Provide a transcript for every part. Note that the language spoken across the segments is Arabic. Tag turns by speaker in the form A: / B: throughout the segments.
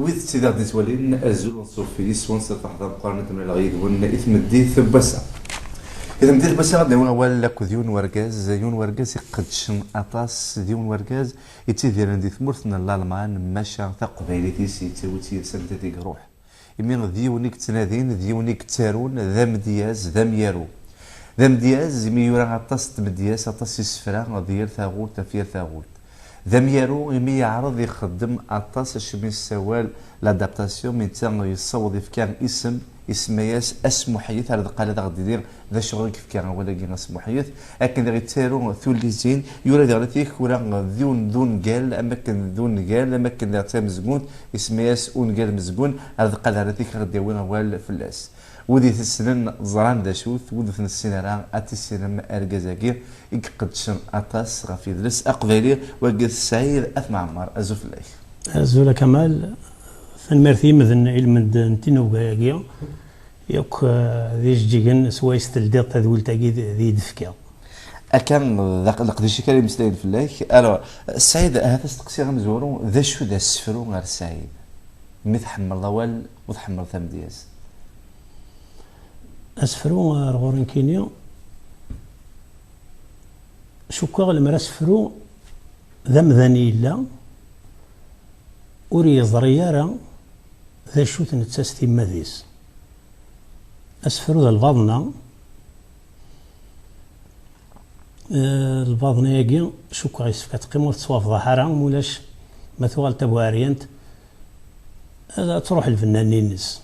A: ويد سيدي غادي تولي ازول ونصوفي لي سوان صفحه مقارنه من الغيد وان اثم دي ثبسه اذا مدير بس غادي نقول اول لك ديون وركاز يقدش اطاس ديون وركاز يتيدير عندي ثمرتنا الالمان ماشا تقبيلي تيسي توتي سنتي روح يمين ديونيك تنادين ديونيك تارون ذا مدياز ذا ميارو ذا مدياز ميورا اطاس تمدياز اطاس يسفرا ديال ثاغوت تفير ثاغوت ذا ميارو يمي يعرض يخدم اطاس اشمي السوال لادابتاسيون من تاع يصوض في كان اسمياس اسمو حيث على قال هذا غادي يدير ذا شغل كيف كان ولا كي اسمو حيث لكن غادي تارو ثوليزين يورا ديال تيك ولا ذون قال اماكن ذون قال اماكن ذا تامزكون اسمياس اون قال مزكون هذا قال هذا تيك غادي يوين وال فلاس ودي السنن زران دا شوث ودي السنه اتي السينما اركازاكي يقدشن اطاس غافي درس اقبالي وقد السعيد اث معمر ازو فلاي
B: ازو كمال فنمرثي مذن علم نتينو كاكيا يوك ذي جيجن سوايس تلديق تذول تاكيد ذي دفكا
A: اكان ذاك القديش كان مستعد فلاك الو السعيد هذا استقسي غمزورو ذا شو ذا السفرو غير السعيد متحمل ضوال وتحمل ثم دياز
B: اسفرو غورن كينيا شكوغ لما اسفرو ذا مذاني لا وري زريارة ذا شوت نتساستي مذيس أسفرو ذا الباضنا الباضنا ياكي شوكا يسفك تقيمو تصواف ظهرا مولاش ما ثوال تبوارينت تروح الفنانين نس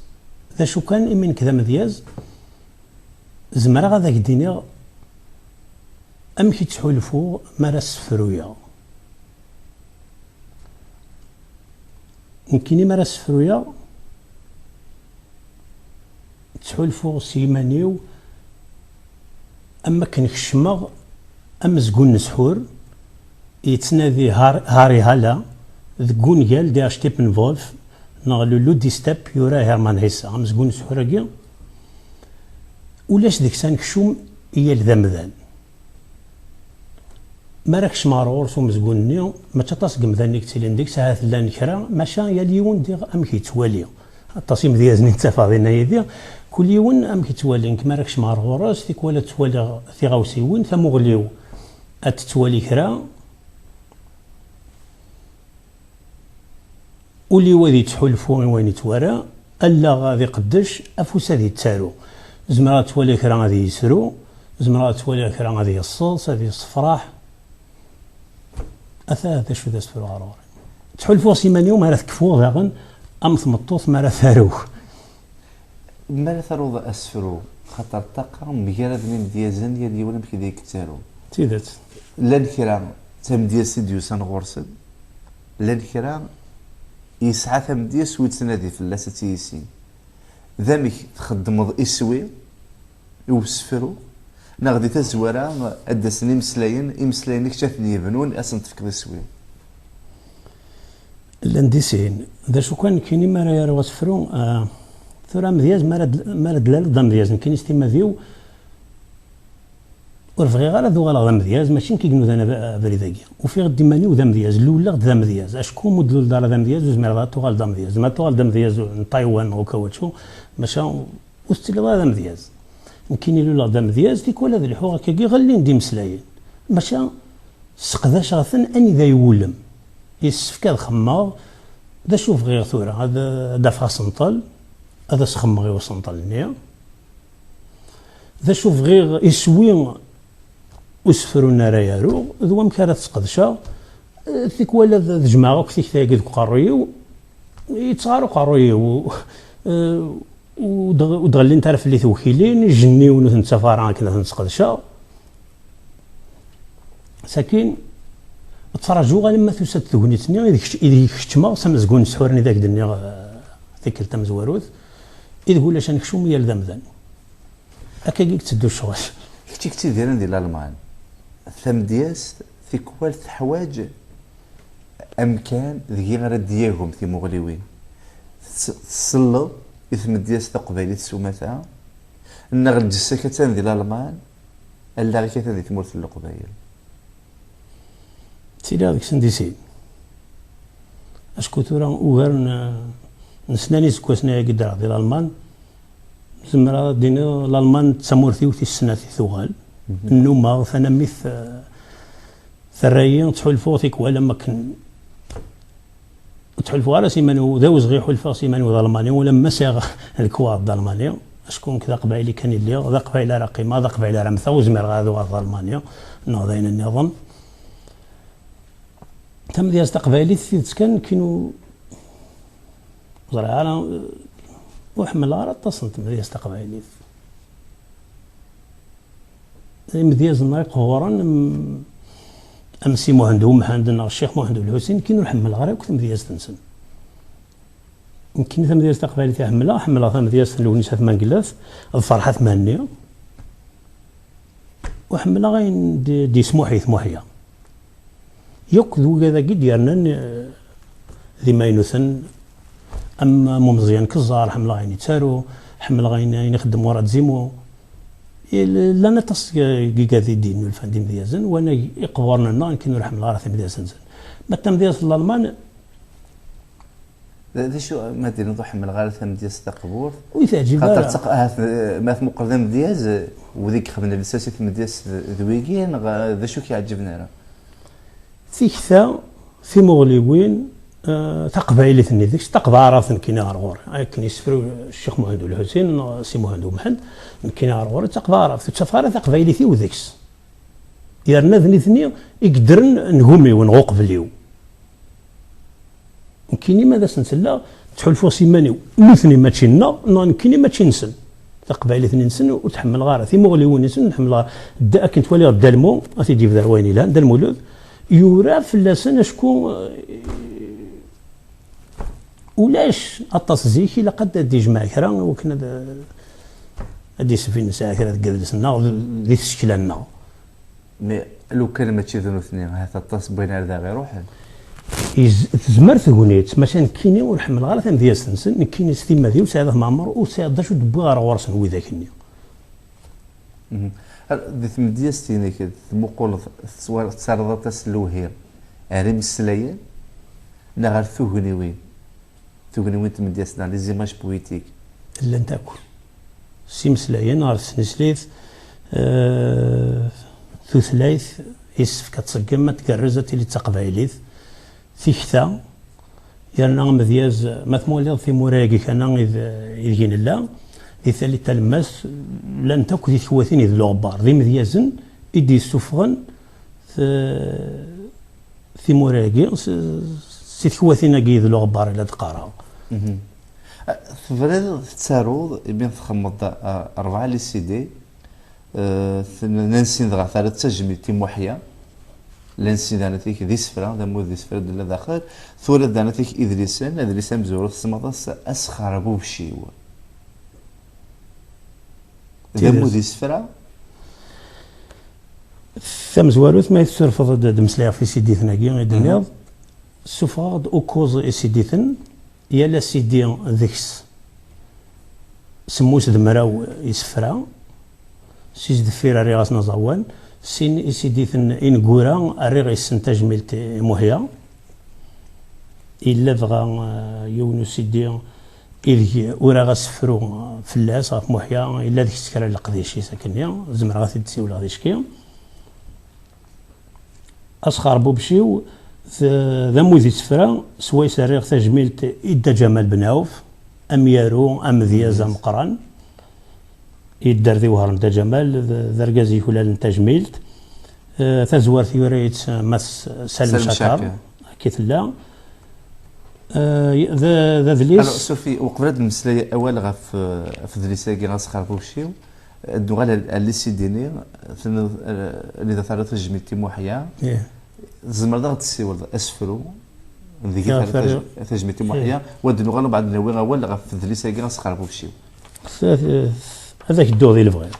B: ذا شو كان إمين كذا مذياز زمرا غادا كدينيا أمشي تحولفو مرا سفرويا يمكن مرا سفرويا تحولفو سيمانيو أما كنكشمغ أما زقون نسحور يتنادي هاري هالا ذقون قال دي اشتيبن فولف نغلو لو دي ستاب يورا هيرمان هيسا أما زقون نسحور أكيا ولاش ديك سانكشوم هي الذمذان ما راكش مارورس ومزقونني ما تطاس قمذانيك تيلين ديك ساعات لا نكرا ماشا يا اليون ديغ ام كيتوالي التصيم ديازني تفاضينا يدي كل يوم ام كيتوالي ما راكش مارورس فيك ولا توالي في غاوسيون ثمغليو اتتوالي كرا ولي وادي تحلفو وين يتوارى الا غادي قدش افوس هذه تسالو زمرا توالي كرا غادي يسرو زمرا توالي كرا غادي يصص هذه الصفراح أثاث شو ذا سفرو غارور تحلفو سيمانيو ما راه تكفو ذاغن أم ثمطوط ما راه ثارو
A: ما راه ثارو أسفرو خاطر طاقة مجرد من ديازن ديال ولا مكي ديك تارو
B: تيدات
A: لا الكرام تم ديال سيديو سان غورسل لا الكرام يسعى ثم ديال سويت سنادي في اللاسة تيسين ذامك تخدم إسوي وسفرو ناغدي تزورا ادسني مسلاين كشافني يبنون اصلا تفكر السوي
B: الانديسين ذا شو كان كاينين ما راه وصفرو ثورا مزياز ما راه دلال ضم مزياز كاين استيما فيو ورفغي غير ذو غلا مزياز ماشي كيقنو انا بريداكيا وفي غدي ماني وذا مزياز الاولى غدا مزياز اشكون مدلول دار ذا مزياز وزمر غا تو غال ضم مزياز ما تو غال ضم مزياز طايوان وكاوتشو ماشا وستيل هذا مزياز يمكن يلو لا دام دياز ديك ولا ذي الحوغ كي غالين دي مسلايين ماشا سقداش غاثن اني ذا يولم يسفك الخماغ ذا شوف غير ثورة هذا دافع سنطل هذا سخم غير سنطل نيا ذا شوف غير يسوي وسفرو نارا يارو ذو مكارة تسقدشا ذيك ولا ذا جماعة كثيك ثاقي قاريو يتصارو قاريو ودغلين تعرف اللي توكيلين جني ونثن سفارة كنا تنسقدشا ساكن تفرجوا غير لما توسد ثغنيتني إذا كشتما سمزقون سحورني ذاك دنيا ذيك التمزواروث إذا قول لاش نكشوم هي الذمذان هكا كيك تدو الشغل
A: كتي كتي ديالنا ديال الألمان ثم دياس في كوال حوايج أمكان ذي غير ديالهم في مغليوين تصلوا إثم دياس تقبالي تسومتها النغل الجسكتان ديال الألمان ألا غير كتان دي تمورث القبايل
B: سيدي هذيك سنديسين اشكو ثورا وغيرن نسناني سكواسنا قدر ديال الالمان زمرا دينا الالمان تسمورتي وتي السنه ثوغال النومه فانا مث ثرايين تحلفو فيك ولا ما كن تحلفو على سيمانو ذاوز غير حلفا سيمانو ظلماني ولا مساغ الكواد ظلماني شكون كذا قبايلي كان اللي ذا قبايله رقيمه ذا قبايله رمثا وزمر غادو ظلمانيا نوضين النظام تم ديال قبايلي ثيت كان كينو زرع انا وحمل على تصنت ديال قبايلي مدياز النايق غورا امسي مهندوم عندنا الشيخ مهندو الحسين كي نحمل غير كنت مدياز تنسن يمكن ثم ديال تقبالي تحملها حملها ثم ديال الونيسه ثمان كلاف الفرحه ثمانيه وحملها غين دي سموحي ثموحيه يكذو كذا قد ديالنا ذي ما ينثن اما ممزيان كزار حملها غين يتسارو حملها غين يخدم ورا تزيمو لا تص كذا دين الفندم ديازن وانا يقبرنا لنا يمكن نحمل غير ثم ديال سنسن متى ديال الالمان
A: ذا شو ما دير نضح من الغالث من ديال التقبور
B: ويتعجب
A: خاطر تقاه ما في مقدم دياز وذيك خدمنا بالساسي من ديال ذويكين ذا شو كيعجبنا راه
B: في كثا في مغلبين تقبايلي ثني ذيك تقبارا ثن كينار غور كان يسفروا الشيخ مهندو الحسين سي مهندو محمد كينار غور تقبارا في تفارا تقبايلي ثي وذيكس يرنا ثني يقدرن نقومي ونغوق بليو كيني ماذا سنسلا تحلفوا سيماني مثني ما تشينا كيني ما تشينسن تقبايلي ثني نسن وتحمل غاره في مغليون نسن نحمل غاره كنت ولي الدلمو غتيجي في ذرويني لا دلمولود يورا فلاسن شكون ولاش اطاس زيك الا قد دي جماعه كرا وكنا ادي سفين ساعه كرا تجلسنا ذي تشكل لنا
A: مي لو كان ما تشيذنو اثنين هذا اطاس بين هذا غير روح
B: تزمر ثغنيت مثلا كيني ونحمل غير ثم ديال سنسن كيني ستيما ديال سعاده معمر وسعاده شو دبوا غير ورسن وذاكني
A: ذي ثم ديال ستيني كد مقول تصرضات تسلوهير عريم السلايين لا غير ثغنيوين ثم ديال سنان لي زيماج بويتيك
B: لا نتاكل سيمسلايين نهار سنسليث ثلاث يسف كتصقم ما تكرزت اللي تقبايليث في كثا يرنا مذياز مثمول في مراقي كان يدين الله ذي ثالث تلمس لن تكو ذي ثوثين ذي لغبار ذي مذيازن يدي السفغن في مراقي سي ثوثين ذي لغبار إلى دقارة
A: فريد تسارو بين تخمض 4 لي سي دي ننسين ذغا ثالث تجمي تيموحيا لنسي دانتيك ذي سفرة دمو ذي سفرة دلا داخل ثورة دانتيك إدريسان بزورة السماطاس أسخر بوشيو دمو ذي سفرة
B: ثم زواروث ما يتصرف دمسلايا في سيدي ثناقي غيدنيض سفغاد أوكوز سيدي ثن يالا سيدي ذيكس سموس دمراو يسفرة سيز دفير ريغاس نزاوان سين سيدي ثن إنقورا الريغ يستنتج ملت مهيا إلا بغا يونو سيدي إذ ورا غاسفرو فلاس غاف محيا إلا ذيك السكرة القديشي ساكنيا زمر غاثي تسي ولا غادي شكيا أسخر بوبشيو ذا موذي سفرا سويس الريغ تجميلت إدا جمال بناوف أم يارو أم ذيازا مقران يدار ذي وهرن دا جمال ذرقازي كلال تجميلت تزوار ثيوريت مس سلم شكر كيف لا ذا ذليس
A: سوفي وقبل هاد المسألة أول غاف في ذليساكي غاسخر بوشيو الدوغال اللي سيديني اللي ذا ثلاثة جميل تيموحيا زمر ذا غتسيول أسفرو ذيك ثلاثة جميل تيموحيا ودنوغال بعد نوي أول غاف في ذليساكي غاسخر بوشيو
B: هذاك الدور اللي بغيت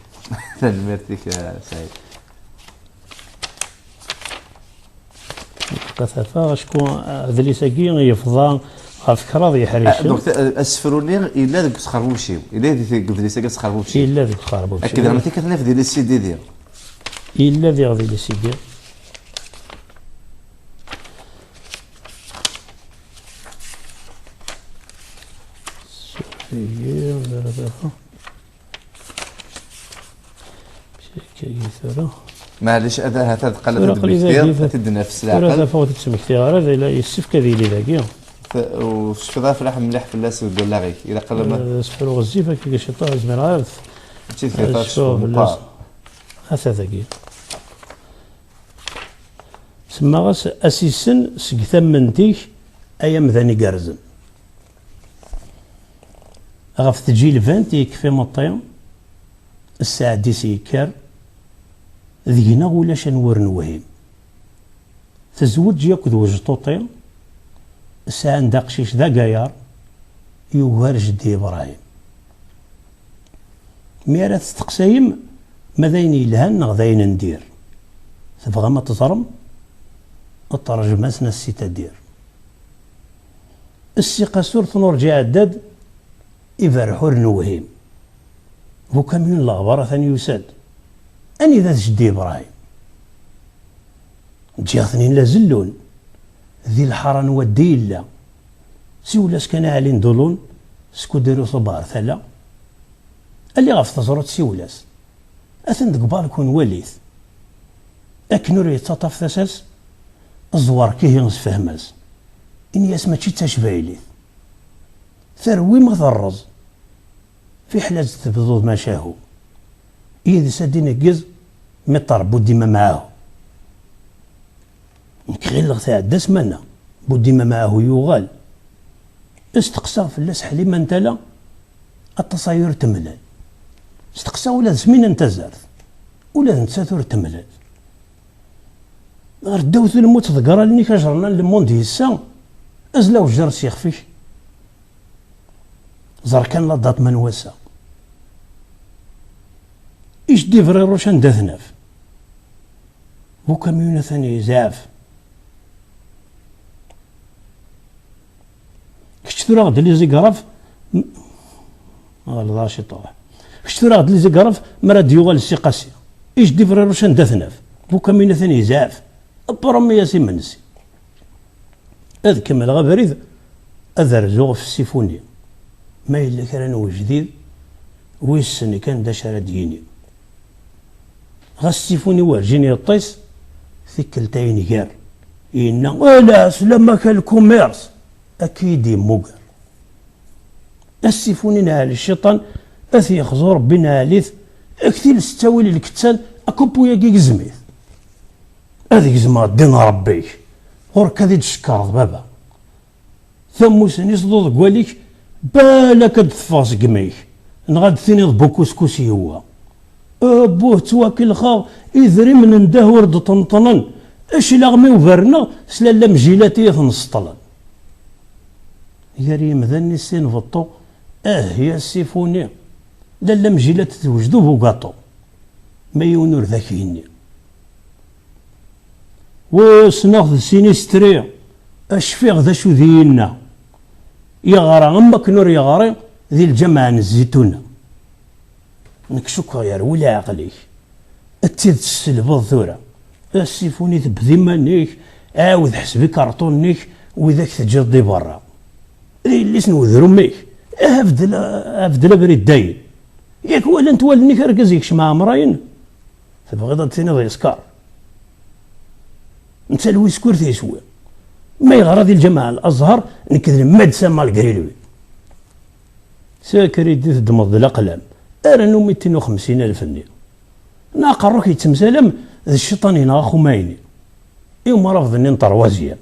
A: ميرتيك سعيد
B: كثافة شكون ذلي ساكين يفضى فكرة ذي حريش
A: دونك اسفروني إلا ذاك سخربوشيو إلا ذي ساكين سخربوشيو
B: إلا ذاك سخربوشيو
A: أكيد راه متى كتناف ديال السي دي ديال
B: إلا ذي السي دي
A: معليش هذا تقلب بكثير تدنفس العقل
B: هذا فوت تسمكتي غير الا يسف كذي ذاكي
A: وشفضا فلاح مليح في اللاس ودير لاغي الا قلب
B: سفر غزيفه كي شطا زمير عارف
A: تشي في طاش مقار
B: هذا ذاكي سما غاس اسيسن سك ثمنتيك ايام ذاني كارزن غاف تجي الفانت يكفي مطيم الساعه 10 يكار ذينا ولا شنور نوهيم تزوج ياكد وجطوطي الساعه عندها قشيش ذا قايار يوهر جدي ابراهيم مي راه تستقسايم ماذاين يلهان غذاين ندير تبغى ما تزرم الترجمة سنا السيتا دير السيقة سورة نرجع عداد إفرحور نوهيم هو كاميون الأخبار ثاني يساد أني ذا جدي إبراهيم جاثنين لا زلون ذي الحرن ودي إلا سيولاس كان علين دولون سكو ديرو صبار ثلا اللي غاف تزرط سيولاس أثن دقبال كون وليث أكنور يتطف ثساس الزوار كيه ينص فهماز إني اسمع شي تشبايلي ثروي ما ثرز في حلاج تبضوض ما شاهو إذا سادين الجز مطر بودي ما معاه غير لغتا عداس منا بودي ما معاه يوغال استقصى في اللاس حليم انتلا التصاير تملال استقصى ولا زمين انت زارث ولا نتساثر تملال غير داوث الموت ذكرى لني كجرنا لموند هيسا ازلا وجر سيخ فيه زر كان لا دات من وسا ايش ديفري روشان داثناف بو كاميون ثاني زعف كشتورا غد لي زيكراف الله شي طاح كشتورا غد لي زيكراف مرا ديوغال السيقاسي ايش ديفري روشان داثناف بو كاميون ثاني زعف برمي ياسي منسي هذا كمل غبريد أذرزوغ في السيفوني ما إلا كان وجديد ويسني كان دا شرديني غا السيفوني ورجيني الطيس ثكلتين غير إنا لا سلما كان الكوميرس أكيد موقر السيفوني نهال الشيطان أثي يخزور بنا ليث أكثير ستاويل الكتان أكوبو ياكي زميث هذيك زعما دين ربيك غورك هذي تشكر بابا ثم سني صدود قواليك بالك تفاس قميك نغاد ثاني بوكوسكوسي هو ابوه تواكل خا يذري من نده ورد طنطنن اش لا غمي وفرنا سلالا مجيلاتي تنسطلن يا ريم ذني السين فطو يا السيفوني لالا مجيلات توجدو بوكاطو ما يونور ذاك يني وسناخذ سينيستري اشفيغ ذا شو ذينا يغرى امك نور يغرى ذي الجماعة الزيتونة نكشوك غير ولا عقليك اتيد السلبض ثورة السيفوني تبذي مانيك عاود حسبي كارطونيك وذاك تجردي برا اللي سنو ذرميك افدل بريد داين ياك ولا انت والني كركزيكش مع مراين تبغي تينا ذي سكار انت الويسكور تيسوي ما يغرى ذي الجماعة الازهر نكذل مادسة مال قريلوي ساكري ديث دمض الاقلام ارنو 250,000 ني ناقروك يتمسالم ذي الشيطان ينا خميني يوم رفض اني نطروازيا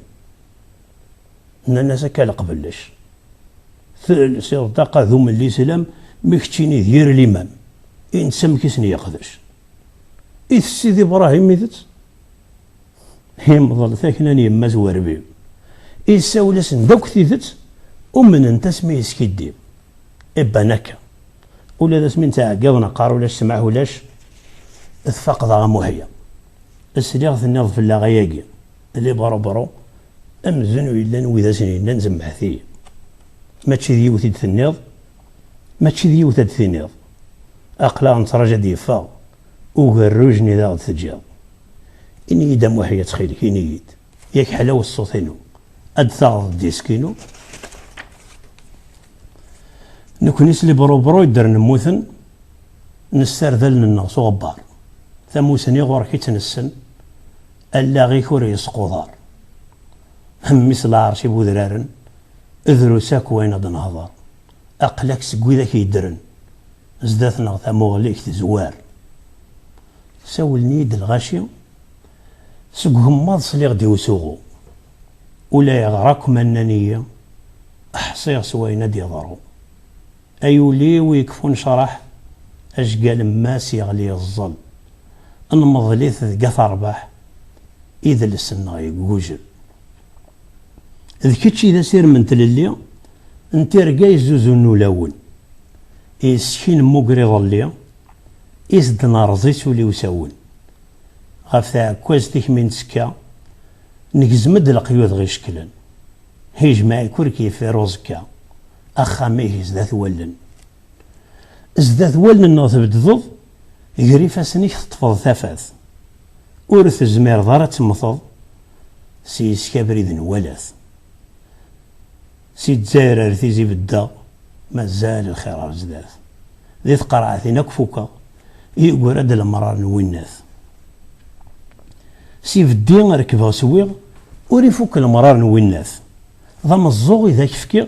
B: ان الناس كالا قبلش سير داقا ذو من الاسلام مكتشيني دير الامام انسم كيسني ياخذش اذ سيدي ابراهيم ميتت يمضل ثاكناني يما زوار بيو يساولاس دوك ثيثت ومن انت سمي يسكيدي ابانكا ولا ذا سمين تاع قاضنا قارو لاش سمعه ولاش اتفاق ضا موهيا السليغ ثنيض في اللاغياقي اللي برو امزن ويلا نويذا سنين نزمع ثي ماشي ديوثي ثنيض ماشي ديوثي ثنيض اقلا نتراجع ديفا وغروجني ذا ثجاض إني يدا موحية تخيلك إني يد ياك حلاوة الصوتينو أدثاغ ديسكينو نكون يسلي برو يدر نموثن نسترذل الناس وغبار ثموسني غورك يتنسن ألا غي كوري يسقوضار مثل عرشي بودرارن اذرو ساك وين دنهضر أقلك سقوي ذاك يدرن زداتنا ثموغليك تزوار ساولني الغاشي سقهم ماض صلي غدي وسوغو ولا يغرقكم أنني أحصيغ سوينا دي ضرو أيولي ويكفون شرح أشقال ماس يغلي الظل أنمضليث ذقث أرباح إذا لسنا يقوجل ذكتشي إذا سير من تللي انت رقاي زوزو نولاون إسكين موقري ظلي إسد نارزيس ولي وساون غفتا كوازتيك من سكا نقزمد القيود غي شكلا هيج معي كوركي في روزكا أخا ميه زداث ولن زداث ولن نوث بدضض يقريفا سنيك تطفض ثافاث ورث الزمير ضارة تمثض سيس كابريد نولاث سي تزاير رثيزي بالدا مازال الخير زداث ذي تقرعثين أكفوكا يقول أدى المرار نويناث سي فدي ركبها سويغ وريفوك المرار نويناث ضم الزوغ إذا كفكي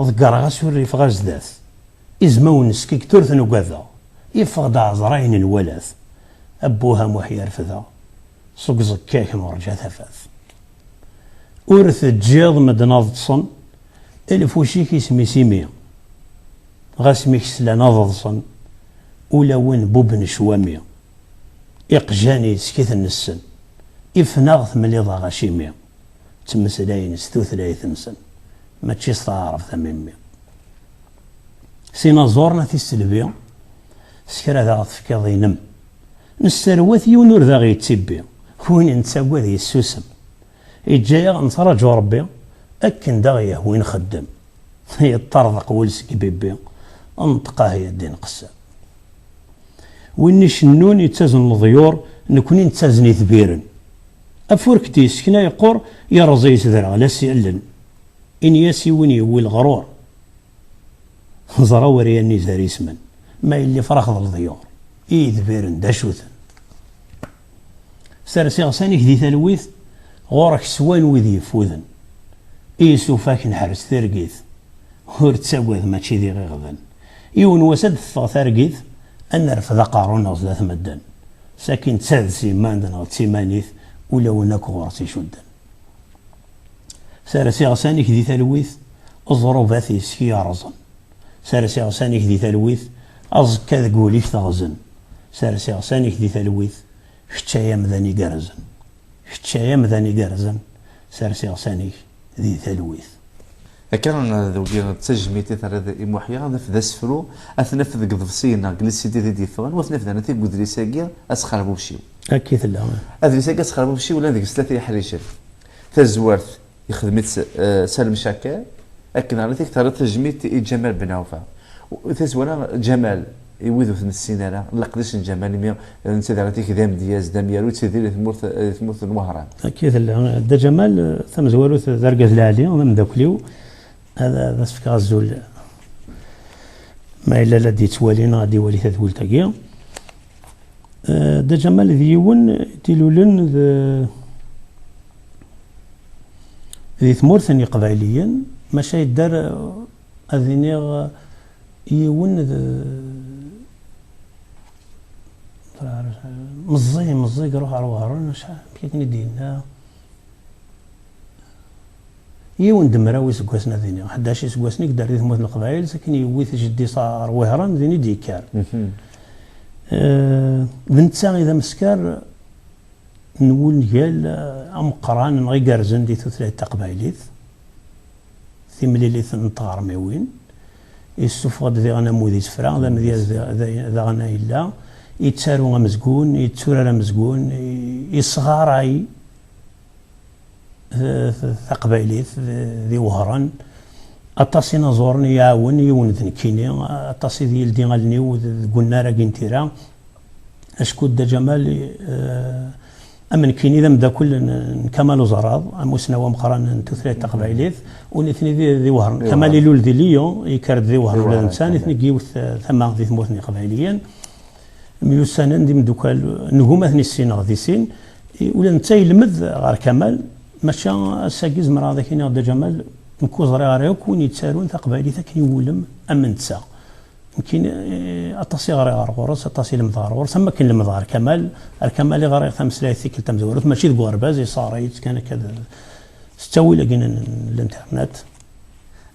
B: ضقر غاسو الريف غازداث إزمون نسكيك تورث نقاذا يفقد عزراين الولاث أبوها محيا رفذا سوق زكاك مرجع ثفاث ورث الجيض مدناض صن ألف وشيك اسمي سيمي غاسميك سلانا ضصن ولا وين بوبن شوامي إقجاني سكيث النسن إفناغ مليضا غاشيمي تمسلاين ستوثلاي ثمسن ما تشيس تعرف ثميمي سينا زورنا في السلبية سكرا ذا غطفكا ضينم نستروث يونور ذا غيتسبي وين نتساقوا ذي السوسم إجايا نتراجو ربي أكن داغيه وين خدم هي الطرضق ولسك بيبي انطقاه هي الدين قسام وين يشنون يتزن الضيور نكوني نتزني ثبيرن أفورك ديس كنا يقور يا رزي سذرا لا سيألن إن ياسي وين يوي الغرور زراوري أني زاري اسمن ما اللي فرخ الضيور ذبيرن داشوثن سارسي غساني كدي تلويث غورك سوان وذي يفوذن سوفاك نحرس ثرقيث هور تساقوذ ماشي ذي غيغذن يون وسد ثرقيث أن رفض قارون غزلات مدن ساكن تساد سيمان دنا تسيمانيث ولا وناك غورسي شدن سارسي غساني كدي تلويث الظروفات يسكي رزن سارسي غساني كدي تلويث أزكا ذقوليك تغزن سارسي غساني كدي تلويث فتشايا مذاني قرزن فتشايا مذاني قرزن سارسي غساني ذي تلويث
A: كان ذوقي تسجميتي ثرى محيا ذا سفرو اثنفذ قضفسينا جلسي دي ثوان واثنفذ انا تيقود ريساكيا اسخر بوشيو
B: اكيد لا
A: هذا ريساكيا اسخر بوشيو ولا ذيك ثلاثه حريشات تزوارت يخدمت سالم شاكر اكن على ذيك ثرى تجميت جمال بن عوفه وتزوار جمال يوذو في السينارا لقداش جمال مي نسيت على ذيك دام دياز دام يارو تسيدير ثمورث المهران
B: اكيد لا دا جمال ثم زوارو ذرقه العالي ومن ذاكليو هذا سفك غزول ما إلا لدي توالينا غادي ولي تدول تاكيا دا جمال ذيون تيلولن ذي ثمورثني قبائليا ماشا يدار أذينيغ يون مزي روح على وهران شحال كيكني دينا يون دمراوي سكواسنا ذيني 11 سكواسني قدر ذي ثموث القبائل ساكن يويث جدي صار وهران ذيني ديكار بنتسا إذا مسكار نقول قال أم قران نغي قارزن دي ثلاثة قبائليث ثملي نطار ميوين يسوفغد ذي غنا مودي سفرا ذا مذياز ذا غنا إلا يتسارو غمزقون يتسورا مزقون يصغاراي قبائليث ذي وهران أطاسي نزورني يعاون يوندن كيني أطاسي ذي يلدي غالني وقلنا راه كنتيرا أشكو دا جمال امن كاين اذا مدا كل كمال وزراض مسنوى مقران تثلاث تقبايليت ونثني ذي وهرن كمال يلول ذي ليون يكرد ذي وهرن ولا انسان اثني كيوث ثم ذي ثموثني قبايليا ميوسان دي مدوكال نقوم ثني السين غادي سين ولا نتا يلمذ غير كمال ماشي ساكيز مرا هذاك غدا جمال نكوزري غير يكون يتسالون تقبايلي ثاك يولم امن تسا يمكن اطاسي غير غورس اطاسي المظهر غورس اما كاين المظهر كمال الكمال غير خمس لا ثيكل تمزورت ماشي ذو باز صاريت كان كذا استوي لقينا الانترنت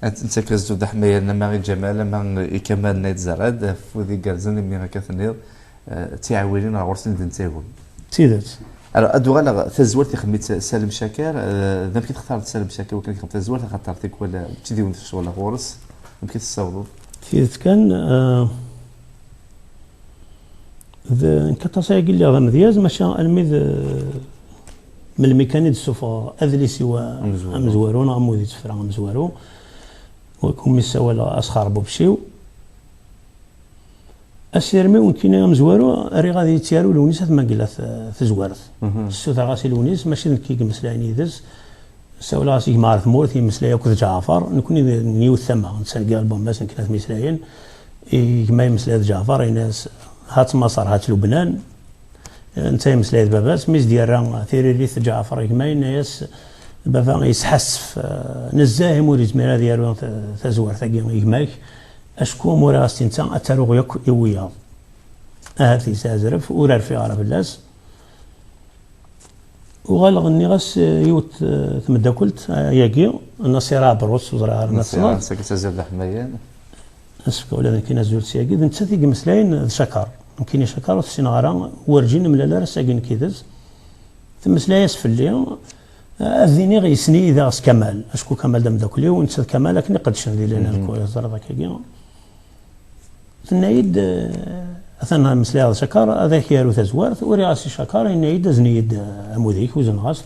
A: انت كزود حمايه لما غير جمال ما كمال نايت زراد فودي كارزن ملي كتنيض تيعاولين غورسين دنتاهم
B: سيدات
A: ادوغا تزورتي خميت سالم شاكر يمكن تختار سالم شاكر وكان كنت تزورت خاطرتك ولا تجي في الشغل غورس يمكن تصاوبوا
B: كيف كان كتصايق اللي هذا مذياز ماشي المذ من الميكانيد السوفا اذلي سوا مزوارون امودي تفرا مزوارو ويكون مسا اسخر بوبشيو اسيرمي وكاين مزوارو ري غادي يتيارو لونيس ما قلا في زوارث السوثا غاسي لونيس ماشي كي مسلاني دز ساولا غاسي معرف مورث مسلايا كذا جعفر نكون نيو ثما نسال البوم مثلا كنا مسلايين كما مسلايا جعفر ناس هات مصر هات لبنان انت مسلايا باباس ميز ديال ثيريريث جعفر كما ناس بابا يسحسف نزاه موريز ميرا ديالو تزوار ثقي يماك اشكو مورا استنتا اتروغ يويا هاتي سازرف ورار في عرب الناس وغالغ اني غاس يوت تمدا قلت ياكي النصيرة بروس وزرا النصيرة
A: ساكي تزال حمايان
B: اسفك ولا كاين زول سياكي انت تيجي مسلاين شكر يمكن شكر السينارا ورجين من لا ساكن كيدز تمسلايا سفلي اذيني غيسني اذا غاس كمال اشكو كمال دم داك اليوم ونسى كمال لكن قد شندي لنا الكوره زرا ذاك في النايد اثناء مسلايا شكر هذاك يارو تزوارث وري غاسي شكر ينايد زنيد عموديك وزن غاس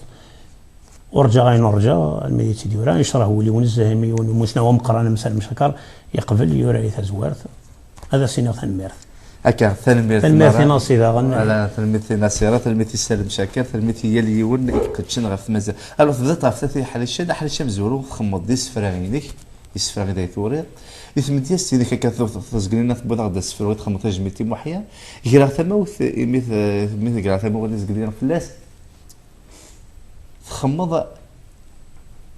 B: ورجع غينرجع الميت ديوران يشرح ولي ونزهمي ومسنوى مقران مسلم شكر يقبل يوري تزوارث هذا سينا ثنميرث
A: هكا ثنميرث
B: ناصيره
A: على ثنميرث ناصيره ثنميرث سالم شاكر ثنميرث هي اللي يون كتشن غير في مازال الو ذات عرفتي حال مزورو خمض دي سفراغينيك يسفراغي داي ثوري يثم ديال سيدي كتزقلينا في بوضع غدا السفراغي 15 متي محيا غير ثموث مثل غير ثموث غادي زقلينا فلاس تخمض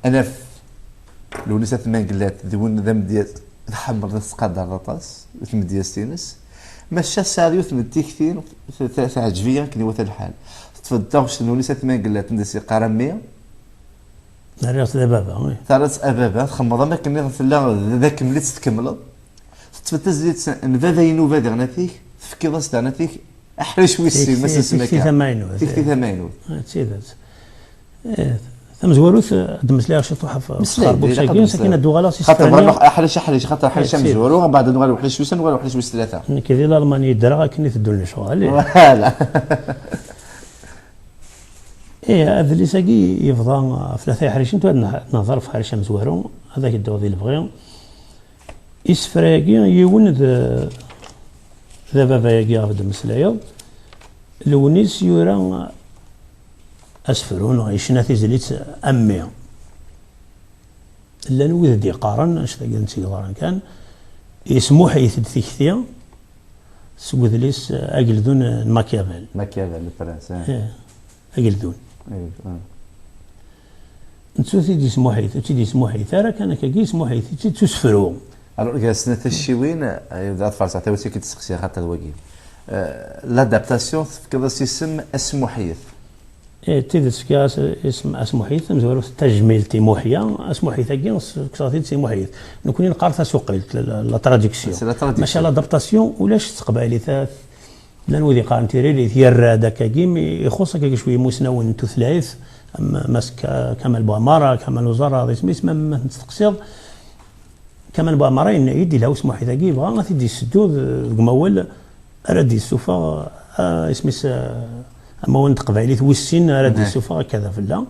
A: انا لونسات ثمان قلات ديون ذم ديال تحمر تقادر راطاس ثم ديال ستينس ماشا ساريو ثم تيكتين تعجبيا كي وث الحال تفضلش لونسات ثمان قلات ندسي قراميه
B: رياض بابا
A: ثلاث ابابا تخمض ما كنا لا ذاك ملي تكمل تفتز نفاذا ينوفا دغنا فيك تفكي ضاس دغنا فيك احرش ويسي مثلا سماك
B: في ثمانينو
A: في ثمانينو
B: تسيدات ثم زواروث دمسلايا شي طوحه في خربوك ساكين ساكنه دوغالاس
A: خاطر احرش خاطر حرش مزورو ومن بعد نغالو حرش وسن ولا حرش وس ثلاثه
B: كذا الالماني درا كني تدول شغل
A: لا
B: ايه هذا اللي ساقي يفضى ثلاثه حريشين نظر في حريشه مزوارو هذاك الدو ذي البغيو يسفراقي يون ذا بابا ياقي غاف دمسلايا لونيس يورا اسفرون غيشنا تيزليت امي لا نوذ دي قارن اش ذاك نسي قارن كان يسمو حيث تيكثيا سوذ ليس اجلدون ماكيافيل
A: الفرنس
B: اجلدون
A: ايوه
B: نتو تيدي سمو حيث تيدي سمو حيث راه كان كاكي سمو حيث تسفرو
A: الوغ جالسنا الشيوين يبدا فرصه حتى وسي كيتسقسي خاطر الواقي لادابتاسيون كذا سيسم اسمو حيث
B: تيدي اسم اسمو حيث مزورو تجميلتي محيا اسمو حيث كي كصاتي سي محيث نكون نقارث سوقيت لا تراديكسيون ماشي لادابتاسيون ولاش تقبالي ثلاث لا نودي قارن تيري ثير هذاك كيم يخصك كي شويه مسنون انتو ثلاث ماسك كمال بواماره كمال وزاره هذا اسمه ما تستقصد كمال بواماره يدي له اسمه حيثاكي بغا تيدي يسدو المول رادي السوفا اسمي امون تقبايلي توسين رادي السوفا كذا فلا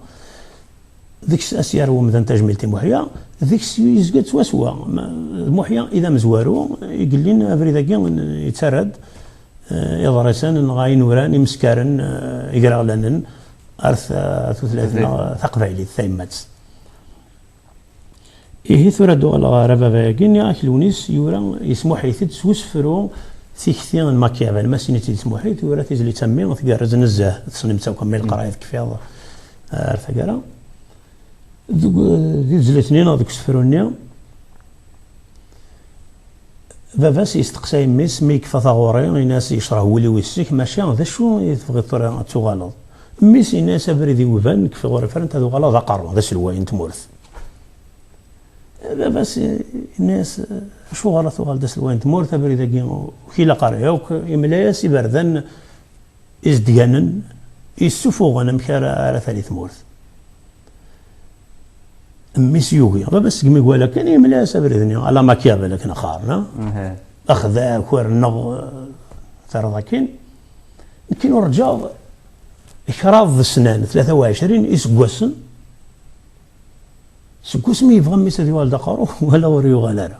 B: ذيك الاسيار هو مثلا تجميلتي محيا ذيك يزقد سوا محيا اذا مزوارو يقول لنا افريداكي يتسرد يضرسان غاين وراني مسكارن يقرا لنا أرث ثلاثنا ثقبيلي ثيمات إيه ثورة دوغ الغرابة باقين أكلونيس يورا يسمو حيث سوسفرو ثيكثين ماكيافيل ما سينيتي يسمو حيث يورا تيزلي تمي تقارز نزاه تصنم تاو كمل القراية كفيض أرث قرا ذي زلتنين هذوك سفروني باباس يستقسى ميس ميك فثاغوري الناس يشرح ولي ويسيك ماشي ذا شو يتبغي تغلط ميس الناس بريدي وفان كفي غوري فرنت هذو غلط قارو هذا سلواين تمورث باباس الناس شو غلط وغلط سلواين تمورث بريدي وكيلا قاريوك يملاياس يبردن ازديانن يسفوغن مكارا على ثالث مورث ميس يوغي بس كمي يقول لك كان يملا سبردني على ماكيافيل لكن خارنا اخذ كور النغ ترى كاين يمكن رجال إكراض السنان 23 يسقوسن سقوس مي يبغى ميس هذي والد قارو ولا وريو غالارا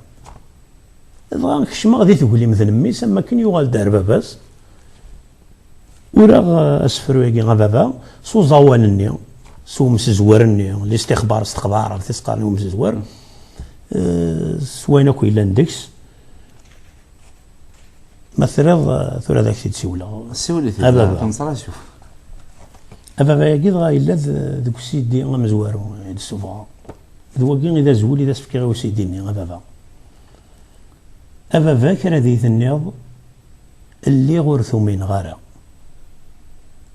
B: يبغى كشما غادي تقول لي مثلا ميس اما كان يوغال دار باباس ورا اسفرو يجي بابا سو زوانني سو مسزورني الاستخبار استخبار تسقاني ومسزور سوينا كويلا ندكس مثلا ثورة ذاك تسولا
A: سولي كنصرا شوف
B: ابا يجي غايلا ذوك سيدي مزوارو السوفا ذوكين اذا زولي اذا سفكي غير سيديني ابا فاكر هذه النيض اللي غورثو من غارة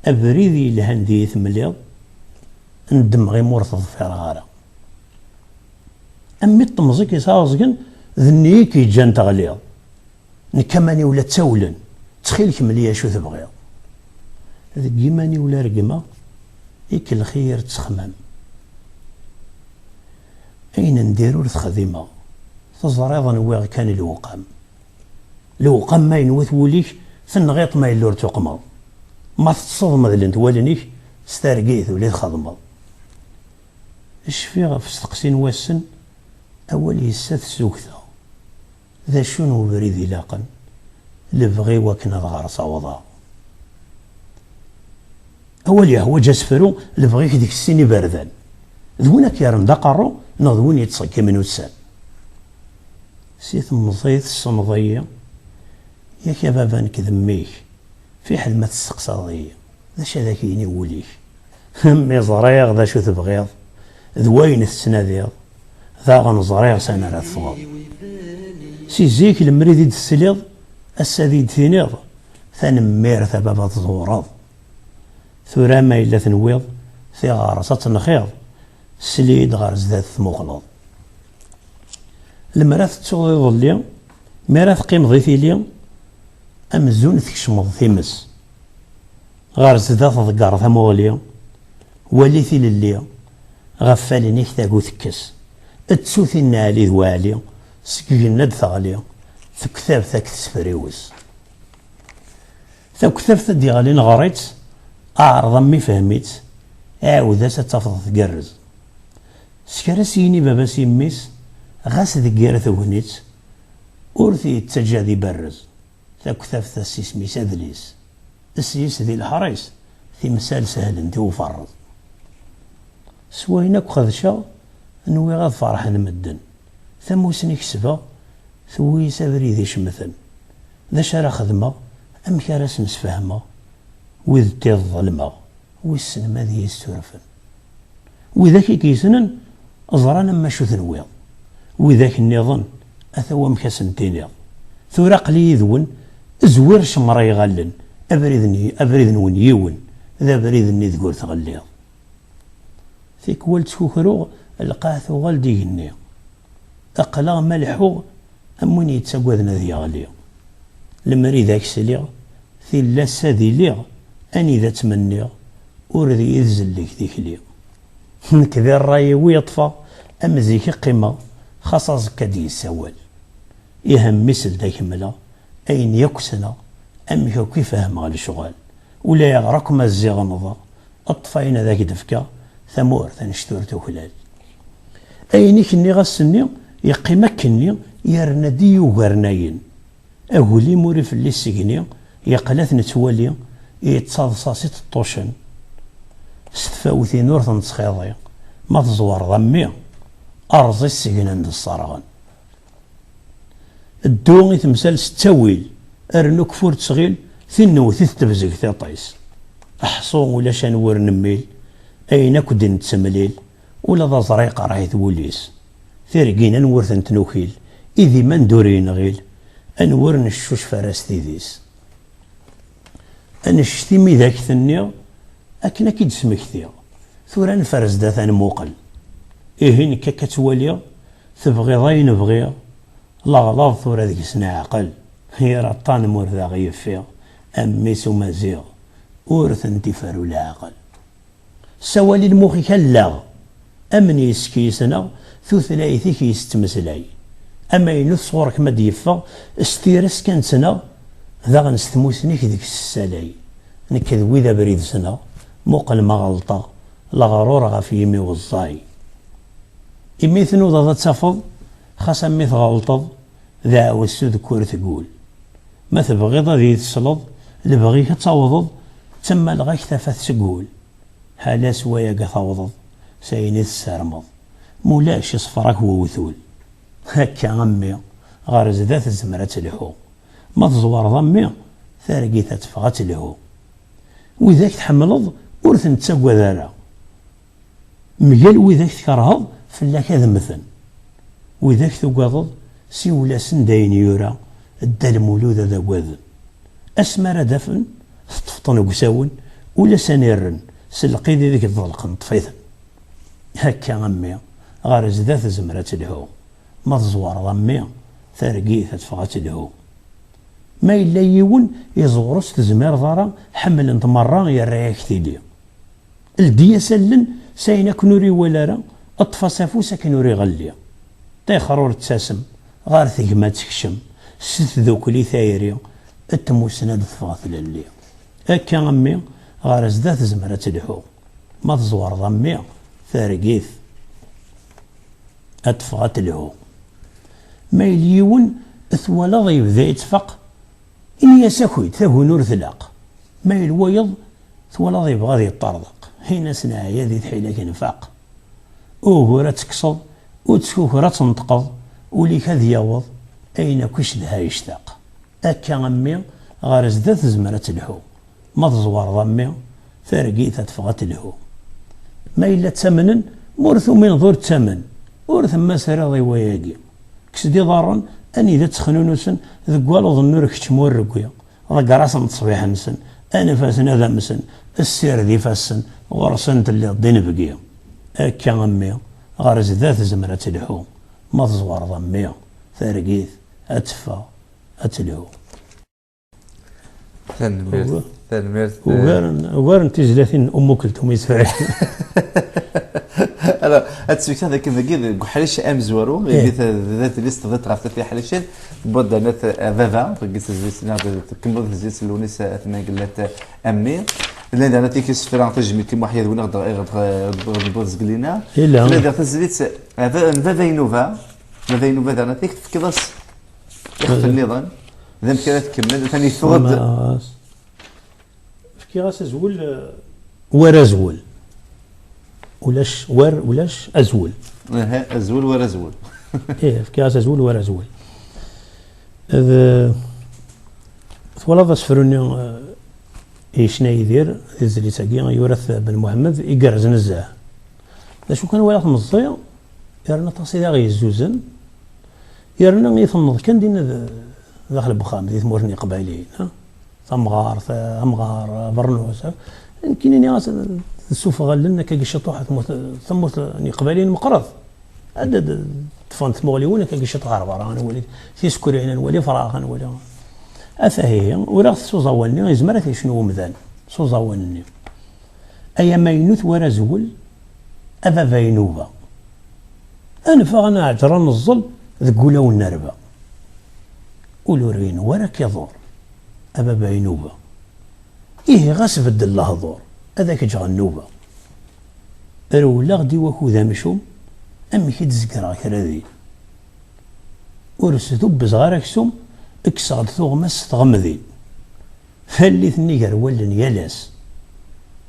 B: ابريدي الهندي ثمليض ندم غير مرتض في غارة امي الطمزك يساوزكن ذني كي جان تغليض نكماني ولا تسولن تخيلك مليا شو تبغيض هذيك يماني ولا رقمة هيك الخير تسخمم أين نديرو الخدمة تزريضا ويغ كان الوقام ما ينوث وليك ثنغيط ما يلور تقمض ما تصدم ذا اللي ولنيك ستارقيث ولي تخدمض اش فيها في استقسين واسن أول يسات سوكثا ذا شنو بريد لاقا لبغي وكنا ضغار صوضا أول يهوى جاسفرو لبغيك ديك السيني باردان ذونا كيرم دقارو نضون يتصكي منو السان سيث مضيث الصمضية ياك يا بابا نكذميك في حد ما تستقصى ذا شذاك يني وليك مي زريغ ذا شو تبغيض ذوين السناديض ذا غنزريغ سنة راه تفضل سي زيك المريد يد السليض السديد ثينيض ثنمير ثبابا تزورض ثورا ما إلا تنويض في غارصة تنخيض سليد غارز ذات مغلظ المراث تسوض لي مراث قيم ضيثي لي أمزون تكشمض ثيمس غارز ذات ضقار ثموغلي وليثي للي غفالي نيكتاقو ثكس اتسوثي النالي ذوالي سكيند ثغلي ثكثاب ثاك تسفريوز ثكثاب ثدي غالي نغريت أعرض أمي فهميت عاود ستفضل تقرز سكراسيني بابا سيميس غاس ذكيرة ثوهنيت أورثي يتجا ذي برز ثاكثاف ثاسيسمي سادليس السيس ذي الحريس في مسال سهل انت وفرض سويناك خذشا نوي غاد فرح نمدن ثموسني كسبا ثوي سابري ذي شمثن ذا شارع خدمة أم كاراس نسفهمه وذ تظلمه ويسن ما ذي يسترفن وذاك كيسنن أزرانا ما شو ثنويض وذاك النظن أثوى مكاسنتين ثورا قلي ذون زوير شمرا يغلن أبريذن ونيون ذا بريذني ذكور تغليض فيك ولد كوكرو القاث غالدي هني أقلا ملحو أمون يتساقوذنا ذي غالي لمري ذاك سليغ في اللاسة ذي ليغ أني ذا تمنيغ ورذي يذزلك ذيك ليغ نكذا الراي ويطفى أم ذيك قيمة خاصة كدي السوال يهم مثل ذاك ملا أين يكسنا أم كيف فهم على الشغال ولا يغرق ما الزيغ نظر أطفينا ذاك دفكا ثمور ثنشتورتو خلال أين كني غسني يقيمك كني يرندي وغرناين أقولي موري في اللي السجني يقلث نتوالي يتصاصصي الطوشن ستفاوتي نور تنتسخيضي ما تزور ضمي أرزي السجن عند الصرغن الدوغي تمثال ستاويل أرنو كفور تسغيل ثنو تثتبزق تيطيس أحصو ولا شانور نميل أين كدن تسمليل ولا ذا زريق راهي توليس ثيرقين أنور تنتنوكيل إذي من دورين غيل أنور نشوش فراس تيديس أنشتيمي ذاك ثنيا أكن أكيد سمكتيا ثورا نفرز ذات موقل إيهين كتواليا تبغي ضاين بغيا لاغلاظ ثورا ذيك سنا عقل هي رطان مور ذا غيب فيها أميس ومازيغ ورث انتفار العقل سوالي المخي كاللاغ أمن يسكيسنا ثو ثلاثي كيستمسلاي أما ينوث صورك ما ديفا استيرس كان سنا ذا غنستموسنيك ذيك السلاي نكذوي ذا بريد سنا موقل ما غلطة لا غرور غاف يمي والزاي إمي ثنو ذا تسافض خاص أمي تغلطض ذا وسو ذكور تقول ما تبغي ذي تسلط لبغيك تعوضض تما لغاك تفات تقول حالا سوايا قثوضض سايني السرمض مولاش يصفرك هو وثول هكا أمي غارز ذات الزمرة تلحو ما تزوار ضمي ثارقي تتفغى تلحو وذاك تحملض ورثن تساقوا ذالا مقال وذاك تكرهض فلاك هذا مثل وذاك تقاضض سيولا سندين يورا الدال مولودة ذا قاذن أسمر دفن تفطن وقساون ولا سنيرن سلقي ذيك الضلقن طفيثن هكا أمي غارز ذات زمرة الهو ما تزوار ضمي ثارقي تتفغى تلهو ما إلا يون يزورس تزمير ضارا حمل انت مرة يريك تيلي الديا سلن ساينا كنوري ولارا اطفى سافوسا كنوري غلي تيخرور تساسم غار ثقما تكشم ست ذوكلي ثايري التموسنا دفغات للي هكا أمي غارز ذات زمرة الحو ما تزوار ضمي ثارقيث أتفغات الهو ما يليون ثوالا ضيب ذا يتفق إني يساكويت ثاهو نور ثلاق ما يلويض ثوالا ضيب غادي يطردق هنا سنايا ذي تحيلك نفاق أوهورا تكصد وتسكوكرا تنتقض وليك هذ يوض أين كش لها يشتاق أكا أمي غارز ذات زمرة الحو ما تزوار ضمي ثارقيت تفغت الهو ما إلا تمنن مورثو من ظهور تمن ورث ما سراضي وياقي كسدي ضارن أني ذا تخنونوسن ذقوالو ظنور كتشمور رقويا ضقراس متصبيح نسن أنا فاسن هذا مسن السير ذي فاسن غرسنت اللي الدين بقيا أكا أمي غارز ذات زمرة الحو ما تزوار ضمي ثارقيت أتفا أتلهو
A: تنميرت
B: وغارن تجلثين أم كلثوم يسفرح
A: انا اتسويت هذا كذا كذا حليش ام زوارو ذات ليست ذات غافت في حليشين بدا نت فافا قلت زيت كمل زيت لونيس اثناء قلت امي اللي انا تيك سفران تجمي كيما واحد يقول غد زقلينا اللي تزيت فافا ينوفا انا تيك في كلاس يخف النظام ذم كذا تكمل ثاني ثوض
B: في كلاس زول ورا زول ولاش أزول
A: أزول ورا زول
B: إيه في كاس أزول ورا زول هذا ثولا ذا سفروني إيش نايدير ذي ساقيا يورث بن محمد يقرز نزاه ذا شو كان ولا مزيا يرنا تصيدا غي الزوزن يرنا يثمض كان دينا داخل بخام ذي ثمورني قبائليين ثمغار برنوس يمكن اني السوف غلنا كي شطوحه ثموت قبائليين مقرض عدد طفان ثموليون كي شطوحه عربان ولي تيسكرين ولي فراغ ولي اثهي ولا سوزاولني يزمرت شنو مذان سوزاولني اي ما ينوث ورا زول افا فينوبا انا فانا عجران الظل ذقولا والنربه ولورين ورا كيضور افا فينوبا إيه غاس بدل الله ضور هذاك جا النوبة أرولا غدي وكو ذا مشوم أمي كي تزكرا كراذي ورسدو بزغار أكسوم اكسغد ثغمس تغمذين فاللي ثني قرولن يالاس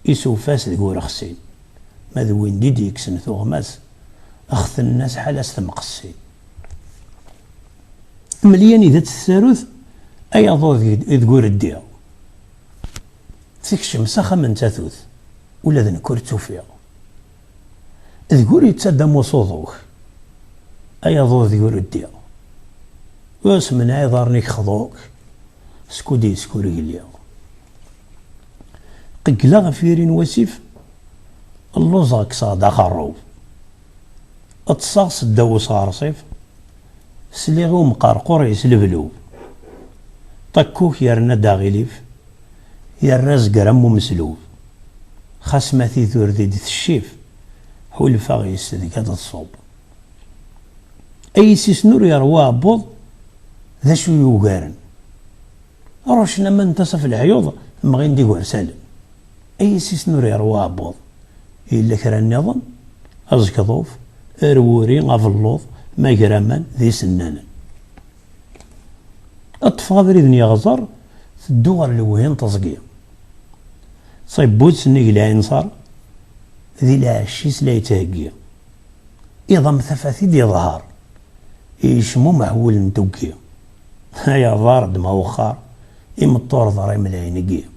B: يسوفاس ذكور خسين ما ذوين دي ديكسن ثوغماس أخذ الناس حالاس تمقصين مليان إذا تثاروث أي أضوذ ذكور الديا تكشم سخا من تاثوث ولا ذنكور توفيق ذكور يتسدم وصوضوك أي أضوذ ذكور الديا واسمن عيضارني خضوك سكودي سكوري اليوم قيلا غفيرين وسيف اللوزاك صاد خروف اتصاص الدو صار صيف سليغو مقارقور يسلبلو طكوك يرنا داغيليف يرنا زقرم ومسلوف خاسماتي ثور دي الشيف حول فاغيس ذيك هذا الصوب اي سيس نور يروى بوض ذا شو يوغارن روشنا من انتصف العيوض مغين دي سالم اي سيس نور يروى بوض إلا كرا النظام أزكضوف أروري غافلوض ما كرامان ذي سنانا الطفاضر إذن يغزر في الدول الوهين تصقية صيبوت سنيق العين صار ذي العشيس لا يتهقية إذا مثفاثي دي ظهر يشمو محول نتوكية هيا ضارد ما وخار إمطور ضري ملاينقية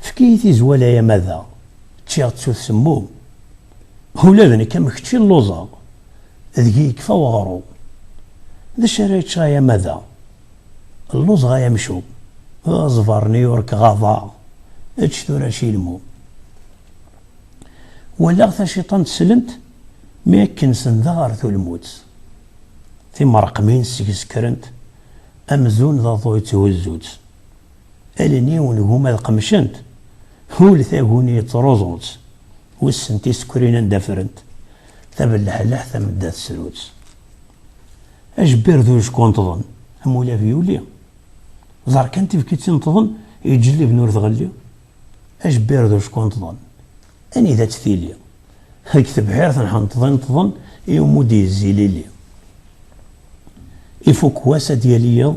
B: فكيتي زوالا يا ماذا تشيغ تسوث سموم هولادني كم كتشي اللوزا ذكي كفا وغرو ذا شرايت شايا ماذا اللوز غايا مشو أزفار نيويورك غاضا اتشتورا شيلمو ولا غثا شيطان تسلمت ميكن سنذار ثو الموت في مرقمين سكسكرنت أمزون ذا ضوي توزوت ألني ونقوم القمشنت هو لثاقوني تروزوت والسنتي سكرينا ندافرنت ثابلح لحثة من دات السلوت أجبر ذو شكون تظن همولا فيوليا زار كانت بكيتين تظن يجلي بنور تغلي أجبر ذو شكون تظن أني ذات ثيليا هكتب حيرث نحن تظن يومو دي الزيليلي يفوك واسا دياليا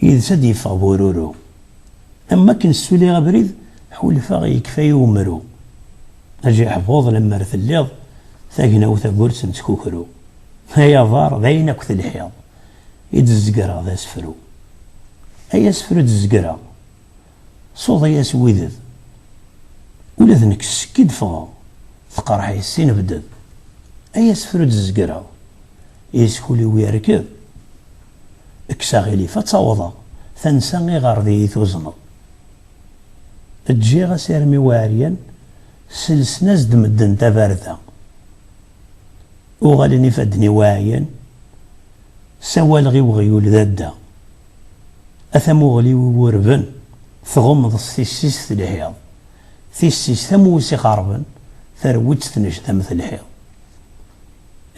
B: يدسد يفا بورورو أما كنسولي غبريد حول فاغي يكفاي ومرو أجي حفوظ لما رث الليض ثاقنا وثاقورس نسكوكرو هيا ضار ذاين أكث الحياض يدزقرا ذا سفرو أي سفرو دزقرا صوض يا سويدد ولا ذنك السكيد فغا ثقرح يسين بدد أي سفرو دزقرا يسكولي ويركب اكساغيلي فتاوضا ثنساني غاردي ثوزنض تجي غسيرمي واريا سلسناز دمدن تباردا وغالني فدني واعيا سوال غي وغيول ذادا أثموغلي ووربن ثغمض الثيسيس الحياض ثيسيس ثموسي خاربن ثروت ثنش ثمث الحياض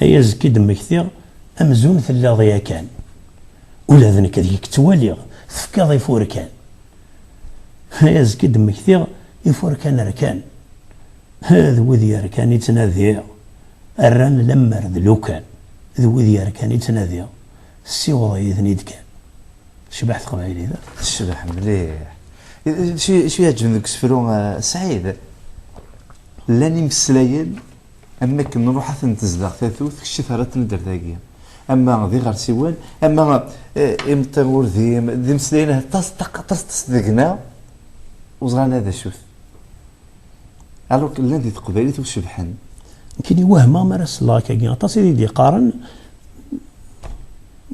B: أي زكي دم كثير أمزون ثلا ضيا كان ولا ذنك ذيك تواليغ ثفكا ضي فوركان هيا زكي دم كثير يفوركان ركان هذا وذي ركان يتناذي الران لما ذلوكان ذوذي ركان يتناذي السيوضة يثنيد كان شبحت قبائلي ذا
A: شبح مليح شو يعجبني ذوك سفرو سعيد لاني مسلاين اما كنا نروح حتى نتزلق ثاثوث كشي ثارت ندر ذاكيا اما ذي غير سيوان اما امتغور ذي مسلاين تصدقنا وزغان هذا شوف الوغ الذي تقبلي وشبحن
B: كيني وهما مارس الله كاين تصيدي دي قارن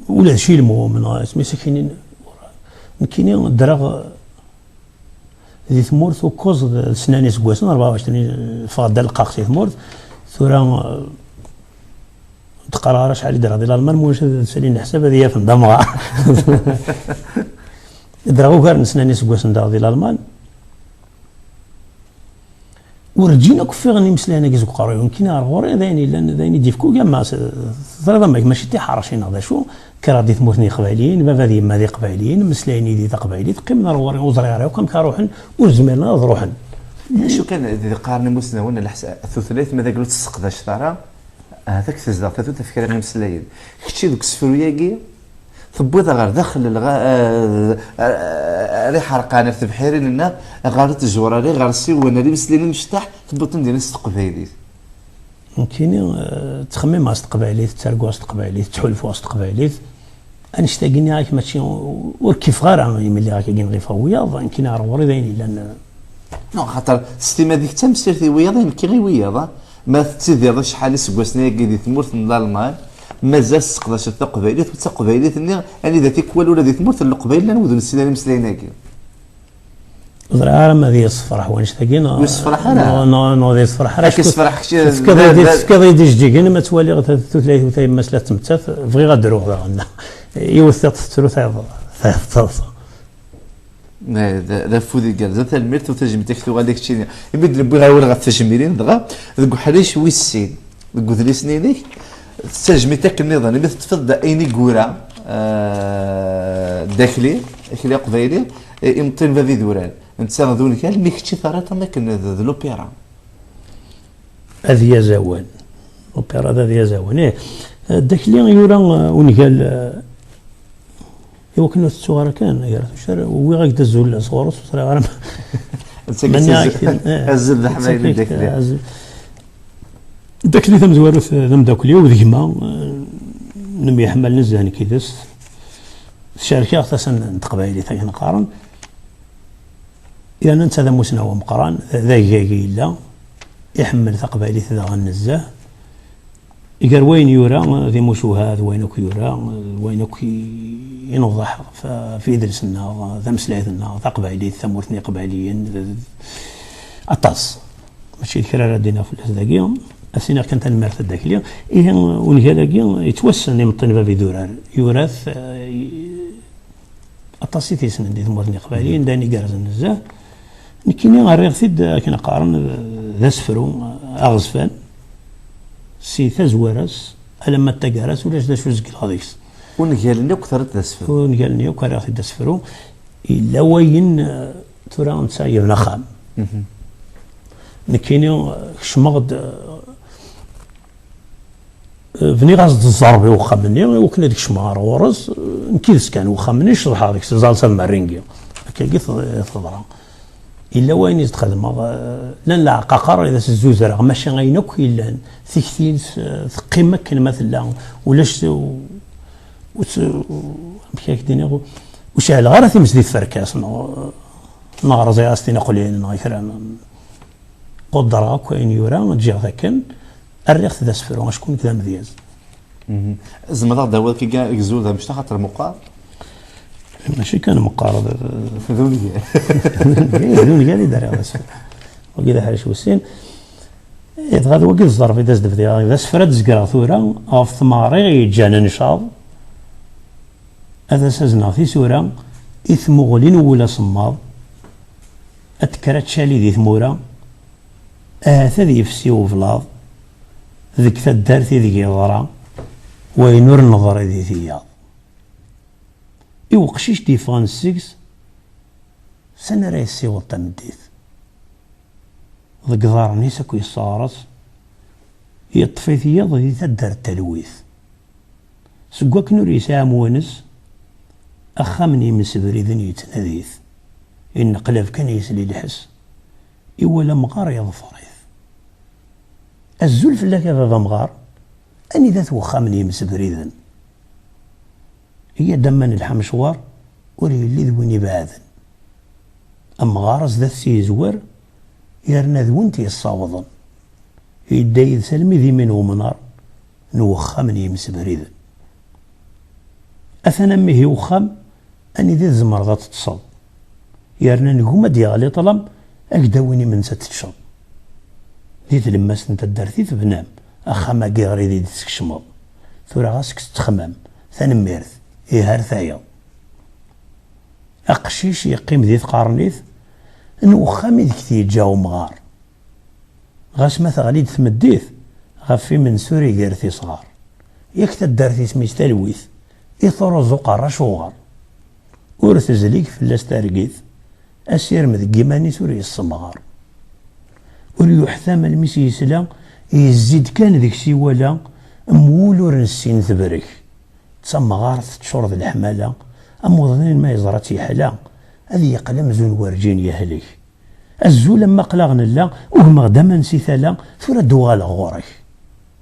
B: ولا شي المو من اسمي سكينين كاينين دراغ ذي ثمورث وكوز سناني سكواسن 24 فاضل القاقسي ثمورث ثورا تقرا شحال يدير هذه الالمان موش سالين حساب هذه يفهم دمغا دراغو كان سناني سكواسن دا هذه الالمان ورجينا كفي غني مسلانا كيزو قراو يمكن غوري ذايني لان ذايني ديفكو كاع ثلاثه ماشي تي حرشين هذا شو كرا دي ثموثني قبايليين بابا ذي ما ذي قبايليين مسلايني دي قبايلي تقيم غوري وزريري وكم كروحن ورزمينا نروحن
A: شو كان ذي قارن مسنا ولا الحساء الثلاث ماذا قلت تسقداش ترى هذاك تزدا ثلاثه تفكير غير مسلايين كشي دوك السفروياكي ثبوذا غير داخل راه حرقانه في بحيرين لنا غارت الجورالي غار السيوانه اللي مسلين مشطح تبطن ديال التقبايليت
B: كاينين تخمم وسط قبايليت ترقوا وسط قبايليت تحلف وسط قبايليت انشتاقيني هاك ماشي وكيف غير ملي هاك كاين غير فوياض كاين راه وريدين لان
A: نو خاطر ستيما ديك تمسيرتي وياض كي غير وياض ما تيدير شحال سكواسنا كي تمورت من الالمان مازال تقدرش التقبايليت والتقبايليت اني اذا تيكوال ولا دي تمورت القبايل لا نودو السيده مسلينا كي
B: زرع ما ذي الصفرح وانشتاقين
A: والصفرح
B: نو ذي الصفرح
A: راك الصفرح
B: كذا يديش جيكين ما تولي غير 33 مساله تمتات بغي غادرو غدا يوثق الثلث
A: لا فودي قال ذات الميرت وتجمع تكتو غاديك شي يبد نبغي غير غا التجميرين دغا ذوك حريش ويسين ذوك ذلي سنينيك تجميتك النظام اللي تفضل ايني كورا داخلي قبايلي يمطين بابي دوران انت ذون كان مي كنتي ثرات ما كان ذا لوبيرا
B: هذه زوان اوبيرا هذه زوان داخلي يورا ونقال ايوا كنا الصغار كان قالت وي غاك دزو الصغار صرا غير
A: الزب الحمايل داخلي
B: داكلي ثم زوارث ثم داكلي وذيما نمي حمل نزهن كيدس الشركه خاصها نتقبايلي ثاني نقارن يعني انت هذا مسنى ومقران ذا كاكي لا يحمل تقبايلي ذا غنزه يقال وين يورا ذي مشوهات وينك يورا وينك ينوضح في درسنا ذا مسلاثنا ذا قبايلي ثمورثني قبايليين اطاس ماشي الكراره دينا في الاسداكيه السينا كانت المرث الداخليه إيه ونقالاكي يتوسن يمطن بابي دورار يورث اطاسي تيسن دي ثمورثني قبايليين داني كارز نزاه نكيني غير ثيد كنا قارن ذا سفرو اغزفان سي تزورس لما تقارس ولاش دا شو زكي هذيكس
A: ونقالني كثرت ذا سفرو
B: ونقالني وكارا ثيد سفرو الا وين ترى نتسايب نخام نكيني شمغد فني غاز الزربي وخامني وكنا ديك شمار ورز نكيدس كان وخامني شرح هذيك زالسا مارينكي كي تضرا الا وين يتخدم لا عقاقر اذا الزوزره ماشي غينك الا ثكتين قيمه كان مثلا ولاش مشي كدينا وشعل غير تمس دي فركاس نهار زي استينا قليل غير قدره كاين يورا تجي ذاكن الريخ ذا سفرو شكون كذا مزياز
A: زعما داوود كي كاع يكزول ذا مش خاطر مقار
B: ماشي كان مقارض
A: ذوني
B: ذوني قال لي داري هذا وكذا حاجه وسين هذا وقت الظرف داز دفدي اذا سفرت زكرا ثورا اوف ثماري يجانا نشاض هذا سازنا في سوره اثم غلين ولا صماض اتكرت شالي دي ثموره ذي يفسي وفلاض ذيك تدارتي ذيك يضرا وينور النظر ذي ثياض يوقشيش ديفان 6 سنة راه يسيوض تمديث ذك ضار نيسك ويصارس يطفي ثياض ذي تدار التلويث سقوك نور يسام ونس أخامني من سبريذن يتنذيث إن قلب كان يسلي الحس إولا مغار يظفريث الزلف لك هذا مغار أني ذات وخامني من سبريذن هي دمن الحمشوار ولي اللي ذويني بعاذن أما غارس ذات سيزور يرنا ذوينتي الصاوضن يدايد سلمي ذي منه منار نوخامني مسبريذن أثنى مهي وخام أني ذي الزمر ذات تصل يرنا نقوم ديالي طلم أكداويني من ستشرب ذي تلمس نتا الدرثي بنام أخاما قيغري ذي تسكشمض ثورا غاسك تتخمام ثنميرث إيهار ثايا أقشيش يقيم ذي ثقارنيث أنو خامي ذيك تيجاو مغار غاس ما ثغليد ثمديث غافي من سوري غيرثي صغار ياك تدارثي سميس تلويث إثرو زقار شوغر ورث زليك فلاس تارقيث أسير مذقيماني سوري الصمغار وليحثام الميسي يسلا يزيد كان ذيك سيوالا مولور نسين ثبرك تسمى غارث تشرد الحمالة أموضنين ما يزرات يحلا هذه يقلم زون ورجين يهلك الزول لما قلاغن لا وهم غدا نسيت لا ثورة دوال غورك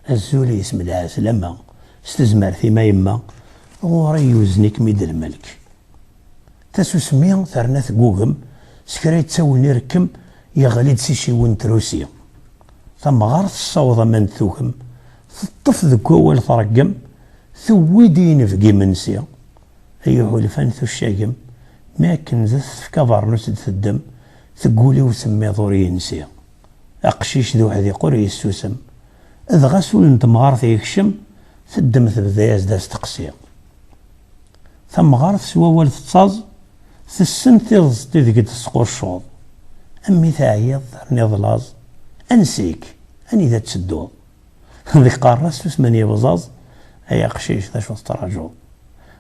B: الزول يسم العاس لما استزمر ما يما غوري يوزنيك ميد الملك تسوسمي ثرنات قوغم سكريت تسوي ركم يغليد سيشي ونتروسيا ثم غارت الصوضة من ثوكم تطف ذكو أول ثرقم ثوي دين في منسيا أيها الفن ثو الشاقم ما كنزث في كفر نسد في الدم تقولي وسمي ضوري نسيا أقشيش ذو حذي قري السوسم إذ غسول انت مغارث يكشم تدم ثبذياز داس تقسيا ثم غارث سوا والد تصاز تسن تيضز تذكي تسقور الشوط أمي ثاعيض رني ظلاز أنسيك أني ذا تسدوض ذيك قارس تسمني بزاز أي قشيش ذا شو تراجعو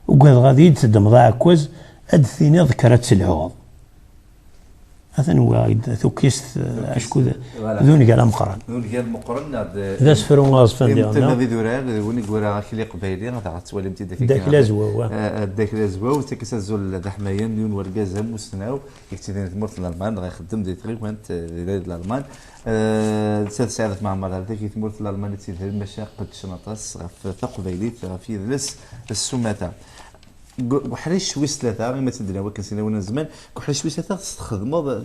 B: وقال غادي تسدم ضاع كوز أدثيني ذكرت سلعوض هذا هو ثوكيست أشكو ذوني قال مقرن
A: ذوني قال مقرن
B: ذا سفرون غاصفان ديالنا
A: ذي ذورال وني قورا كلي قبايلي غادا غتولي متي
B: داك لازوا
A: داك لازوا وتكس الزول ذا حمايا نيون وركاز مسناو يكتي تمرت الالمان غيخدم دي تريكمنت ديال الالمان سيد سعادة معمر هذاك يتمرت الالمان تيدير المشاق قد شنطاس في قبايلي في ذلس السماته وحريش شويس ثلاثة غير ما تدري ولكن سينا وانا زمان كحريش شويس ثلاثة تستخدموا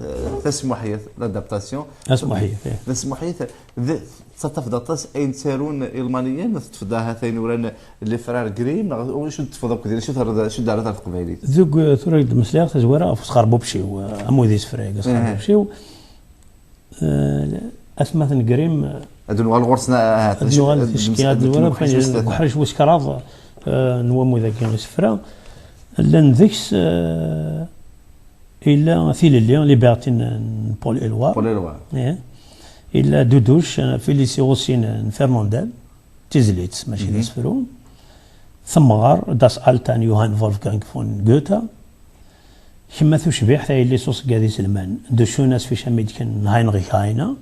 A: تسمحية لادابتاسيون تسمحية تصطف داطاس اين تسارون المانيين تفضاها ثاني ورانا اللي فرار كريم وشو تفضل كذا شو دارت القبايلي
B: ذوك ثورة مسلاخ تزوره في صغار بوبشيو اموديس فريق صغار بوبشيو اسمثن كريم
A: هذو الغرسنا
B: هذو الشكيات الورا كحريش وسكراض نوامو ذاك السفرة لان ذيكس إلا ثيل اللي ليبرتين بول إلوار إلا دودوش فيليسي غوسين فرموندال تيزليتس ماشي ذي سفرون ثم غار داس ألتان يوهان فولفغانغ فون غوتا كما ثو شبيح ثا اللي صوص قادي سلمان دوشو ناس في شاميد كان هاينغيك هاينا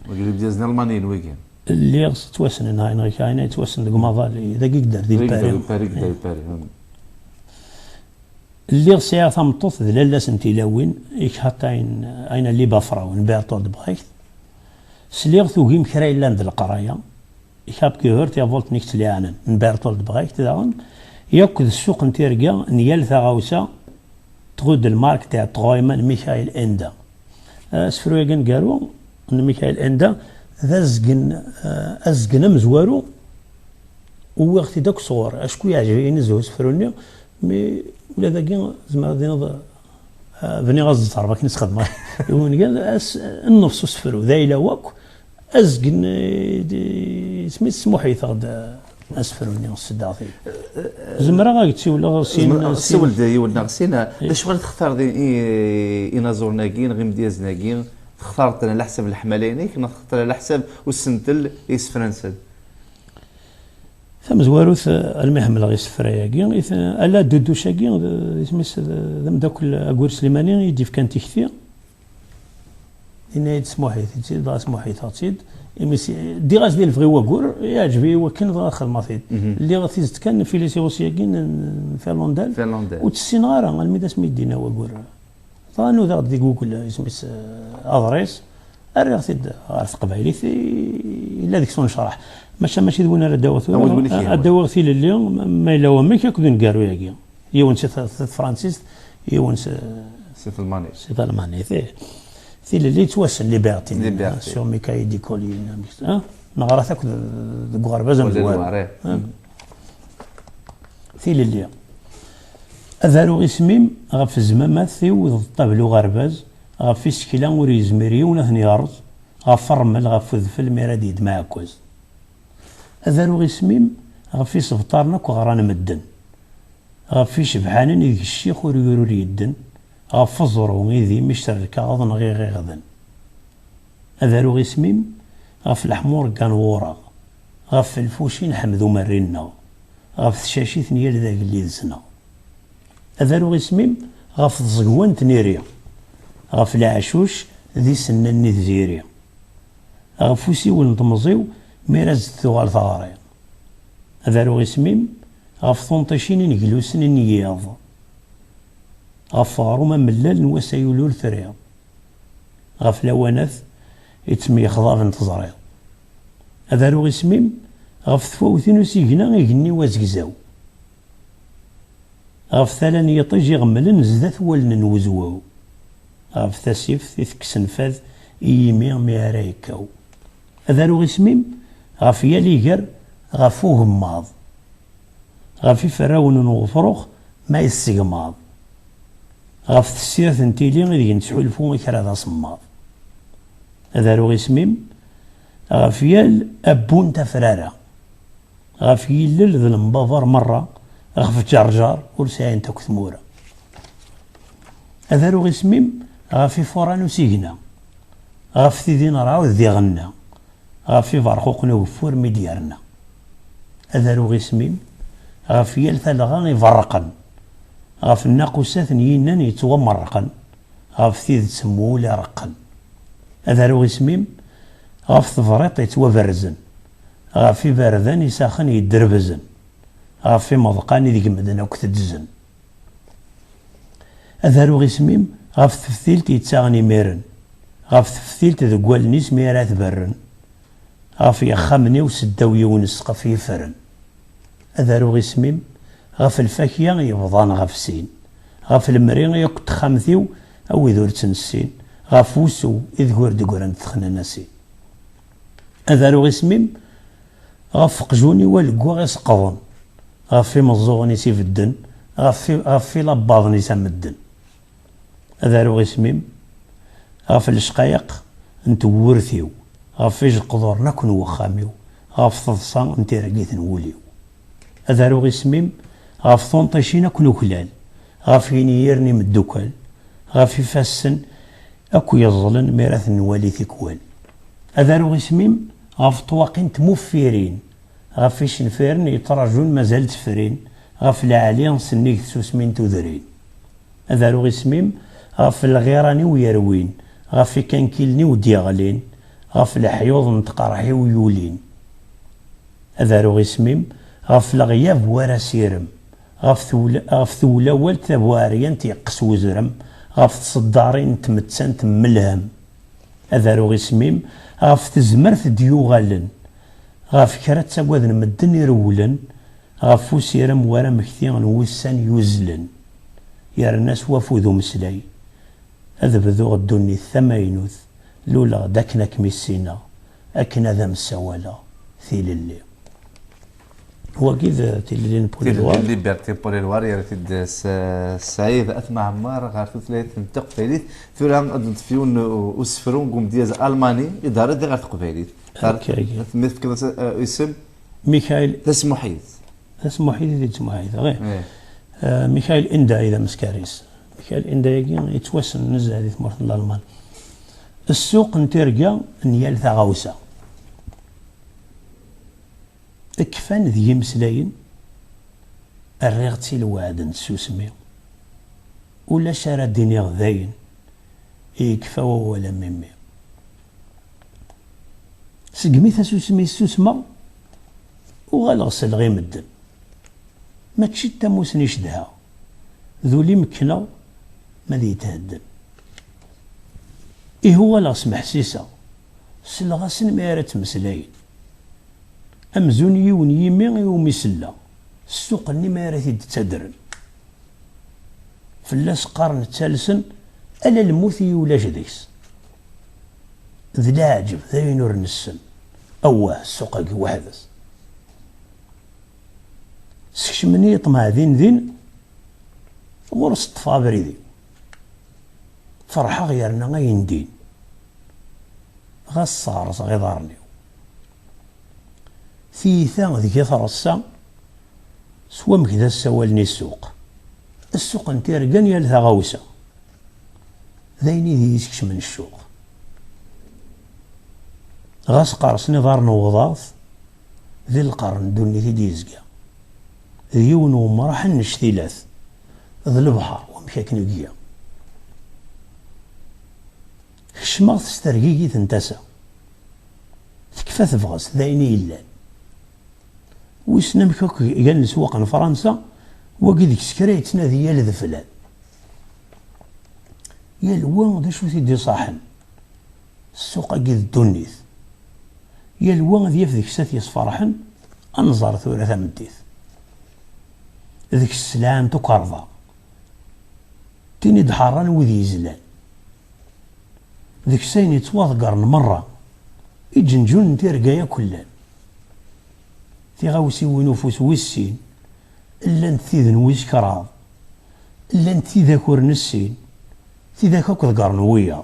A: وقريب ديازنا المانيين ويكين
B: اللي توسن هاينغيك هاينا توسن ديك مافال ذاك يقدر ديال
A: باري
B: اللي سيا ثمطوث ذلالا سنتيلاوين إيك حتى أين اللي بافراون بيرتولد بغيث سليغ ثوغيم كرا إلا ند القرايا إيك هاب كيهورت يا فولت نيكت ليانا بيرتولد بغيث داغن ياكد السوق نتيركا نيال ثاغاوسا تغود المارك تاع تغويمان ميخائيل إندا سفرو ياكن قالو أن ميخائيل إندا ذا أزقن مزوارو ووقت داك صغور أشكو يعجبني زوج سفروني مي ولا ذاكي زعما دينا بني غاز الضربه كي نستخدم يقول قال النفس سفرو ذا الى واك ازقن سميت سموحيث غدا اسفروني الصداطي زمرا غايتي ولا
A: سول داي ولا غسينا باش غير تختار اينازور ناكين غير مدياز ناكين اخترت انا على حسب الحملينيك نختار على حسب والسنتل يس فرنسا
B: ثم زواروث المحمل غير سفراياكي الا دودوشاكي اسمس ذم داك اكور سليماني يدي في كان تيكتي إن سموحيث تزيد ضا سموحيث تزيد دي غاز ديال فغي واكور يعجبي وكان ضا خدمه فيه اللي غتزت كان في لي سيوسياكين فيرلوندال وتسين غارا الميدا سميدينا واكور ظانو ذا ديك جوجل اسمس ادريس اريغ عرف قبايلي الا ديك سون شرح ماشي دوينا على الدواء ثيل اليوم ما الا هو ما كيكون كارو ياكي يون سي فرانسيس يون
A: سي
B: الماني ثيل اللي توسن ليبرتي سور ميكاي ديكولي نغرا تاك غربه زعما ثيل اليوم اذارو اسميم غف الزمامات ثيوض الطابلو غرباز غف السكيلا وريزميري ونثني ارض غف الرمل غف الذفل ميراديد معكوز أذارو غيسميم غفي سبطارنا كغران مدن غفي شبحانن يديك الشيخ وريورو يدن غف الزرو يدي مشتركا غضن غير غضن أذارو غيسميم غف الحمور كان ورا غف الفوشين حمدو مرينا غف الشاشي ثنيا لذاك اللي دزنا أذارو غيسميم غف الزقوان تنيريا غف العشوش ذي سنن ذزيريا غف وسيول نطمزيو ميراز ثوال ثغاري هذا لو اسميم غف ثونطيشين نجلوسن نياض غف غروم ملال نواسا يولول ثريض غف لوانات يتسمي خضاب نتزريض هذا رو اسميم غف ثفوثين وسيقنا يقني وازقزاو غف ثالان يطيج يغملن زدات والن نوزواو غف ثاسيف يثكسن فاذ يمي ميارا يكاو هذا رو اسميم غف ياليقر غفوه ماض غف يفراون وغفروخ ما يسيقماض غف تسيرة نتيلي غير نتحولفو كرا ذا صماض هذا رو اسميم غف يال أبون تفرارا غف يلل ذا المبافر مرة غف جرجار ورساين تاك ثمورة هذا رو اسميم غف فورانو سيقنا غف ثيدين راو ذي غنا غف يفرقوقنا وفور مديارنا هذا رو اسميم غف يال ثلغان يفرقن غف الناقوسات ينان يتومرقن غف ثيد سمولي رقن هذا رو اسميم غف ثفريط يتوفرزن غف باردان يساخن يدربزن غف مضقان يدق مدن أو كتدزن هذا رو اسميم غف تفثيلت يتساغني ميرن غف تفثيلت ذقوال نيس ميرات برن غف يخمني وسداو يونس قف يفرن هذا رو اسميم غف الفاكية يفضان غف سين غف المريغ يقت خمثيو أو يذور تنسين غف وسو إذ قرد قران تخنا ناسين هذا رو اسميم غف قجوني والقوا غيسقضن غف مزوغني سيف الدن غف لباضني سام الدن هذا رو اسميم غف الشقايق انت ورثيو غف يج القدور نكون وخاميو غف تضصان انت رقيت نوليو هذا رو اسميم غف ثونطيشين كنو كلال غف ينيرني مدوكال غف يفسن اكو يظلن ميراث نوالي ثكوال هذا رو اسميم غف طواقين تموفيرين غف يشنفيرن يترجون مازال تفرين غف العالي سنيك سوسمين تذرين هذا رو اسميم غف الغيراني ويروين غف كان كيلني وديغلين غف الحيوض نتقرحي ويولين هذا رو اسميم غف الغياب ورا سيرم غف ثولا والت ثبواريا تيقس وزرم غف تصدارين تمتسان تملهم هذا رو اسميم غف تزمرت ديوغالن غف كرات تساقوذن مدن يرولن غف وسيرم ورا مكثيغن وسان يوزلن يا الناس وفوذو مسلاي هذا بذو الدني الثماينوث لولا داكنا كميسينا أكنا ذا مساوالا ثيل اللي هو كذا تيلين بوليلوار
A: تيلين ليبرتي بوليلوار يا ريت سعيد أثمى عمار غارتو ثلاثة نتق فيليت ثوران فيون وسفرون قوم دياز ألماني إدارة دي غارت قفيليت مثل كذا اسم
B: ميخائيل
A: اسمه حيث
B: اسمه حيث اسمه حيث غير ميخائيل إندا إذا مسكاريس ميخائيل إندا يتوسن نزل هذه ثمرة الألمان السوق نترجع نيال ثغوسة كفان ذي مسلاين الريغتي الوعد نسوسمي ولا شارع الدنيا غذاين يكفى ولا ميمي سقميث سوسمي السوسمة وغالغسل غير مدن ما تشي تاموسني شدها ذولي مكنا ما ذي يتهدن هو لا سمح سيسا سلغاسن ميرات مسلاين أمزون يون يمي يومي سلا السوق اللي ما راه تدرن فلاس قرن تالسن ألا الموت ولا جديس ذي العجب ذي نور نسن أواه السوق وحدس سكشمني طمع ذين غرس طفابري ذي فرحة غيرنا غاين دين غصار صغيرني ثيثا ذيك ثرصا سوا مكذا السوالني السوق نتيرقان يالثا غوسة ذايني ذي يسكش من السوق غاس قارس نظار نوضاث ذي القرن دوني ذي ديزقا ذيون ومرح نشتيلاث ذي البحر ومشاك نقيا كشماغ تسترقيقي تنتسا تكفى تفغس ذايني إلان ويسنم كوك قال سواق فرنسا وقد سكريت نادي يالذ فلان يا الوا دا شو تيدي صاحن السوق أكيد الدنيث يا الوا ذي يفذيك سات يصفرحن أنظر ثورة ثمديث ذيك السلام تكرضى تيني دحران وذي يزلان ذيك سين يتواضقرن مرة يجنجون تيرقايا كلان تيغاوسي ونفوس ويسين إلا نتيذن ويش كراض إلا نتي ذاكور نسين تي ذاك أكد قرن ويا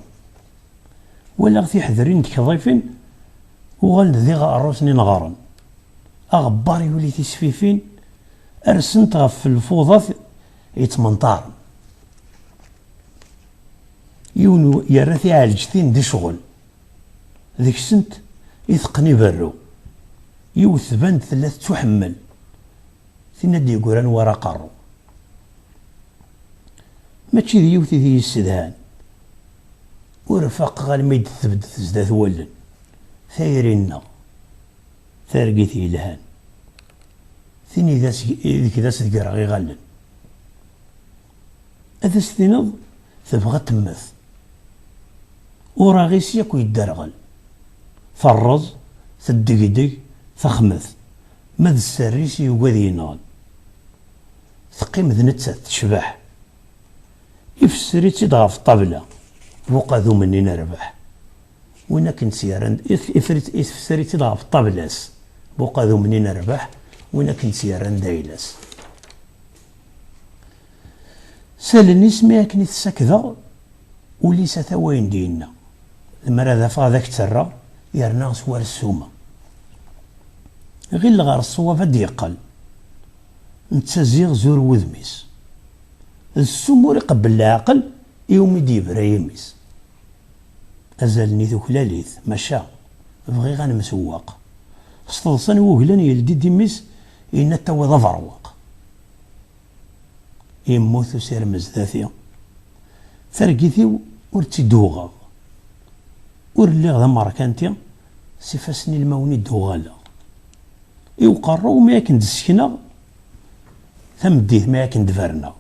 B: ولا غثي حذرين كضيفين وغال ذي غاروسني نغارن أغبار يولي تيسفيفين أرسنت غف الفوضى يتمنطارن يونو يرثي عالجتين دي شغل ذيك سنت يثقني برو يوث بند ثلاث تحمل ثنا دي قران ورا قارو ماشي ذي يوثي ذي السدهان ورفاق غال ميد ثبت تزداد ولن ثايرينا ثارقيتي لهان ثني ذيك ذاس ذكر غي غالن هذا ستينض تبغى تمث وراغيس ياكو يدرغل فرز تدقدق تخمث ماذ السريس يوقذي ينال ثقيم ذنتسات تشبح يفسري تضغى في الطابلة بوقا ذو مني نربح وين كنت سيارن يفسري تضغى في الطابلاس بوقا ذو مني نربح وين كنت سيارن دايلاس سالني سمي كني تسكذا وليس ثوين دينا المرا ذا فاذاك ترى يرنا سوار السومة غير الغار الصوافة ديقل نتزيغ زور وذميس السمور يقبل العقل يوم يديبرا يميس أزالني ذوكلاليث مشا بغي غنمسواق استلصن وهلان يلدي ديميس إن توا ظفرواق يموت سير مزداثيا ثرقيثي ورتدوغا ورليغ ذا ماركانتيا سيفاسني الموني دوغالا يوقرو ما يكن دسكنا ثمديث ما يكن دفرنا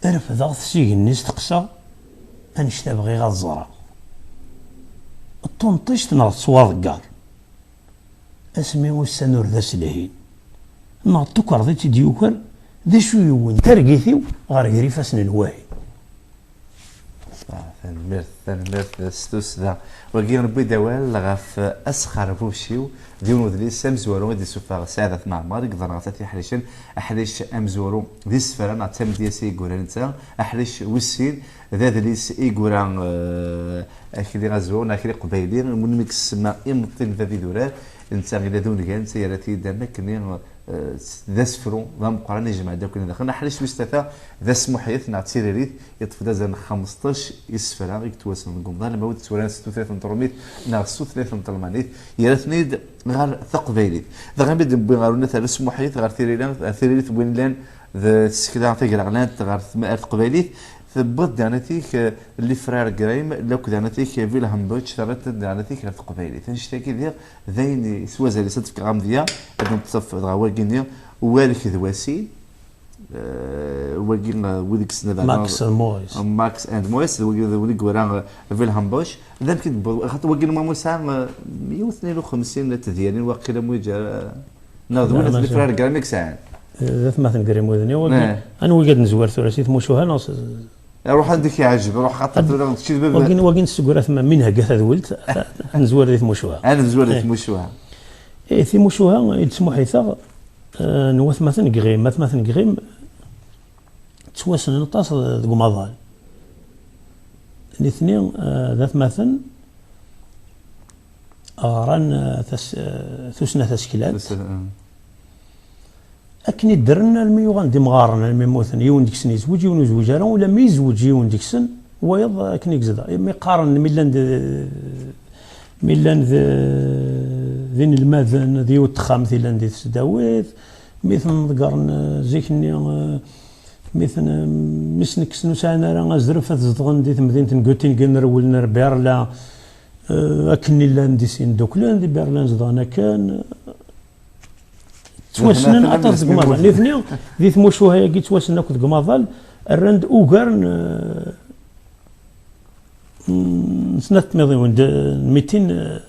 B: رفض سيغني تقسى انشتا بغي غزرا الطنطشت ناض صواضقار اسمي وسانور ذا سلهين ناض تكر ذي تديوكر ذا شو يوين ترقيثيو غار يريفاسن الواهي
A: ثنمرت ستوس ذا وكي نبي دوال غاف اسخر بوشيو ديون ودليس امزورو دي سوفا ساعدة معمر يقدر غاتي حريشن احريش امزورو دي سفران عتم دياسي يقولان انت احريش وسين ذا دليس يقولان اكيد غازون اكيد قبايلين من ميكس ما امطين ذا دورار انت غير دون كان سيارتي دانا كني ذا سفرو ذا مقارنه جمع دا كنا دخلنا حريش وستاتا ذا سموحيت نعطي ريت يطفى زان 15 يسفرا يكتواصل نقوم ظل موت سوران 36 طرميت ناقصو 3 طرمانيت يا ثنيد غير ثقبيليت ذا غنبدا بغارونا ثلاث سموحيت غير ثيريلان بوين لان ذا سكدا تيغ غلان غير ثمار قبيليت ثبت دانتيك اللي فرار قرايم لوك دانتيك فيلهم بوتش ثبت دانتيك غير قبيليت نشتاكي ذا ذين سوازا اللي صدق غام ديا هذا تصف غواكينيا والك ذواسي وكين وديك السنه ماكس اند مويس وديك ورا فيلهم بوش ذا كي خاطر وكين ما موسى 152 تديانين واقيلا موجا ناضون اللي فرار قرايم ساعه
B: ذات مثلا قريم وذني وكين انا وقد نزور ثلاثي ثموشوها ناص
A: روح عندك يعجب روح خاطر شي باب
B: وكين سكور ثم منها قث ولت نزور ذي ثموشوها
A: انا نزور ثموشوها
B: اي ثموشوها يتسمو حيثا نوث مثلا قريم مثلا قريم تسوسن نطاس ذو مضال الاثنين ذات مثلا غران ثسنا تسكيلات أكني درنا الميوغان دي مغارنا الميموثن يون ديكسن يزوج يون زوجارا ولا ما يزوج يون ديكسن ويض أكني كزدا مي قارن ميلان ذين الماذن ذي وتخام ذيلان دي تسداويت مثل قارن زيكني مثل مسنك سنوسانا راه زرفة زدغن دي مدينة غوتينغن ولنا بيرلا أكني لان دي سين دوكلان دي بيرلان زدغنا كان توسنن عطاس قماضل الاثنين ذي ثموشوها يا كي توسن كنت قماضل الرند اوغرن سنة ميضيون 200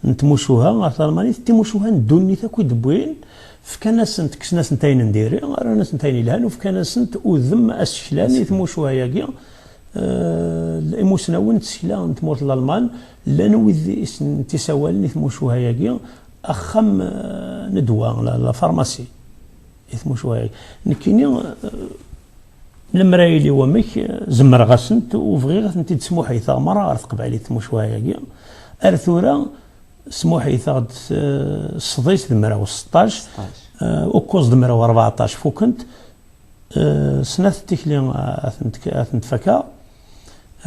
B: نتموشوها غير الماني تيموشوها ندوني تاكو دبوين فكان سنت كسنا سنتين نديري رانا سنتين لهان وفكان سنت وذم اسشلاني تموشوها ياكي الاموسناون تسلا نتموت الالمان لان وذ تسوالني تموشوها ياكي اخم ندوه لا فارماسي يتموشوها ياكي نكيني المرايلي ومك زمر غاسنت وفغي انت تسمو حيثا مره تقبالي تموشوها ياكي ارثورا سمو حيثا الصديس دمرا و16 وكوز دمرا و14 فوكنت سنة تيكلي اثنت فكا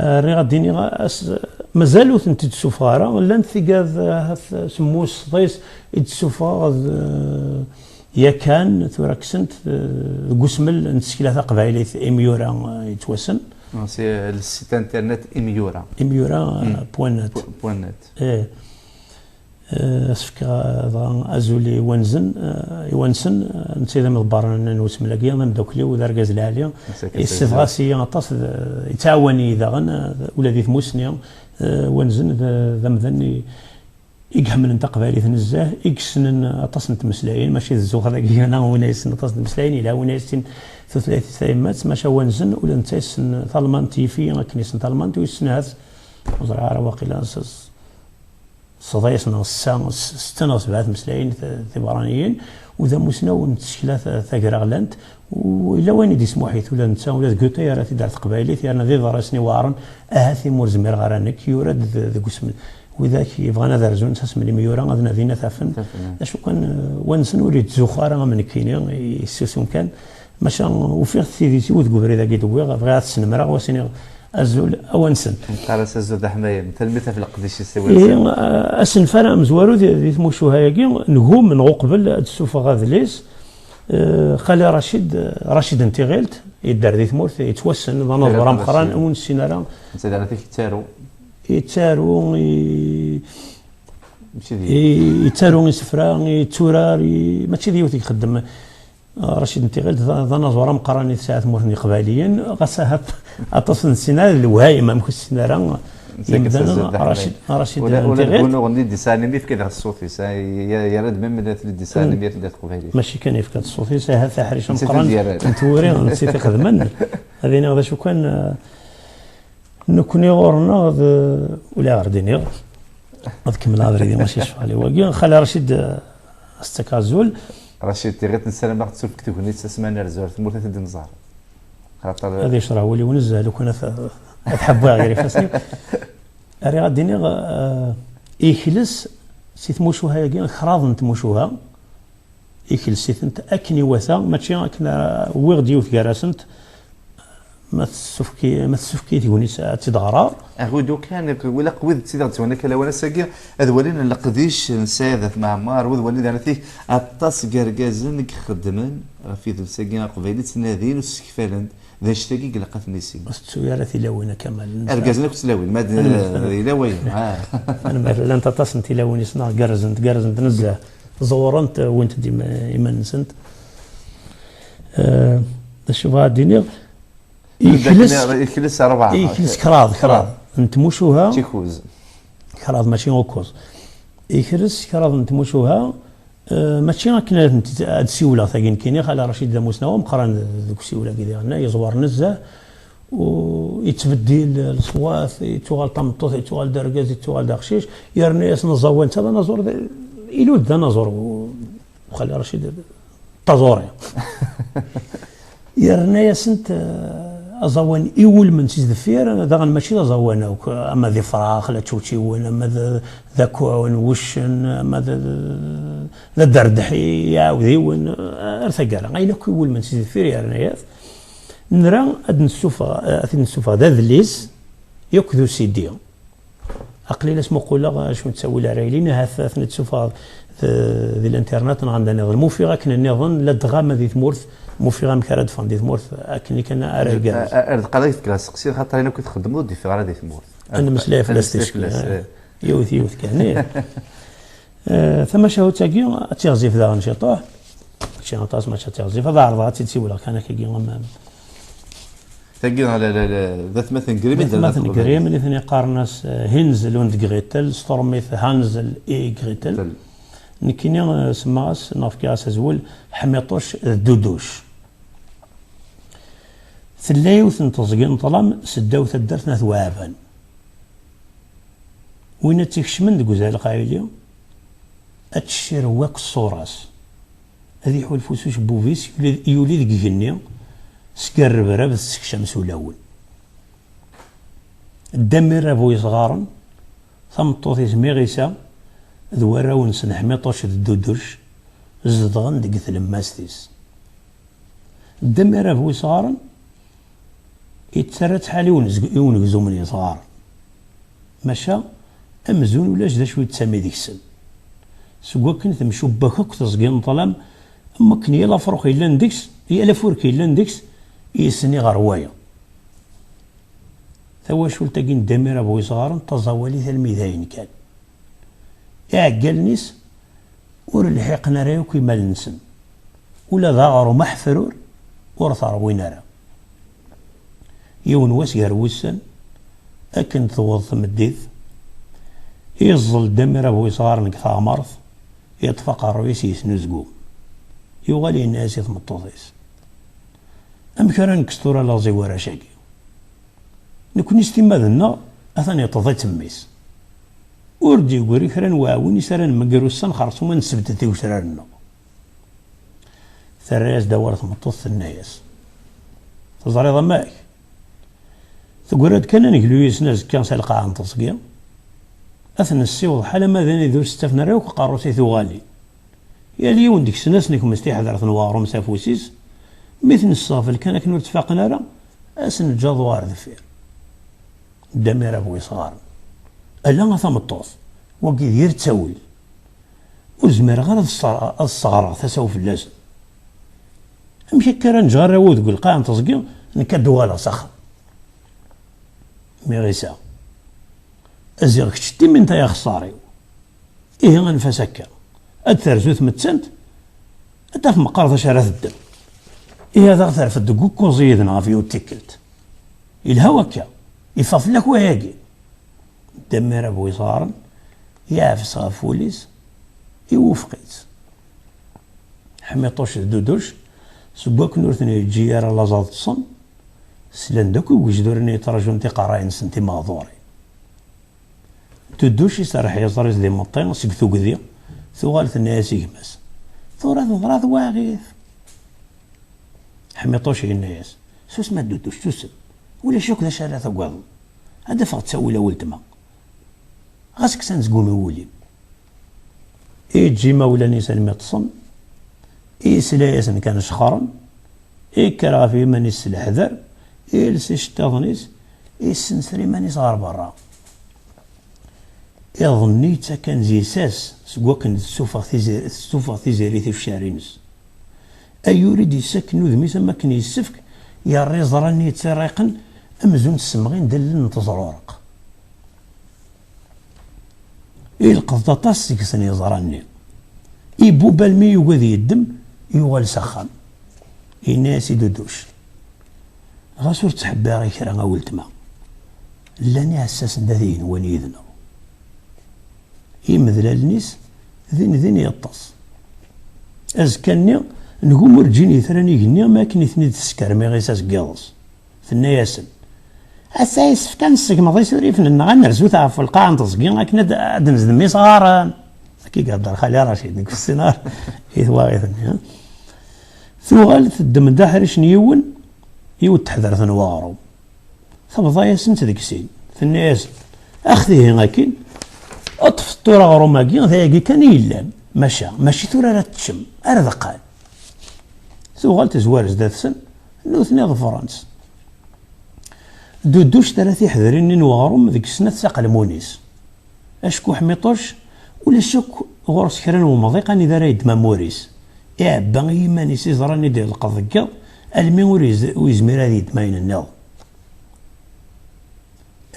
B: ري غاديني مازالو ثنت تسوفارا لان ثقاد سمو الصديس يتسوفا يا كان ثورا كسنت قسمل نتسكيلا قبايلي اميورا يتوسن
A: سي السيت انترنت اميورا
B: بوان
A: نت
B: ايه اسفكا ازولي يونسن نسيد من البارن نوسم لاكيا ندوكلي وذا ركاز العاليه السفغاسي عطاس يتعاوني اذا ولا ذي ثموسنيا ونزن ذا مذني يقحمل انت قبالي نزاه يكسن عطاس نتمسلاين ماشي الزوخ هذاك انا وناس عطاس نتمسلاين الى وناس ثلاث سايمات ماشا ونزن ولا نتايسن ثالمان تيفي كنيسن ثالمان ويسنهات وزرع واقيلا صدايسنا ستة سبعة مسلاين ثبرانيين وذا مسنا نتشكلا ثقراغلانت وإلا وين يدي سمو حيث ولا نتا ولا ذكوتا يا راتي دارت قبايلي ثيرنا ذي ضرسني وارن أهاثي مورزمير غرانك يورد ذا قسم وذاك يبغانا ذا رزون تسمى ميورا غادنا ذينا ثافن أشو كان ونسن وريد زخارا من كينيا يسوسون كان ماشا وفي ثيديتي وذكوبري ذا كيدوي بغا تسنمرا وسيني أزول أونسن.
A: قارس أزول دحماية تلميتها في القديش يسوي.
B: إيه أسن فرا مزوارو ذي ثموشو هايكي نقوم من قبل السوفا غاذليس خالي رشيد انتغلت يدار ذي ثمورث يتوسن ظن ضرام قران أون السينارا.
A: نسيت على ذيك
B: يتارو يتارو يسفرا يتورار ماشي ذي وثيك خدم. رشيد انتقال ظن زورا مقراني ساعات مرني قباليين غساها اتصل السيناريو الوهاي ما مكو السيناريو يمدنا رشيد
A: ولا كونوا غندي ديسانيمي في كذا الصوفي يا رد من مدات الديسانيمي في قبالي
B: ماشي كان في كذا الصوفي ساها تحريش مقران نتوري نسيت خدمن هذين هذا شو كان نكوني غورنا ولا غرديني نكمل هذا اللي ماشي شغالي واقي خلي رشيد استكازول
A: رشيد تيغيت نسلم باغي تسولف كتب نيت سمانه رزور ثمورت تدي النزار خاطر
B: هذا يشرا هو اللي ونزه لو كان تحبها غير فاسني راه غاديني يخلص سي تموشوها يا خراض نتموشوها يخلص سي انت اكني وثا ماشي كنا وغد يوث كراسنت ما تسفكي تقولي تدغرا
A: هو كان ولا قويد تيدا توانا كلا وانا ساكي هذا ولينا لقديش نساذ مع عمار ولينا انا فيه اطاس كركازن خدمن في ذو ساكي قبيله تنادين وسكفالن ذا شتاكي قلقات نيسين
B: السياره تلاوينا كمال
A: الكازن كنت تلاوين ما يلاوين
B: انا لا انت طاس انت لاوين صنع قرزنت نزله زورنت وانت ديما يمنسنت شوف هاديني
A: يكلس أربعة
B: يكلس كراض نتموشوها
A: تيكوز
B: كراض ماشي غوكوز يكلس كراض نتموشوها ماشي كنا تسيولا ثاقين كيني خالا رشيد ذا موسنا ومقران ذوك سيولا كذا هنا يزوار نزه ويتبدل الصواث يتوغال طمطوط يتوغال درقاز يتوغال داخشيش يرني ياسن الزوان هذا نزور يلود ذا نزور وخلي رشيد تزوري يرني ياسنت أزوان إيول من سيز ذفير ذا ماشي أزوان أما ذي فراخ لا تشوتشيون أما ذا كوعون وشن أما ذا دردحي يعاوديون أرثقالا غير كيول من سيز ذفير يا رنايات نرى أدن السوفا ذا ذليس يكذو سيدي أقليل اسمه قولا شو تسوي لعرايلين هاث أثناء السوفا ذي الانترنت عندنا نظن مو في غاكنا نظن لا دغام ذي ثمورث مو في غام كراد فان دي ثمورث اكني كان ارجع
A: قضيه كلاسيك خاطر انا كنت خدموا دي فيغرا دي ثمورث
B: انا مسلاي فلاستيك يوث كان ثم شهو تاكي تيغزيف ذا نشطوه شي نطاس ما تيغزيف هذا عرضات تسي ولا كان كي
A: تاقي على ذات مثلا قريب
B: مثلا قريب اللي ثاني قارناس هينزل وند غريتل ستورميث هانزل اي غريتل نكيني سماس نافكاس زول حميطوش دودوش ثلايوث نتزقين طلام سداو ثدرت ناث وابان وين تكشمن دقوزال قايلي اتشير واك الصوراس هذي حول فوسوش بوفيس يولي ذك جني سكر براب الشمس ولاول الدمر ابوي صغارا ثمطوثي زميغيسا ذوارا ونسن حميطوش الدودرش زدغن دق ثلماستيس الدمر ابوي صغارا يتسرت حالي ونقزو من صغار ماشا امزون ولاش ذا شوي تسامي ديك السن سوا كنت مشبكك تزقين ظلام اما كن يلا فروخ الا ندكس يلا فورك الا ندكس يسني غروايه ثوا شو تاقين دمير ابوي صغار تزاولي تلميذين كان يعقل ور لحقنا رايو كيما نسن ولا ضاغرو محفرور ورثار وين راه يون واس وسن اكن توض مديث يظل دمر ابوي صغار نك ثامرث يطفق الرويس يسنزقو يغالي الناس يثمطوطيس ام كان كستورا لازي ورا شاكي نكون استمادنا اثني يطضي تميس وردي يقولي كران واون يسران مقروسن خرصو من سبتتي وسرارنا ثراس دورة مطوث الناس تزري ضماك تقول كان نقلو يسناز كان سالقا عن تصقيا اثنى السيوض حالا ماذا ذو استفنا ريوك قاروسي ثوالي يا اليوم ديك سناس نكم مستيح ذرث نوارو مسافوسيس مثل الصافل كان كنو اتفاقنا راه اسن الجاضوار ذفير دمير ابوي صغار الا غاثا مطوث وكي دير تساويل وزمير غير الصغار تساو في اللازم امشي كرا نجار وذ قول قاعن تصقيا نكدو على صخر مي غيسا ازيغ كشتي من تا يا خساري ايه غنفاس هكا اترزو ثمتسنت اتاف مقارضة شارات الدم ايه هذا غثر في الدقوق كوزيدنا فيو تيكلت الهوا كا يفضلك وهاقي دمر ابوي صارن يعفس غفوليس يوفقيت حميطوش دودوش سباك نورثني الجيارة لازال تصن سلندك وجدورني يترجون تي قراين سنتي ماضوري دودوش يسرح يزرز دي مطين سقثو قذي ثوالث الناس يهمس ثورة ضراث واغيث حميطوش الناس سوس ما دودوش تسم ولا شوك ذا شارع ثقوض هذا فقط تسوي له ولتما غاسك سنزقومي ولي إيه تجي مولا نيسان ميتصن إيه سلايسن كان شخارا إيه كرا في مانيس الحذر إيه لسيشتاضنيس إيه السنسري مانيس غار برا يظنيت كان زيساس سقوا كان السوفا تيزيري في الشارينس أي يريد يسكنو ذميس ما كان يسفك يا ريزراني يتسرقن أمزون السمغين دلن نتزرورق إيه القضاء تاسك سن يزراني إيه بوبال مي يوغذي الدم يوغال سخان إيه ناس يدودوش غاسور تحبي غير كرا غاولت ما لاني حساس نداذين ونيذنا إيه مذلالنيس ذين يطس أزكاني نقوم ورجيني ثراني قنيا ما كني ثني تسكر مي غيساس قياضس ثنا ياسن أسايس كان السقم ضي سريف نغا نرزو تعرف القاع نتصقين لكن أدنز دمي صغارا كي قدر خالي رشيد نك في السينار إيه واغيثني ثوالث الدم داحرش نيون يود تحذر ثنوارو ثبضا ياسن تذيك سين ثنا ياسن أخذيه غاكين أطف التورا غرو ماكين ثايقي كان يلان ماشي تورا لا تشم أرذقان ثوالث زوارز ذات سن نو ثني ظفرانس دودوش ثلاثي حذرين نوارم ذيك السنة تساق المونيس اشكو حميطوش ولا شك غورس كران ومضيقا اذا رايد ماموريس يعبا يمانيس يزراني ديال القضية المي ويزمير هذه يدماين النظ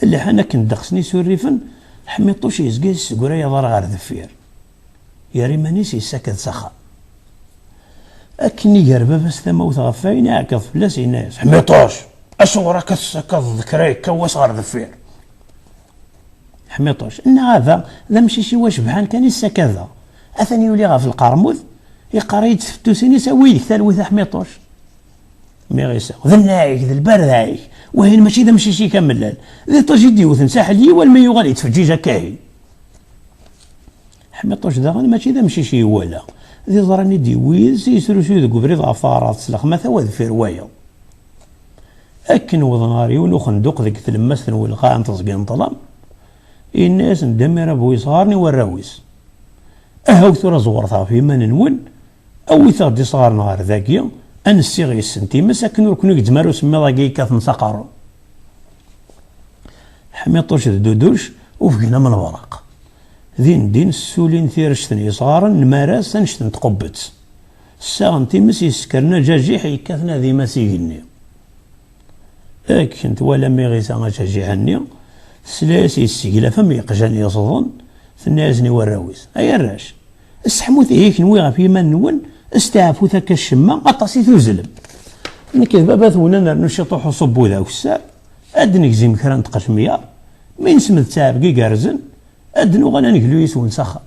B: اللي حنا كندقسني سوريفن حميطوش يزقيس قرايا ضار غير ذفير يا ريمانيس يساكد سخا أكني قربا بس ثما وثغفاين يعكف فلاس الناس حميطوش اشغل كذكري كواس غير ذفير حميطوش ان هذا ذا ماشي شي واش بحال كان يسا كذا اثني يولي غا في القرموذ يقرا يتفتوسين يسوي لك تلويث حميطوش مي غيسا ذا النايك ذا البردايك وهين ماشي ذا ماشي شي كامل ذا تجي ديوث نساحل يوال ما يغالي يتفجيج هكاهي حميطوش ذا ماشي ذا ماشي شي ولا ذي ضراني ديويز يسرسو ذوك بريد عفارات سلخ ثوا في روايه أكن وضناري ونخندق ذيك تلمس والغاء تصقين ظلام الناس ندمر أبوي صغارني والراويس أهو ثورة زغرثا في من نون أو يثغدي صغار نهار ذاكيا أنسي غي السنتيمس أكن وركنو يجمارو سمي ضاقي كاثن سقارو حميطوش دودوش وفقنا من الورق ذين دين السولين ثيرشتني صغارا نماراس نشتن تقبت الساغن تيمس يسكرنا جاجيح يكاثنا ذي مسيقني كنت ولا مي غيسا غاشاجي عني سلاسي السيقلا فما يقجاني يصدن ثنازني والراويس اي الراش السحموث هيك نوي غفي ما نون استعفو ذاك الشمه اطاسي تزلم نكذب بابا ونا نرنو شطوح صبو ذا وسار ادنك زي كرا نتقشميا من سمد تاع بقي قارزن ادنو غانا نقلو يسون سخا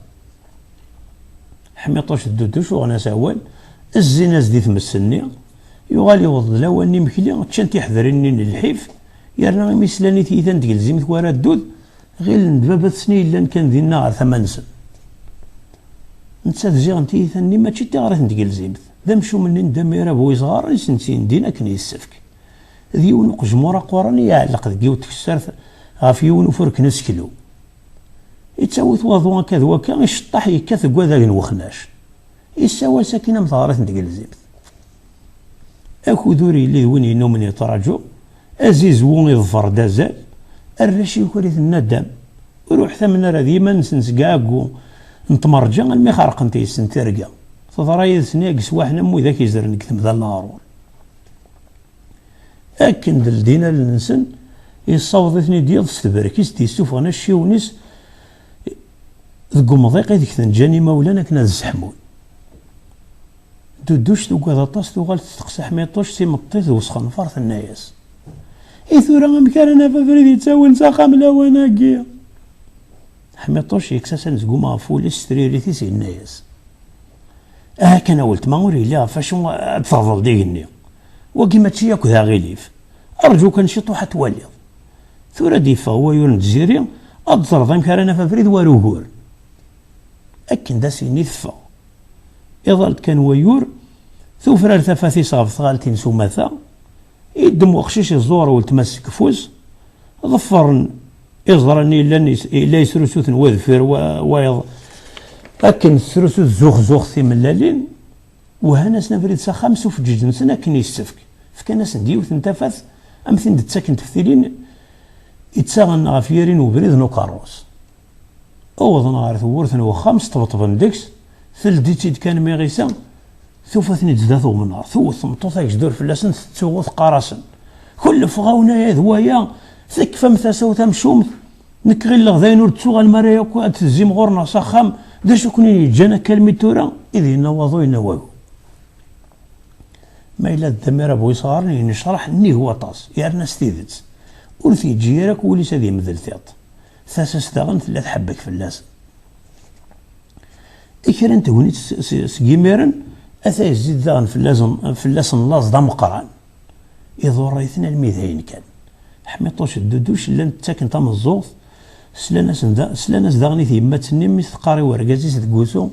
B: حميطوش الدودوش وغانا ساوال الزيناز دي تمسني يغالي يوض لواني مكلي تشان تيحذرني الحيف يرنا مسلاني تيثان تقلزيم ثوارا الدود غير ندبابات سنين لان كان دينا غير 8 سن نتا تجي تيثاني ماشي تي غير تقلزيمت ذا مشو مني ندمير ابوي صغار يسنسين دينا كني يسفك ذيون قجمورا قراني يعلق ذكي وتكسر غافيون وفرك نسكلو يتساوي ثواضو هكا ذوكا يشطح يكاث كواذا نوخناش يساوى ساكنه مثارات تقلزيمت أكو ذوري اللي ذوين ينومن يتراجو أزيز وون يظفر دازال الرشي وكريث الندم وروح ثمنا راه ديما نسنسقاكو نتمرجا المي خارق انت يسنترقا تضرايد سنيق سواحنا مو ذاك يزرن كتم ذا النارون أكن دلدينا للنسن يصوضتني ديال ستبركيس دي سوفغنا الشيونيس ذكو مضيق ذيك ثنجاني مولانا كنا زحمون دودوش ذوك هذا طاس ثوغال تستقسى حميطوش سي مطيث وسخن فرث النايس إثورا مكان أنا ففريد يتساوي نساقا ملا وناكيا حميطوش يكساسا نزقو ما فولي ستريريتي سي النايس كان ولت ما وري لا فاشو تفضل ديقني وكيما تشي ياكو ذا غيليف أرجوك نشيطو حتوليض ثورا ديفا هو يورن تزيري أضطر ضيم كان أنا ففريد واروهور أكن دا سيني ثفا إضالت كان ويور ثوفر ارتفاثي صاف ثغالتين سوماثا يدم وخشيش الزور والتمسك فوز ظفرن إزراني إلا يسرسوث وذفر ويض أكن سرسوث زوخ ثملالين وهنا سنفريد خمس في جوج نسنا كني السفك فكان سنديو ثنتفث أمثل تساكن تفثيلين يتساغن غافيرين وبريد نوكاروس أوض نعرف ورثن وخمس طبطبن ديكس ثلديتيد كان ميغيسا ثوفثني تزداثو من نار ثوث مطوثا يجدور فلاسن تسوث قارسن كل فغاونا يا ذوايا ثك فمثا سوثا مشومت نك غير لغذاين ورتسوغا المرايا كو تزيم غورنا صخام داش كوني جانا كلمي تورا إذ نواضو ينواو ما إلا الدمير أبوي صغارني نشرح ني هو طاس يا ناس تيدت ورثي جيرك وليس ذي مثل ثيط ثاسس ثاغن ثلاث حبك فلاس إكران توني سكيميرن أثا يزيد ذاغن فلاس اللاص دا مقران إذا ريثنا الميذين كان حميطوش الدودوش لان تاكن تام الزوط سلاناس داغني ثيما تسني مي تقاري ورقازي تقوسو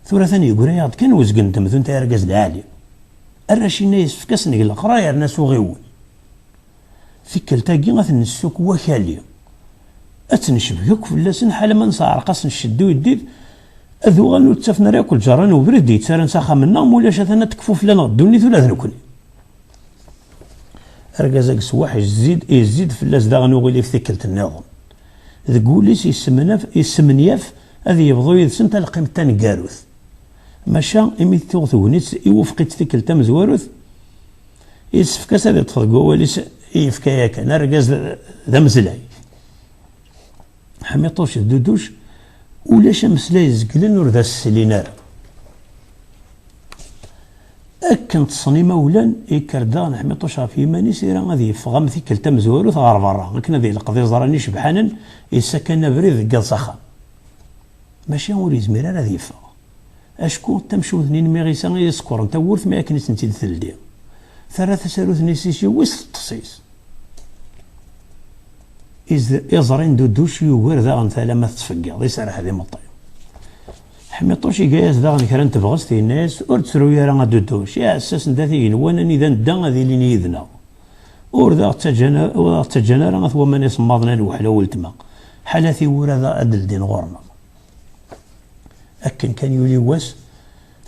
B: ثورة ثاني يقول يا كان وزقن تمثل نتا رقاز العالي الراشينا يسفكاس نقل قرايا الناس وغيون ثكل تاقي غاثن السوق وكالي أتنشبكك فلاسن حال ما نصار قاس نشدو يديد أذو غانو تسافنا رياكل جران وبرد يتسارن ساخا منا مولاش أثنا تكفوف لنا الدوني ثلاث نكوني أرقازاك سواح يزيد فلاس داغنو غيلي في ثكلت النظام ذقوليس يسمنياف هذه يبضو يدسن تلقيم تاني قاروث ماشا إمي توثونيت يوفقيت ثكلت مزواروث يسفكاس هذا تفضقو وليس يفكايا كان أرقاز ذا مزلاي حميطوش الدودوش ولا شمس لا يزقلن ور ذا السلينار أكن تصني مولا يكردا نحميطوش في يمانيس راه غادي يفغم ثيكل تمزوروث غار برا كنا ذي القضي زراني شبحانا يسكن بريد قال صخا ماشي ور يزمير راه ذي يفغ اشكون تمشو اثنين ميغيسا يسكر انت ورث ما كنت انت تثلدي ثلاثة ساروث نيسيسي ويس التصيص يزرين دودوش يوغر ذا غنثالا ما تتفقع يسرح هذه مطيب حميطوش يقايس ذا غنكرا تبغس في الناس ور تسرو يا راه دودوش يا اساس نتا ثيين وانا اذا ندا غادي لين يذنا ور ذا تجانا راه ثوا من يصمضنا الوحله ولتما حالاتي ورا ذا ادل دين غورنا أكن كان يولي واس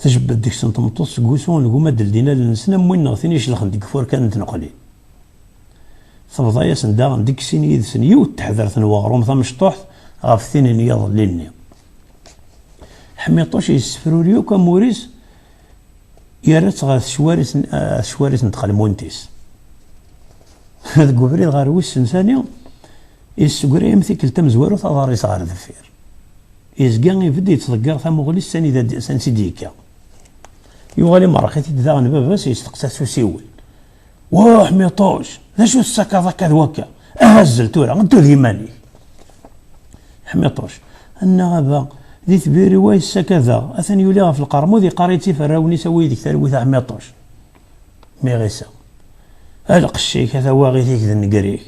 B: تجبد ديك سنت مطوس كوسون نقوم دلدينا لنسنا موين نغثينيش لخن ديك فور كانت نقلي تبضا ياسن دا ديك سين يد سنيو تحذرت نواغروم ثم مشطوح غاف ثين يض ليني حميطوش يسفروريو كموريس يارت غاث شواريس ندخل مونتيس هاد قبريد غار ويس نسانيو يسقري يمثل كلتا مزوارو تضاريس غار دفير يزقان يبدا يتذكر ثمغلي السني ذا سنسي ديكا يوغالي مرة خيتي ذا باباس يستقسى سوسيول واه حميطوش ذا شو السكا ذاك وكا اهزل تورا انتو ذيماني حميطوش انا غابا ذي ثبيري واي السكا ذا اثني يوليها في القرمو ذي قريتي فراوني سوي ديك تلويث حميطوش ميغيسا الق الشيك هذا واغي ذيك ذا نقريك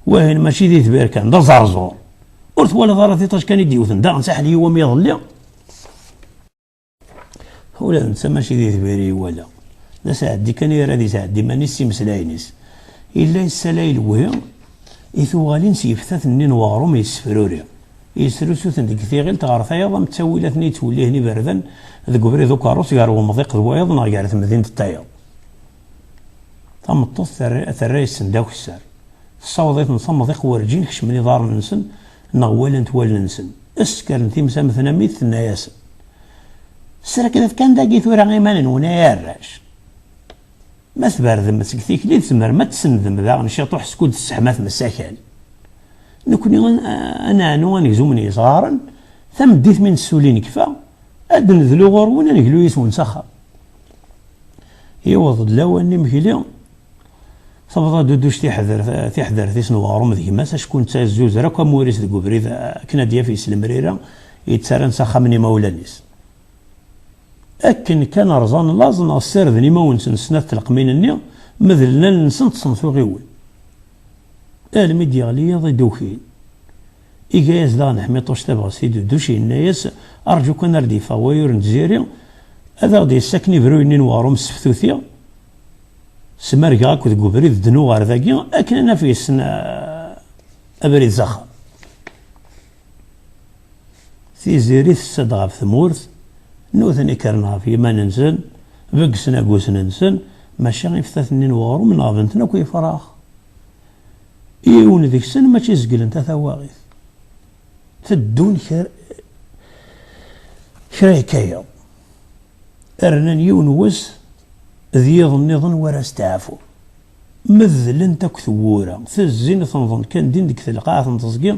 B: واهن ماشي ذي ثبير كان دا زرزور ورث ولا ضرر تاش كان يدي وثن دا نساح لي هو يضلي ولا نسى ماشي ذي ثبيري ولا لا ساعدي كان يرى ذي ساعدي ماني سي مسلاينيس الا السلايل وهي يثوغالين سيفتات النين واغروم يسفروري يسرسوثن ديك ثيغيل تغارث ايضا متسوي ثني تولي هني بردا ذاك بري ذو كاروس يغارو مضيق ذوايض نرجع مدينه التايض ثم الطوث ثريس داك السار الصوضيت نصم ضيق ورجين كشمني دار ننسن نغوال نتوال ننسن اسكر نتي مسامثنا ميت الناس السرا كذا كان داكي ثورا غيمان ونا ياراش ما تبردم ما تسكتيك لي تسمر ما تسندم ذا نشيطو حسكود السحمات مساكن نكوني انا نكزو مني صغارا ثم ديت من السولين كفا اد نذلو غرونا نقلو يسون سخا يوض لواني مكيلي تبغى دودوش تحذر تيسنو غاروم ذيك ماس شكون تا الزوز راه كموريس ذي كوبريد كنا ديا في سلمريرا يتسارن سخمني مولانيس اكن كان رزان لازم السير ذني ما ونسن سنه القمين مذلنا نسن تصنفو غيول الميديا غليه ضي دوكين إيجاز لا نحميطوش تبغى سيدو دوشي الناس أرجو كان ردي فاوير نتزيري هذا غادي يسكني بروينين واروم السفتوثيا سماركا كود كوبريد دنو غار ذاكي أكن أنا في السنة أبريد زخا في زيري الصدغة في ثمورث نوثني كرنا في ما ننسن بقسنا قوس ننسن ماشي غيفتثنين واروم من غابنتنا كوي فراغ يون ذيك السنة ماشي زقل انت ثواغيث تدون شرايكايا ارنان يون وس ذي يظن ورا استعفو مذل انت كثورا ثزين تنظن كان دين ديك تلقاها تنتصقي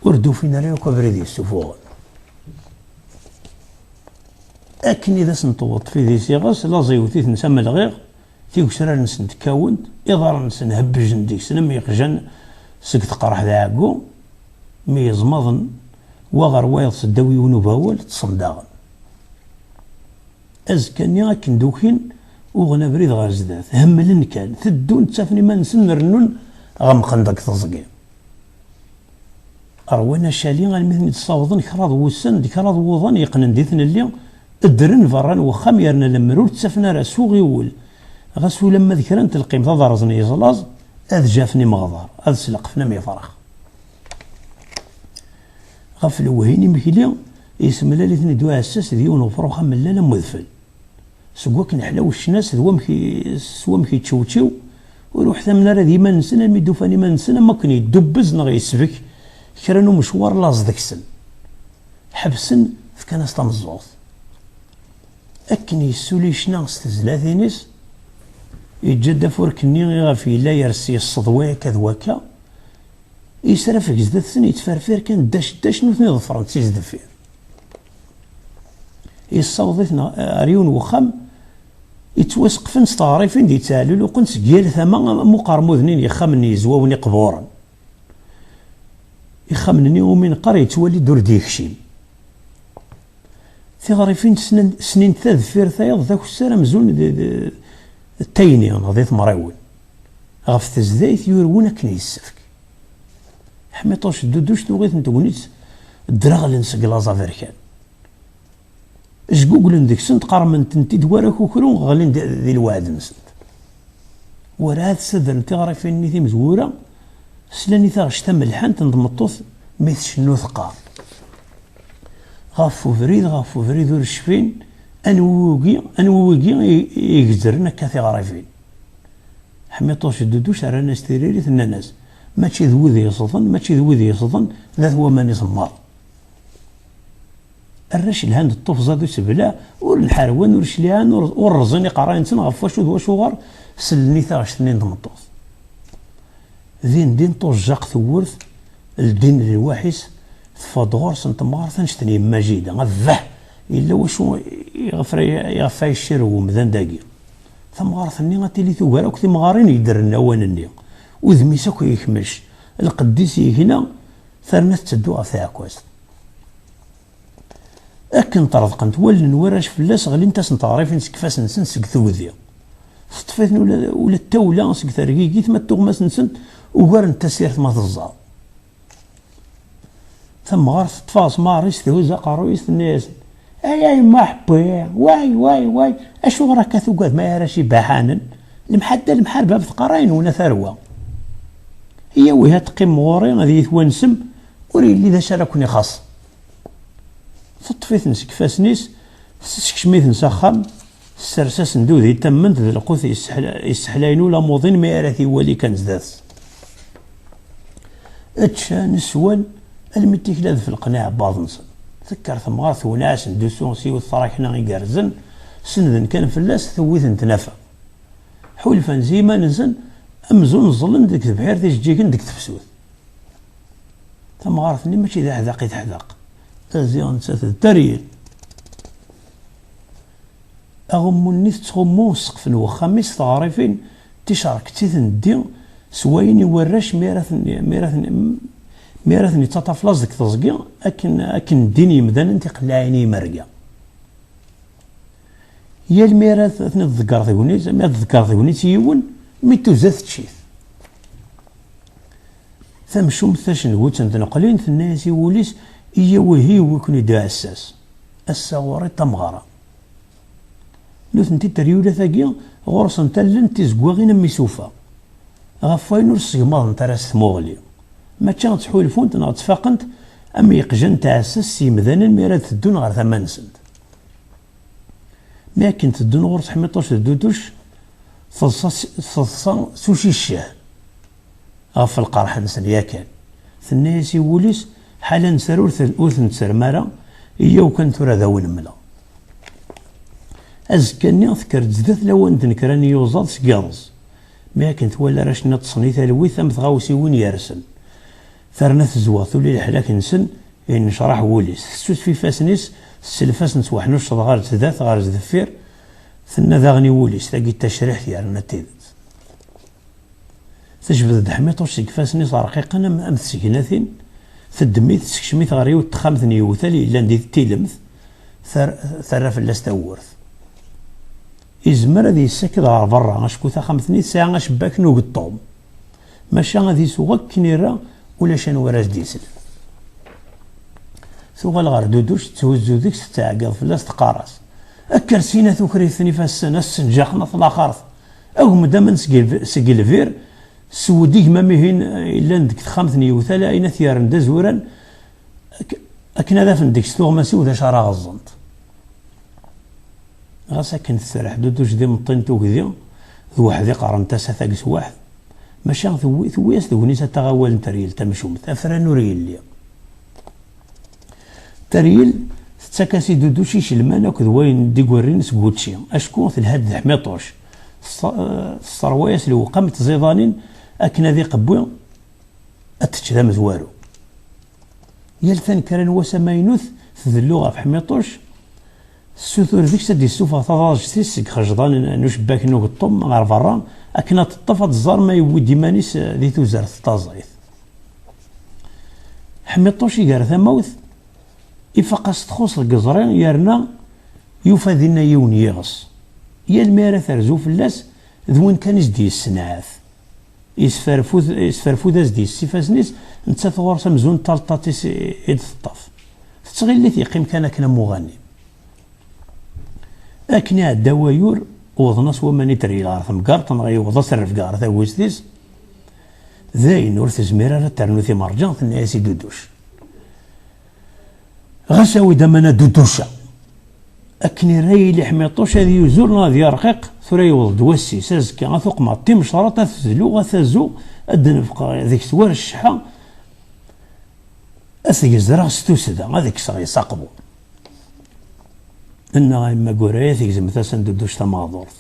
B: وردو فينا ريو كبريدي السفوغ اكن اذا سنطوط في ذي سيغاس لا زيوتيث نسمى الغيغ تيك سرار نسن تكاونت إضار نسن هبج نديك سنة ميقجن سكت قرح ذا عقو ميزمضن وغر وايض سداوي ونباول تصنداغن أزكاني أكن دوكين وغنا بريد غار زدات هملن كان ثدون تسافني ما نسن رنون غمقندك تزقي أروانا شالي غالمثل تصاوضن كراض وسن كراض وضن يقنن ديثن اللي الدرن فران وخام يرنا لمرور تسافنا راسو غيول غسو لما ذكرنت القيم تضرزني يزلاز اذ جافني مغضار اذ سلقفنا ميفرخ غفل وهيني مكيلي يسمى لالثني دوا اساس ديون وفروخا من لالا مذفل سواك نحلاو الشناس سوا مكي تشوتشو وروح ثمنا راه ديما نسنا ميدو فاني ما نسنا ما كان يدبز نغ يسبك كرانو مشوار لاز داك السن حبسن فكان استمزوط اكن يسولي شنا استزلاثينيس يتجدى فوركني غافي لا يرسي الصدوية كذواكا يسرف جزدة سن يتفرفير كان داش نوثني ظفران تسيز دفير. يصوضيتنا ريون وخم يتوسقفن ستعرفين دي تسالو وقن سجيل ثما مقرموذنين يخمني زواوني قبورا يخمنني ومن قري تولي دور ديكشيم تغرفين سنين تذفير ثايض ذاك السلام زون التايني غادي مراول غف تزدايت يورون كني السفك حميطوش دودوش توغيت نتونيت الدراغلن سكلازا فيركان جوجلن ديك سنت قارمن تنتي دوارا كوكرون غالين دي الوعد نسنت وراه تسدر تغرفين نيتي مزوره سلاني تاغش تملحان تنضمطوث ميث شنو ثقار غافو فريد ور الشفين انووكي يقزرنا كاثي غريفين حميطوش دودوش على ناس تيريريت الناس ماشي ذوذي يصدن ذات هو ماني صمار الرش الهند الطوف زادو سبلا والحروان ورشليان والرزين قراين سن غف واش وغار سلني تاغش تنين دمطوث دين طوجاق ثورث الدين الواحس فضغور سنت مارثن شتني مجيدة غذه إلا وشو يغفى الشر ومذن داقي ثم غارثني غاتيلي ثوغارا وكتي مغارين يدرن أوانني وذميساكو يكمش القديسي هنا ثرنت تدو غفا كواس أكن طرزقنت ولن وراش فلاس غلي انت سنتعرفين سكفاس نسن سك ثوذي سطفيتن ولا التولة سك ثرقيقي ثم التغماس نسن وغار انت سيرت ما تزار ثم غارث تفاص ماريس تهوز قارويس الناس اي ما حبي واي اشو راك ثقاد ما يراشي باحانا المحاربه بثقراين ونا ثروه هي وها تقيم غوري غادي يتوانسم وريلي ذا شاركني خاص فطفيت نسك فاسنيس سكشميت نسخم السرساس ندوذي تمنت ذا القوث يسحلاينو لا موضين ما يراثي ولي كان زداث اتشا نسوان المتيك لاذ في القناع بعض نصن ذكر ثم غارث وناس ندوسون سيو الثراكنا يقارزن سندن كان فلاس ثويث نتنافى حولفا زيما نزن امزون ظلن ديك بحير تيجيكن ديك تفسوث ثم غارثني ماشي ذا حذاق يتحذاق تزيان تسات التريل اغموني تغمو سقف الوخاميس تعرفين تشارك تيثن دي سوايني وراش ميراثني تطفلاز ديك تزقي اكن ديني مدان انت قلاعيني مرقا يا الميراث اثني تذكر ثيونيت ما تذكر ثيونيت يون ميتو زاث تشيث ثمشوم ثاشن ووتن تنقلين الناس يوليس إيا وهي وكني دا أساس الساوري تمغارة لو ثنتي تريولة ثاقيا غورس نتلن تيزقواغين ميسوفا غفاين ورسيغماض نتراس ثموغلي ما تشان تحولفون تنا تفاقنت أما يقجن تاسس سيمذانا ميراد تدون غير ثمان سنت ما كنت تدون غورس حميطوش تدودوش ثصا سوشي الشاه غف القرح نسن ياكل ثنايا يوليس حالا نسر ورث نسر مارا إيا وكان ثورا ذاون ملا أزكاني أذكر زدات لوان تنكراني يوزاد سكالز ما كنت ولا راش نتصني ثالوي ثم تغاوسي وين يرسل ثرنا تزواثو لي الحلاك نسن إن شرح وليس سوس في فاسنيس السلفاس نتوحنوش غار تذات غار زدفير ثنا ذاغني وليس تاقي التشريح ديالنا تيدت تجبد دحميطوش سيكفاسني صار رقيقا أم تسكناثين تدميت تسكشميت غريو تخامثني يوثالي إلا ندي تيلمث ثرى فلاس تاورث إزمر هذي يسكد غار برا غاشكو خامثني ساعة شباك نوق الطوم ماشي غادي يسوغك كنيرا ولا شان وراس ديسل ثوغال غار دودوش تهزو ديك ستعقل فلاس تقارس أكرسينا ثوكريثني فالسنة السنجاقنا ثلاخارث أو مدام سقيل فير سوديك ما مهين إلا ندك تخامثني يوثالا أين ثيار ندزورا أكنا ذا فندك ستوغ ما سيو ذا شارع غزنت غاسا كنت تسرح دودوش دي مطين توكذي ذو واحد قارن تاسا ثاقس واحد ماشي ثوياس ذونيسا تغاول تريل تمشوم ثافران وريل تريل تساكاسي دودوشي شلمان أكد وين دي قوارين سكوتشي أشكون في الهاد حميطوش الصروايس اللي وقامت زيضانين أكنا ذي قبوي أتشذا مزوارو يلثن كران واسا ماينوث في اللغة في حميطوش السوثور ذيك سدي السوفا تضاجتيس خجضان نشباك نوك الطم غير برا أكنا تطفى الزار ما يود مانيس ذي توزرت طازيت حميطوش يقار ثموث إفاقاس تخص القزرين يرنا يوفى ذينا يون يغص يا الميرة ترزو فلاس ذوين كان يزدي السنعاث يسفرفوذ ازدي السيفاسنيس نتا ثغور سمزون طالطاتيس إد الطف تتغيلي يقيم كان كنا مغني أكني عدا وايور وضناس وماني تري العرض مقارط نغي وضا سرف قارث ويزديس ذاين ور تزمير راه ترنو ثي مرجان الناس يدودوش غساوي دمنا دودوشا أكني راي اللي حميطوش هذي يزورنا ذي رقيق ثرا يوض دوسي سازكا غثوق ماطي مشرط تزلو غثازو أدنفق ذيك سوار الشحا أثق الزرع ستوسدا هذيك صغي ساقبو إن إما قرايا تيزم ثاسن دودوش تماضورث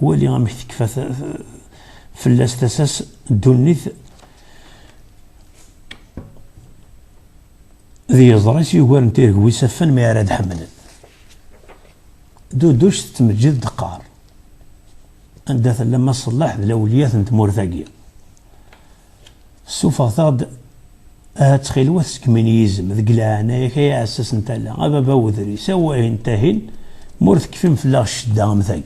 B: هو اللي غام يكفى فلاس تاساس دونيث ذي يزرس يوار نتيرك ويسفن ما يراد حملا دودوش تمجد دقار عندها لما صلح الأوليات نتمور ثاقية سوف ثاد تخيلوا سكمينيزم ذك العناية كي أساس نتالا أبا باوذري سوا ينتهين مورث كيفين في الله الشدة مثاقي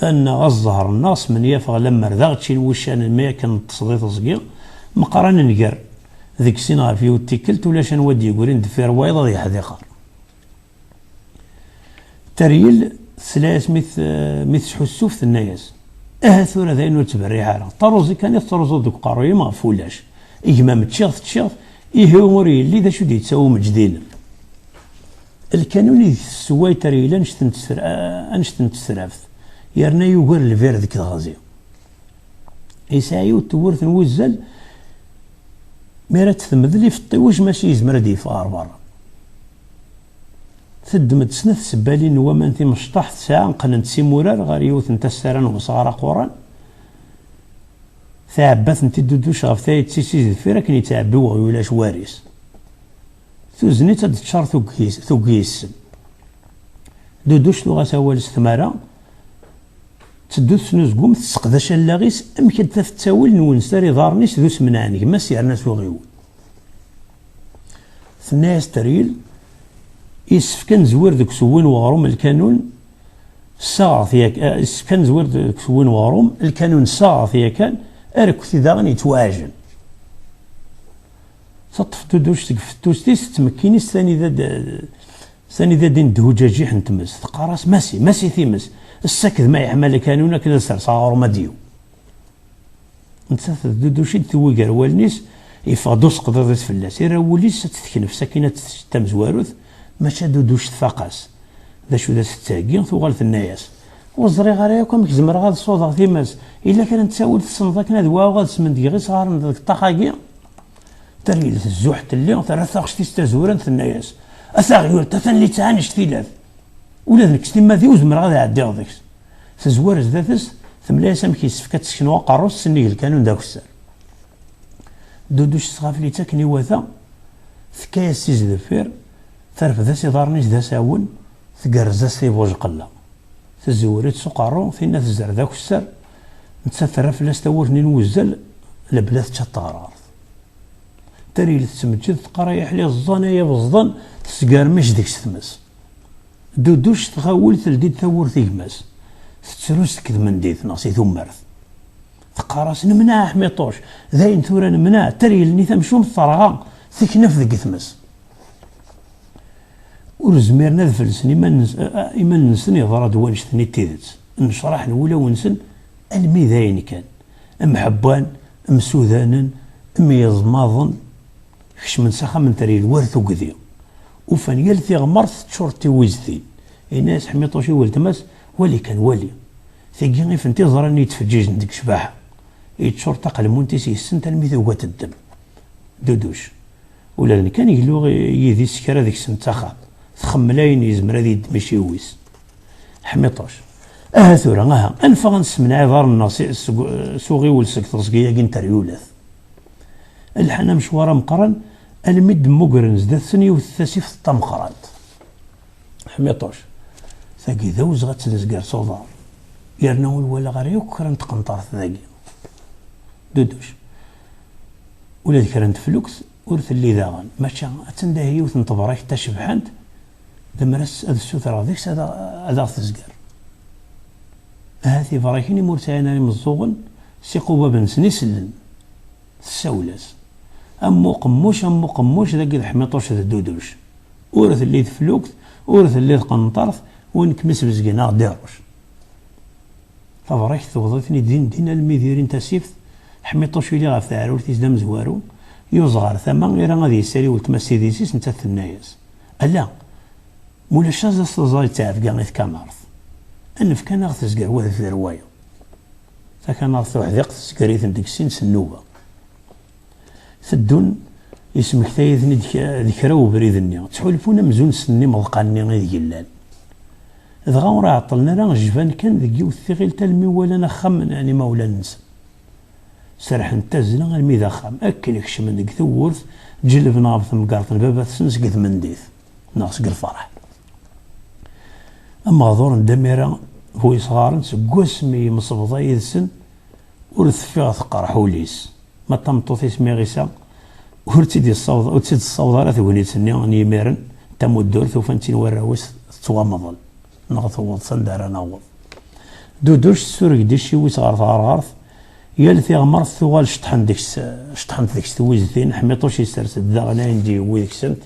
B: أن الظهر الناس من يفغ لما رذاغ تشين وشان الماء كان تصديط صغير مقارنة نقر ذيك سينار فيو تيكلت ولا شان ودي يقولين دفير وايضا ذي حذيقار تريل ثلاث مثل حسوف الناس ثورة ذاين وتبري حالة طروزي كان يطرزو دوك قاروي ما فولاش إجمام تشيغ إيهوري اللي ذا شو يتساوو مجدين الكانون يسواي تريلا أنشتن تسرافت يرنا يوغر الفير ذيك الغازي يسايو تورث نوزل ميرات ثمذلي في الطيوش ماشي يزمر دي فار برا تدمت سنة سبالي نوا ما انتي مشطح ساعة قننت سيمورار غير يوث نتا الساران وصغار قران ثعبات انتي دودوش غف ثايت سيسي ذفيرا كني تعبي وغيولاش واريس ثوزني تدشار ثوقيس دودوش لغا سوال استمارا تدوث سنوزقوم تسقداش اللاغيس امكد تفتاول نونساري ضارنيس ذوس منعنك ما سيرنا سوغيول ثنايا تريل يسفكن زوير ذوك سوين وغروم الكانون ساعة ياك يسفكن زوير ذوك سوين وغروم الكانون ساعة ياكان أركثي داغن يتواجن تطف دودوش تقف توستيس تمكينيس ثاني ذا دين دهوجاجي حنتمس تقاراس ماسي ثيمس السكذ ما يحمل كانونا كذا سر صغار ما ديو نتث دودوشي تويقر والنيس يفغدوس قضيض فلاس يراوليس تتكنف سكينة تمزواروث ماشا دودوش تفاقاس ذا شو ذا ستاقين ثوغال في الناس وزري غاريكم كزمر غاد صوضا ثيماس إلا كانت تساول تصنضاك نادوا غاد سمندي غي صغار ذاك الطاقاقي تريل الزوحت اللي ثلاثة خشتي تزورن في الناس أثاغيول تثن اللي تعانش ثلاث ولا ذاك ستيما ذي وزمر غاد يعدي غاديك تزوار زداتس ثملايا سامكيس فكات تسكن وقاروس سنيك الكانون داك السر دودوش صغافلي تاكني وثا ثكايا سيز ذفير ثرف ذا سيضارنيش ذا ساون ثقرزا سي بوج قلا تزوريت سقارو فينا تزر ذاك السر نتسثر فلاس تورني نوزل لبلاث تشطارار تريل تسمجد تقرايح لي الظنايا بزضن تسقار مش ديك ستمس دودوش تغاول تلديد ثور ثيغماس تتروس كذ من ديث ناصي ثمرث تقاراس نمنع حميطوش ذاين ثورا نمنع تريل ني ثمشوم الثرغا ثكنف ذيك ثمس ورزميرنا ذفلسن إما ننسن يضرى دوانش ثني تيدت نشرح الأولى ونسن المي ذاين كان أم حبان أم سودانا أم يزماضن خش من سخا من تريل ورث وقذي وفان يلثي غمرث تشورتي ويزثين الناس حميطوشي والتماس ولي كان ولي ثقي فنتي ظراني يتفجيج ندك شباحة يتشور تقل مونتيسي السن تلميذ وقات الدم دودوش ولا كان يقلو يذي سكرا ذيك سن تخاب ثخملاين يزمر هذي ماشي ويس حميطوش ثورا انفغ نسمنا عذار الناس سوغي ولسك تصقيا كين تريولث الحنا مشوارا مقرن المد مقرن زدت ثني والثاسيف الطمخرات حميطوش ثاقي ذوز غتنزقر صوضار يرنا ولا غير يكرن تقنطرت ذاقي دودوش ولا ذكرنت فلوكس ورث اللي داغن ماشا تندهي وتنطبرك تشبحنت دمرس هذا السوثر هذيك هذا تزقر هاتي فراكيني مرتانا مزوغن سيقوبا بن سنسلن السولس امو قموش ذاك الحميطوش ذا دودوش ورث اللي فلوكت ورث اللي قنطرث ونكمس بزقنا ديروش ففراك توضيتني دين الميديرين تاسيفت حميطوش اللي غاف تعرور تيزدام زوارو يوزغار ثما غير غادي يسالي ولتمسي ديسيس نتا النايس الا مولا شاز استزاي تعرف كاع غير كامارث انف كان غاث تزكر وذا في الروايه فكان غاث وحديق تسكريت ديك السن سنوبه ثدون اسمك تايثني ذكراو بريدني تحولفونا مزون سني مضقاني غير يلال إذا غامر عطلنا راه جفان كان ذي الثقيل تلمي ولا نخم يعني مولا ننسى سرح نتازنا غير ميدا خام أكل يكشم ديك ثورث جلب نابث مقارطن بابا تسنس قد منديث ناقص الفرح أما ظهور ندميرا هو صغار سقوسمي مصبضا يدسن ورث فيها ثقار حوليس ما تمطوث اسمي غيسا ورتيدي الصوض ورتيد الصوض راه ثوني تسني اني ميرن تم الدور ثوفنتين وراوس توامضل نغثوض صندار نوض دودوش السورك ديشي ويس غارث غارث يالثي غمرت ثوال شطحن ديك ثويزتين حميطوش يسرس داغنا عندي ويدك سنت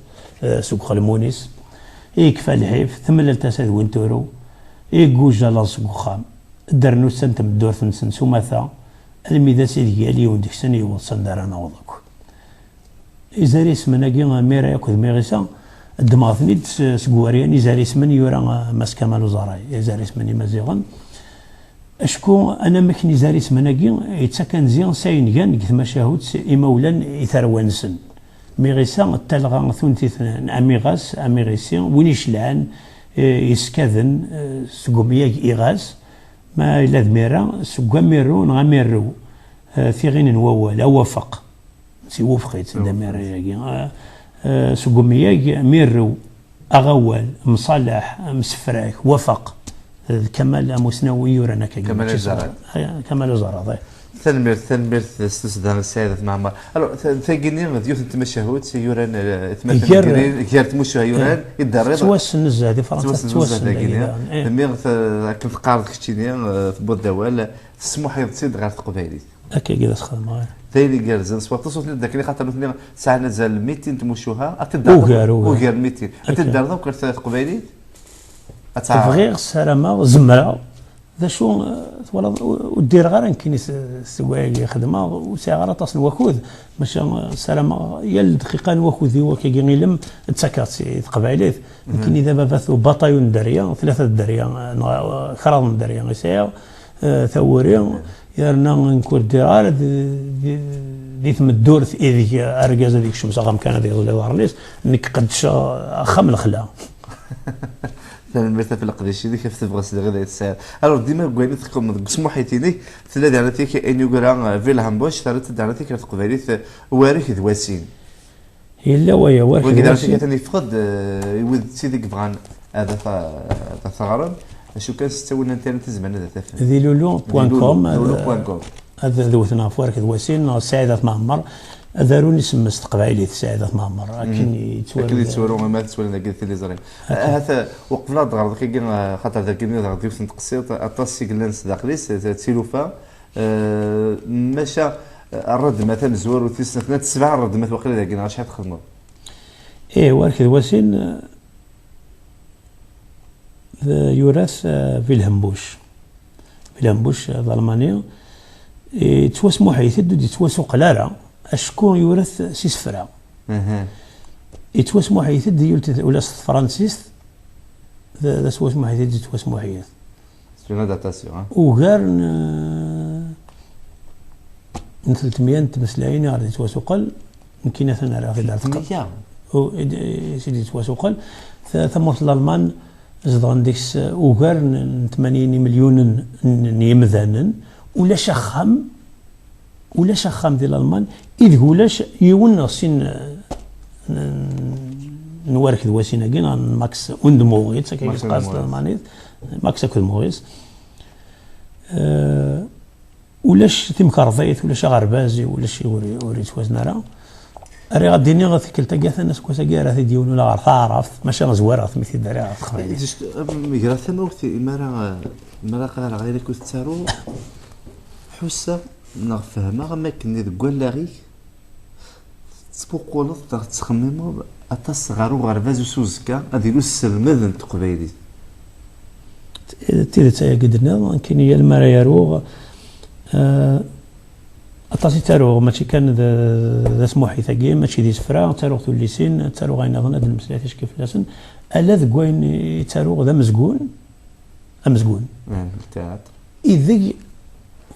B: سوق خلمونيس يكفى الحيف ثمن التساد وينتورو يقوجا لاصق خام درنو سنت الدور ثنسن سوماثا الميدا سيدي ديالي ونديك سن يوصل دار انا وضك إذا اسمنا كي ميرا ياكل ميغيسا الدماغ سكواريان إذا اسمني يورا ماس كمال وزراي إذا اسمني مزيغن أشكو أنا مكني زاري اسمنا كي يتسكن زيان ساين كان كث مشاهد إمولا يثروانسن ميغيسا التلغى ثونتي أميغاس أميغيسيان وينيش لعن يسكاذن سكومياك إيغاس ما إلا ذميرا سكوا ميرو نغا ميرو في غين ووال أو وفق سي وفقيت دميرا ياكي سكومياك ميرو أغوال مصالح مسفراك وفق كمال مسنوي يورانا
A: كمال الزرع
B: كمال الزرع
A: ثنمير استسدان السيدة معمر الو ثاقيني ديوث التمشهود سيوران ثمثل كيار تمشها يوران يدرب
B: توسن الزادي فرنسا توسن
A: ميغ كنت قارض كشتيني في بودوال تسمح يتصيد غير تقبايلي
B: هكا كذا تخدم
A: ثاني قال سوا تصوت ذاك اللي خاطر مثلا ساعه نزل 200 تمشوها
B: وغير
A: 200 اتدار وكرت تقبايلي
B: تبغي السلامه زمره ذا شو ودير غير يمكن السواق خدمه وساعه غير تصل وكود باش السلامه يا الدقيقه الوكود هو كيغيلم تسكات تقبايليت يمكن اذا بثوا بطايون دريه 3 دريه خراض دريه غيسايا ثوري يرنا نكون دير ديت مدور في هذيك اركاز هذيك الشمس غام كان هذيك اللي ظهرنيش انك قدش خم الخلا
A: مثلا في القديش ديك كيف تبغى غير الساعه الو ديما بغينا تكون سموحيتيني ثلاثه على تيك ان يقرا في الهامبوش ثلاثه على تيك تقباليت واريك دواسين
B: الا ويا وارك
A: وكذا ثاني فقد يود سيدك بغان هذا ثغرب شو كان ستولنا انت زمان هذا تفهم
B: ذي لولو.com هذا ذوثنا فوارك دواسين سعيده معمر داروني سمست قبايلي سعيده معمر لكن
A: يتسولوا ما تسولنا قلت لي زرين هذا وقفنا دغر كي خاطر ذاك اللي دغر ديوس نتقصيط اطاسي كلانس داخليس تسيلوفا مشى الرد مثلا زوار وتسنه 7 الرد مثلا وقيلا ذاك شحال تخدموا
B: وارك دواسين يورث في الهمبوش ظلمانية تواسمو حيث يتواسو قلالة أشكون يورث سيسفرا يتواسمو حيث يولت ولا فرانسيس ذا تواسمو حيث يتواسمو حيث
A: سينا داتاسيون
B: وغير 300 تمثلاين غادي يتواسو قل يمكن ثنا راه غير
A: 300
B: سيدي يتواسو قل ثم الألمان زدان ديكس وغير 80 مليون يمذانا ولا شخام ديال الالمان اذ ولاش يون سين نوارك دواسينا كينا ماكس اوند موغيت كي قاص مانيت ماكس اكو موغيس ولاش تيمكرضيت ولاش غربازي ولاش يوري توازنا راه راه غاديني غتكل تاكاث الناس كوسا كاع ديون ولا غير تعرف ماشي غزواره مثل داري تخرج
A: ميغرا ثموت ما راه غير كنت تارو حسه نفهمها ما كني تقول لاغي تبوقولط تخممو اطاس غارو غرباز وسوزكا غادي لو السلمذ التقبايلي
B: تيتا قدرنا كاين هي المرايا روغ اطاسي تاروغ ماشي كان ذا سموحي ثاقي ماشي دي سفرا تاروغ توليسين تاروغ غاينا ظن هاد المسلات اش كيف لاسن الا ذكوين تاروغ ذا مزقون امزقون
A: التياتر
B: اذا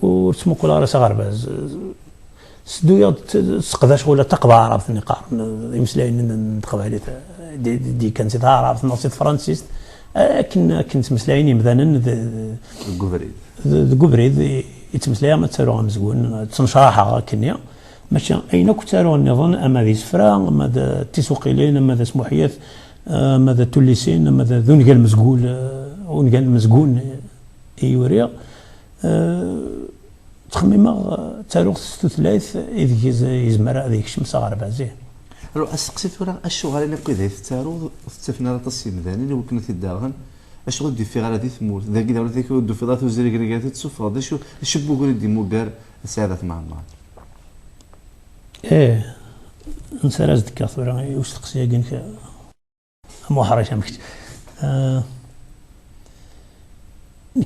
B: وتسمو كل راس غرباز سدويا تسقداش ولا تقبع عرفت نقارن يمسلاين نتقبع دي كانت تعرف نصيت فرانسيس كنت مسلايني مثلا الكوفريد يتمسلايا ما تسالوها مزقون تنشرحها كنيا ماشي اين كنت تسالوها النظام اما ذي سفرا اما ذا التسوقيلين اما ذا سموحيات اما ذا توليسين اما ذا ذون قال مزقول ونقال مزقون ايوريا تخميمه تاروخ ستثلاث اذ يزمر هذيك الشمس غربازي
A: لو اسقسيت ولا الشغل اللي قيدت تارو استفنا تصي مداني اللي كنا تداغن الشغل دي في غادي ثموت ذاك ولا ذاك ودو في ذات وزير كريكات تسوف هذا شو شبو قول دي موغار سعادة مع الله
B: ايه نسراز دكاثورا وستقسيا كنك محرج امك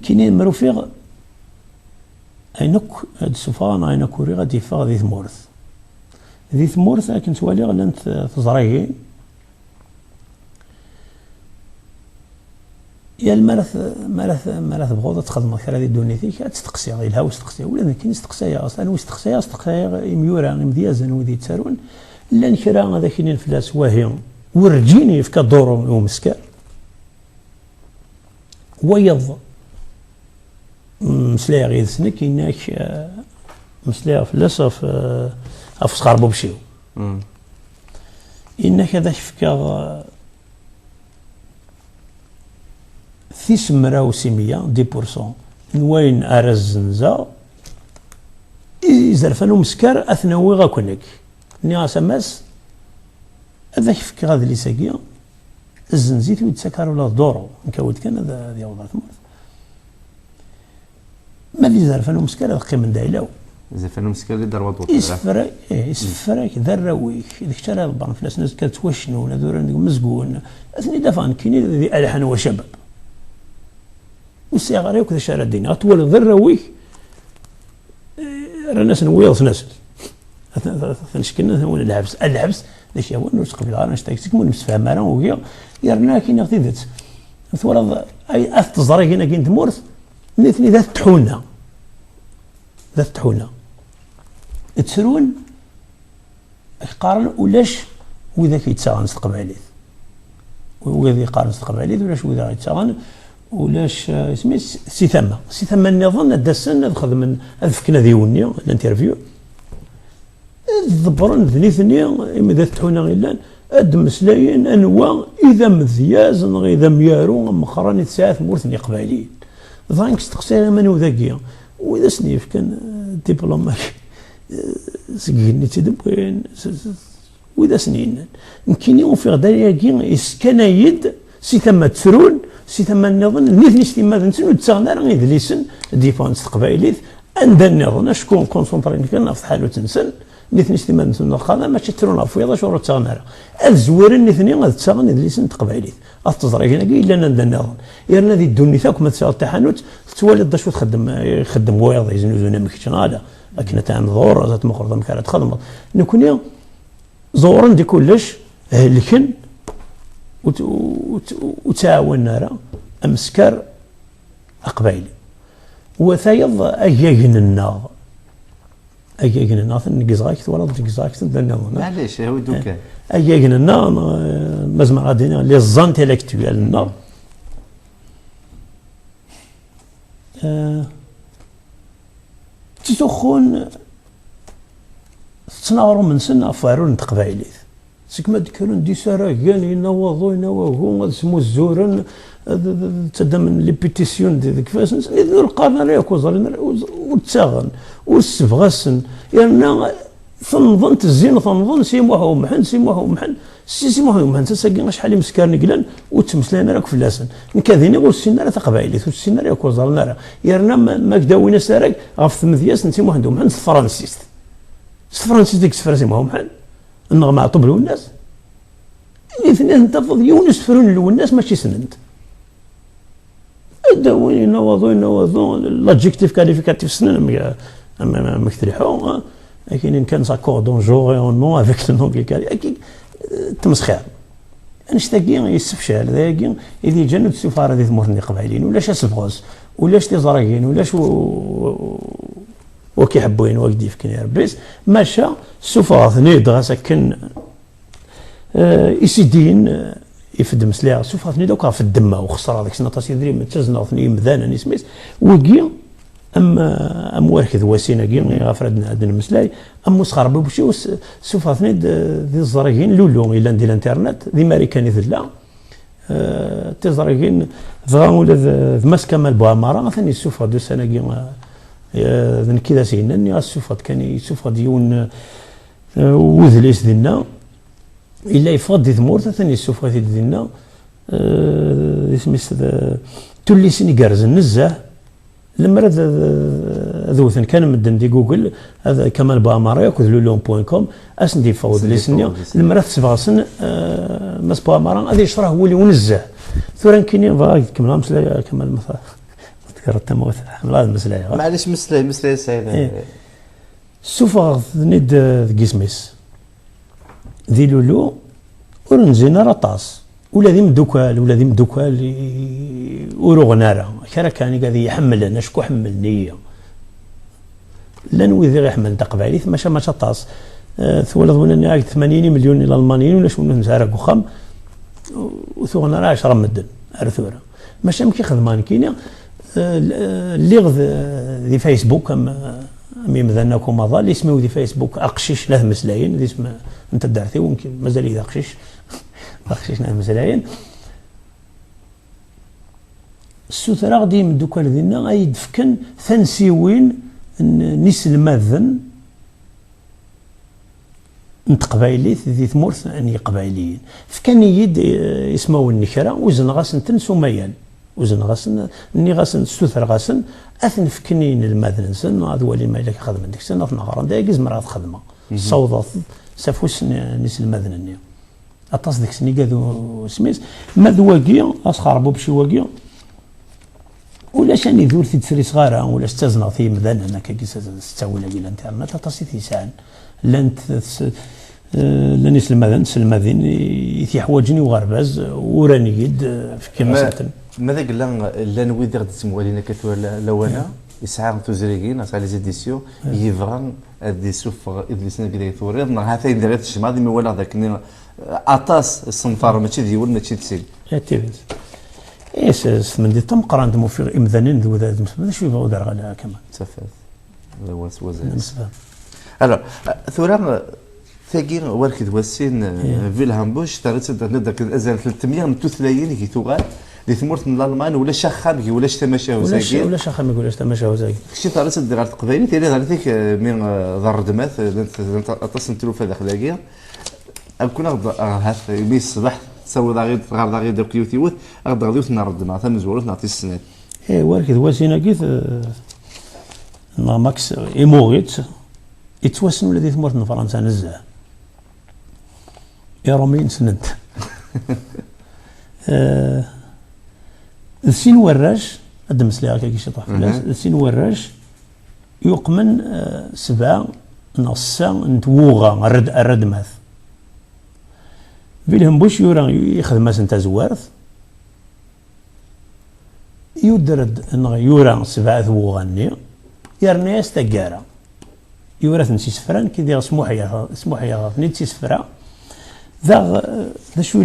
B: كاينين مروفيغ اينك هاد السفان اينك كوري غادي يفا ذي ثمورث ذي ثمورث كنت والي غلانت تزريين يا المرث بغوضة تخدم خير هذه دونيتي تستقسي غير الهوا تستقسي ولا كاين استقسايا اصلا واستقسايا يميورا مديازن وذي تسارون لا نكرا هذا كاينين فلاس واهي ورجيني في كدورو ومسكر ويض مسلايا غير سنك كايناك مسلايا فلاس في سخربو بشيو انك هذا فكا ثيس مراو سيمية 10% نوين أرز نزا إزرفانو مسكر أثنوي غاكونك نيا سماس هذا يفك غاد لي ساكيا الزنزيت ويتسكر ولا دورو نكود كان هذا يوضع ثمرث ما في زرفانو مسكر هذا قيم دايلاو
A: زرفانو مسكر اللي دار وضوط
B: يسفرك ذرويك ديك شرا ربان فلاس ناس كتوشنو ولا دور مزقون اثني دفان كاينين ذي ألحن وشباب والصغار وكذا شارع الدين أطول ذرويك الناس نويض ناس نشكلنا هون الحبس ليش هو نوش قبل غير نشتاكسك مو نفهم راه ويا يرنا كاين غتيدت ثورة اي اثزري هنا كاين تمورث مثلي ذات تحونه تسرون قارن ولاش وذا كيتساغن استقباليت وذا يقارن استقباليت ولاش وذا يتساغن ولاش اسمي سي ثما النظام داسن خدم فكنا ديوني الانترفيو ضبرن ذنيثني اذا تحونا غيلان اد مسلاين انواع اذا مذياز اذا ميارو مخراني ساعات مورثني قباليين ظانك استقسي من وذاكيا واذا سنيف كان ديبلوماك سكيني تدبوين واذا سنين يمكن يوم في غدايا كي اسكن يد سي ثما تسرون سي ثما النظام نيثني ستيما نسن تسغنا راه يدليسن ديفونس قبايليت عند النظام شكون كونسونطرين كان في حالو تنسل نيثني ستيما نسن القضاء ماشي ترون افويضه شورو تسغنا راه الزوير نيثني غاد تسغن يدليسن تقبايليت التزري هنا كاين لنا عند النظام يرنا ذي الدنيا ثاك ما تسال التحانوت توالي دا شو يخدم ويض يزنوزونا مكتشن هذا لكن تاع دور زات مخرطه مكاره تخدم نكون زورن دي كلش هلكن وتعاوننا راه امسكر اقبايلي وثايض اجاجننا نقزاك ولا نقزاك تندنا
A: معليش هو دوكا
B: اجاجننا مزمع غادينا لي زانتيليكتويالنا تسخون تصنعوا من سنه فارون تقبايليت سكما ديكرون دي ساراكان ينوضوا ينوضوا اسمو الزورن تدا من لي بيتيسيون ديك فاس القرن راه كوزرين وتساغن والسفغاسن يعني تنظن تزين تنظن سي محو محن سي محو محن سي محو محن تساكي شحال مسكار نقلان وتمسلان راك فلاسن نكاذيني والسينا راه تقبايلي والسينا راه كوزرنا راه يرنا ما كداوينا ساراك غاف ثمذياس نتي محو محن فرانسيست فرانسيست ديك سفراسي محو محن النغمة عطب الناس الاثنين تفض يونس فرون الناس ماشي سننت داوين ينوضوا لاجيكتيف كاليفيكاتيف سنن مكتريحو لكن ان كان ساكور دون جوريونمون افيك لو نوم كالي اكيد تمسخير انشتاكي يسفشال ذاكي اللي جنب السفاره ديال المورني قبايلين ولاش اسفغوس ولاش تي زراكين ولاش وكيحبوين وكديف كان يربيس ماشى السفاره ثني دغا سكن يسيدين يفد مسلاع السفاره ثني دوكا في الدمه وخسر هذاك النطاس يدري من تزنا ثني مذانا نسميس وكي ام واركذ واسينا كي غافردنا هاد المسلاي ام مسخر بوشي السفاره ثني دي الزراكين لولو الا ندير الانترنت دي ماريكاني ذلا تزراكين فغا ولا مسكه مال بواماره ثاني السفاره دو سنه كي ذن كذا سينا السفاد كان يسفاد ديون وذليس دينا الا يفض دي ثمور ثاني السفاد دينا اسمي تولي سيني كارز نزه لما ذوثن كان مدن دي جوجل هذا كمال بامارا ياخذ لولون.com اسندي فوض لي سنيا لما تسفاسن مس بامارا هذا يشرح هو اللي ونزه ثورا كاينين فاك كمال مثلا كمال مثلا ذكرت موت لازم مسلايه
A: معليش مسلايه سعيده
B: السفار ند كيسميس ذي لولو ورنزينا راطاس ولا ذي مدوكال ولا ذي مدوكال وروغنارا كرا كان قاعد يحمل انا شكون حملني لان وذي يحمل تقبالي ما طاس ثولد ولا 80 مليون الى المانيين ولا شنو نزارك وخم وثوغنا 10 مدن ارثوره ماشي مكي خدمان كاين اللي غذ ذي فيسبوك مي مذناكم مظل اسمه ذي فيسبوك اقشيش له مسلاين ذي اسمه انت دارتي ويمكن مازال اذا اقشيش له مسلاين السوترا غادي من دوكال ديالنا غيدفكن ثنسيوين نيس الماذن نتقبايليت ذي ثمورث اني قبايليين فكان يد اسمه النكره وزن غاسن تنسوميان وزن غاسن ني غاسن ستوثر غاسن اثن فكنين الماذن سن هذا هو اللي ما لك خدمه ديك السنه في نهار دايز مرات خدمه صوضت سافوس نيس الماذن ني اطاس ديك السنه كادو سميس مذواقي اسخربوا بشي واقي ولا شاني ذور في تسري صغار ولا استزنا في مذن انا كيس تستوي لك الانترنت اطاسي تيسان لانت لانيس الماذن سلماذين يتحواجني وغرباز وراني يد في كيما
A: ماذا قلنا لا نويد غادي تموالينا كتولا لوانا يسعى توزريكين اسا لي زيديسيون يفغان دي سوف ادريسنا كدا يثوريض نهار هاثي ندير الشمال ديما ولا ذاك اطاس الصنفار ماشي ديول ماشي تسيل
B: تيفيز اس من دي تم قران دمو في امذانين ذو ذا ماذا شو يبغوا دار على كمان
A: تفاز هو وزن الو ثورا ثاقين وركد وسين فيلهام بوش ترى نقدر الازال 300 من تثلاين كي ثوغات اللي ثمرت من الالمان ولا شخام ولا تماشاو زاكي
B: ولا شخام ولا تماشاو زاكي
A: شتي ترى تدير على القبايلي تيري على ذيك من ضر دماث اتصل تلوفه داخليه كنا هاث يمي الصباح تسوي غير غير داك يوثيوث غادي نهار الدماء ثم زورت نعطي السنات
B: اي وركد وسينا كيف ماكس ايموغيت يتوسن ولا ثمرت من فرنسا نزه يا رومين سند السين وراج هذا مسلاك كي شطح فلاس السين وراج يقمن 7 نصا نتوغا الرد ماث فيلهم بوش يورا يخدم سنت زوارث يدرد يورا 7 ثوغاني يرني استقارا يورا نسي سفران كي دير سموحيا نيت سفرا ذا شو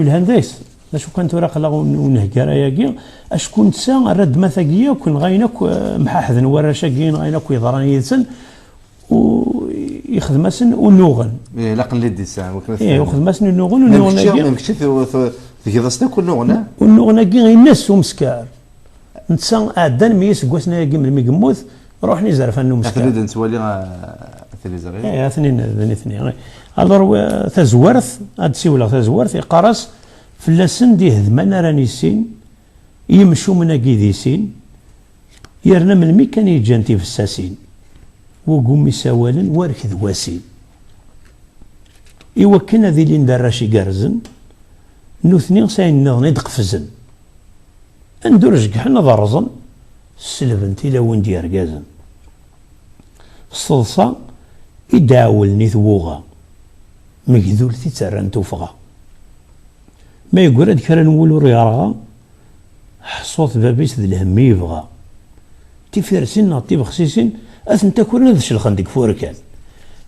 B: الهان دايس شو كنت وراق لا ونهكر ياكي اش كنت سا رد مثاقيه وكن غاينك محاحذن ورا شاكين غاينك يضراني يدسن و يخدم-اسن ونوغن.
A: لا قليل ديسان
B: يخدم-اسن ونوغن ونوغن.
A: مكشي تكيض ونوغنا.
B: ونوغنا كي غيناس ومسكار. نتسا عدان ميس كواسنا كي من ميقموث روح نزرف انو مسكار.
A: اثنين نتوالي ثلاثة.
B: اثنين. الور تزورث هاد سيولا تزورث يقارس فلاسن دي هذمان راني سين يمشوا من كي سين يرنا من مي كان يجانتي في الساسين وقوم يساوالن وارك ذواسين إوا كنا ذي لين دراشي قارزن نوثني ساين نغني دقفزن اندرج كحنا ضرزن سلبنتي لون ديار قازن الصلصة يداولني ثوغا مقذول تيتران توفغا ما يقول هاد كرا نولو ريارغا حصوت بابيس ذي الهم يبغى تيفيرسين ناطي بخسيسين اثن تاكل ذش الخندق فوركان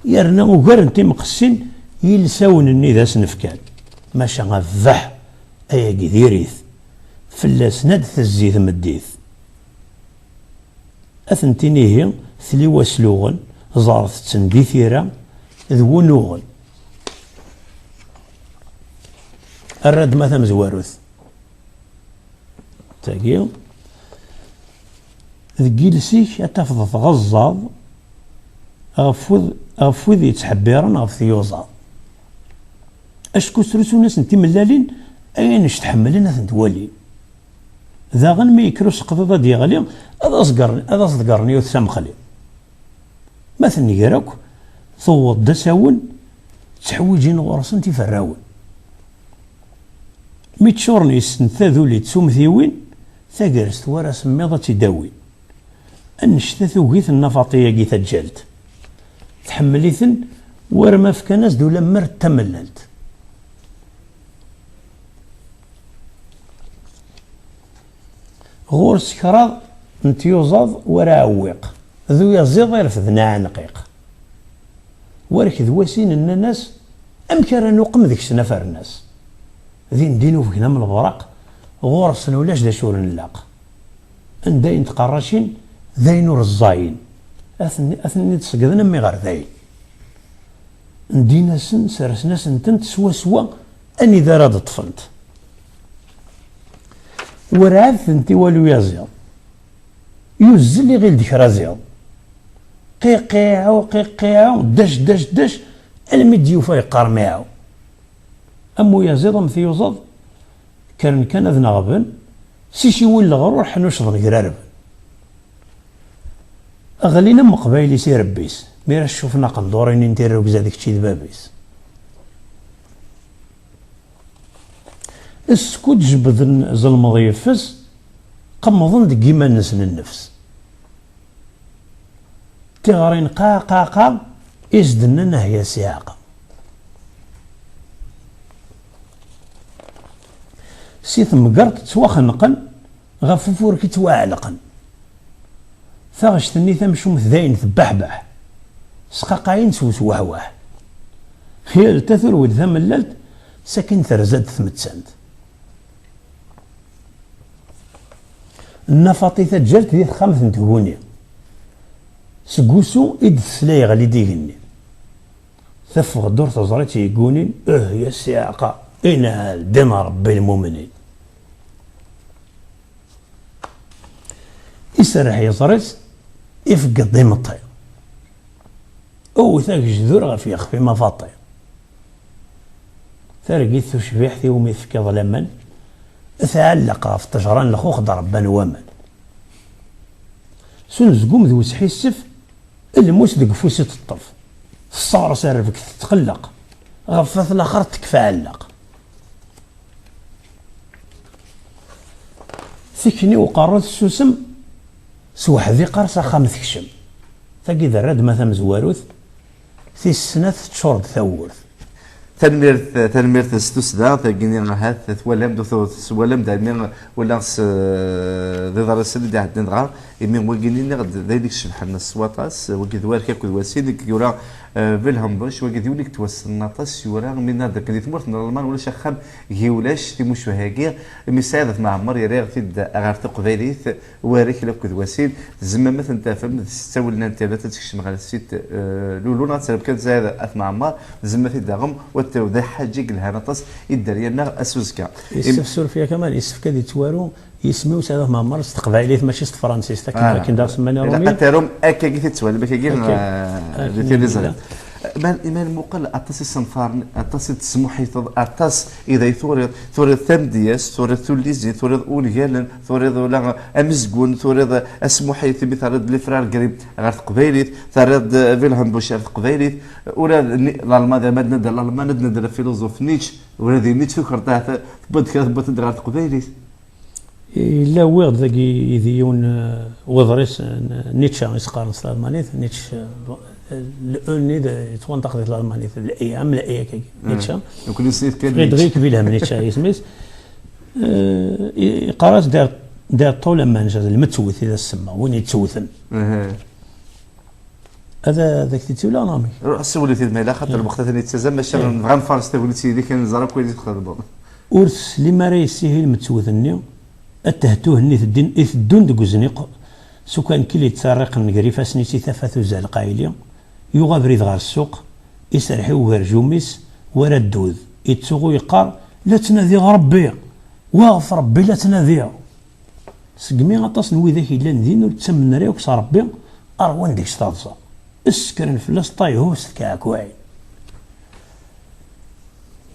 B: يرنا وقر انتي مقسين يلساون الني ذا سنفكان ماشا غفح ايا قديريث فلاس ند الزيت مديث اثن تينيهي ثلي واسلوغن زارت تسندي ثيرا ذو نوغن الرد ما ثم زواروث تاقيو ذي لسيك اتفض تغزاض افوذ يتحبيرن غف يوزاض اشكو سرسو ناس نتي ملالين اين اش تحملين اثن توالين ذا غن ما يكروس قضاضا ديغالي هذا صدقرني وثسام خلي مثلا نيراك صوت دساون تحويجين غرسن تيفراون ميتشورني يستنثاذولي تسومثيوين ثاقرست ورا سميضة تداوين انشتثو غيث النفاطية كي تجالت تحمليثن ورا ما فكناس دولا مرت تمللت غورس كراض نتيوزاض ورا عويق ذو يزيض يرفذنا عنقيق ورك ذواسين الناس ام كان نقم ذيك سنفر الناس ذي ندينو فينا من البراق غورسن ولاش دا شور نلاق انداين تقراشين ذاين رزاين اثني تسقذنا مي غير ذاين ندينا سن سرسنا سنتنت سوا اني ذا راد طفنت ورعاد ثنتي والو يزيض يوزلي غير ديك زيض قيقيعو دش الميد يوفا يقار معاو امو يزيد مثيوزض كان ذنا غبن سيشي ولا غرور حنوش ضغيرارب اغلينا مقبايلي سي ربيس ميرا شوفنا قندورين انتيرو بزادك تشي بابيس اسكو تجبد ظلم ضيفس قمضن دقيما نسن النفس تغرين قا إزدننا هي سياقة سيث مقرت تواخنقن غففور كي تواعلقن ثغشتني ثمشو مثذاين ثبحبح سقاقاين سوس وهواه خيال تثر ودثم الللت سكن ثرزد ثمتسند النفاطي تجلت ذي خمث نتهوني سقوسو إد سلاي غالي ديقني ثفغ دور تزريتي يقولين يا السياقة إنا دين ربي المؤمنين يسرح يزريت يفقد ديمطي أو ثاك جذور غفي يخفي مفاطي ثارقيت ثو شبيحتي ومي تفكي ظلما ثعلق في التجران لخوخ ضربان ومن سنزقوم ذو سحيسف الموس ذق فوسي تطف الصغر سارفك تتقلق غفث الاخر تكفى علق ثكني وقررت السوسم سوحذي قرصة خامث كشم ثاقي ذا راد مثلا مزواروث في السنة تشورد ثورث
A: تنميرت ستوسدا تاكيني هات ثوالم دو ثوالم دايما ولا ذي درس اللي عندنا دغا يمين وكيني غد ذيك شبحنا السواطاس وكي دوار كاكو واسين كيورا بالهمبش وكي ديوليك توصل ناطاس يورا من هذاك اللي تمرت نورمال ولا شخام كيولاش في مشو هاكي مساعدة مع عمر يريغ في غير تقبيليت واريك لا كود واسين زعما مثلا تفهم تستولنا انت لا تكشم على السيت لولونا تسرب كان زايد مع عمر زعما في داغم وذا حاجه لها ناطاس يدرينا اسوسكا
B: يستفسر فيها كمان يسف كدي توارو يسميو سعادة معمر استقباليت ماشي فرنسيس كيما دار سماني رومي
A: قاتلهم اكا كي تتسوال باكا كي ديتيليزا ايمان مقل اتصي صنفار اتصي تسمحي اتص اذا ثوري ثم دياس ثوري ثوليزي ثوري اوليال ثوري ولا امزقون ثوري اسمحي ثمي ثارد لي فرار قريب غير قبيليت ثارد فيلهم بوشار قبيليت ولا الالمان ما ندير الالمان ندير فيلوزوف نيتش ولا ذي نيتش فكرتها تبد كتبت غير قبيليت
B: لا ويرد ذاكي يذيون وضريس نيتشا يسقارن في الالمانيت نيتش الاوني يتوانطق في الالمانيت الايام لا كي نيتشا
A: يمكن نسيت كان
B: فريدريك فيلهم نيتشا يسميس قرات دار طول منجز المتوث اذا السما وين يتوثن هذا ذاك تيتولا رامي
A: روح سولي في الميلا خاطر الوقت ثاني تزام ماشي غير فارس تقولتي اللي كان زرا كويس تخربوا
B: ورث لما راه يسهل متوثني التهتوه نيت الدين يثدون دك الزنيق سو كان كلي تسرق نقري فاسني تثاثو زال قايلي يوغا بريد غير السوق يسرحيو غير جوميس ورا الدوذ يتسوقو يقار لا تنادي ربي واغف ربي لا تناديها سقمي غطاس نوي ذاك الا ندين تسمن ريوك صار ربي اروان ديك ستاضصا اسكرن فلاس طايهو ستكاكواي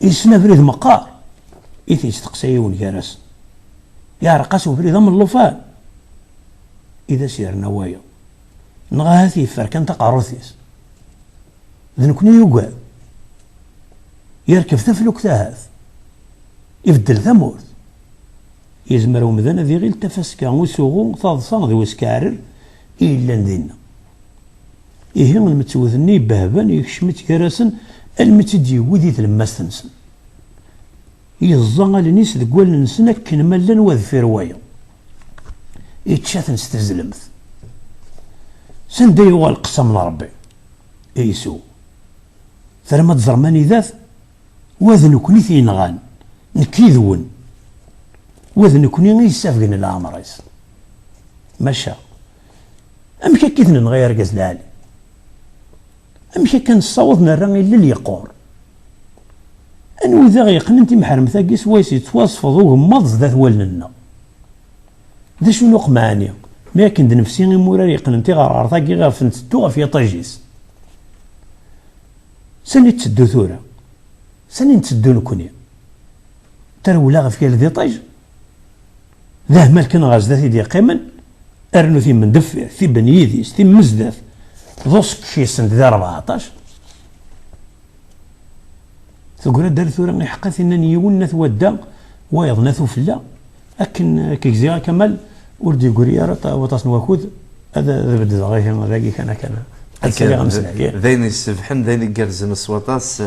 B: يسنا بريد مقار إثي استقسيون كراس يا رقصوا بريد من اللوفان إذا سير نوايا نغا هاثي فركان تقاروثيس ذنكني يوقع يركب ثفلوك تاهاث يبدل ثمورث يزمروا مذن ذي غير تفسكا وسوغو تاضصان ذي وسكارر إلا ندينا إيه المتوذني بهبان يكشمت كراسن المتدي وذي تلمستنسن يزغى لنيس ذقوال نسنا كن ملان وذ في رواية يتشاثن ستزلمث سندي هو القسم لربي ايسو ثرما تزرماني ذات وذ نكوني ثينغان نكيذون وذ نكوني يسافقن الامرايس مشا امشي كيثن نغير قز لالي امشي كان الصوت نرى الا اليقور انو ذا غيقن انت محرم ثاقي سوايسي تواصفض وغمض ذات والنا ذا شنو قمعني ما كنت نفسي مورا يقن انت غرار ثاقي غير فنتدو في طاجيس سني تسدو ثورة سني نتسدو نكوني ترولا غفيا لذي طاج ذا مالكن غاز ذاتي دي قيمن ارنو ثي من دفع ثي بنيديس ثي مزداف ضوسك شيسن ذا 14 تقول دار ثورة يحقث إنني يولنا ثودا وايض ناثو فلا لكن كيزيغا كمال وردي يقول وتصن وكود هذا بدأ غير ذاكي كان
A: ذين السبحن ذين الجرزن السوطاس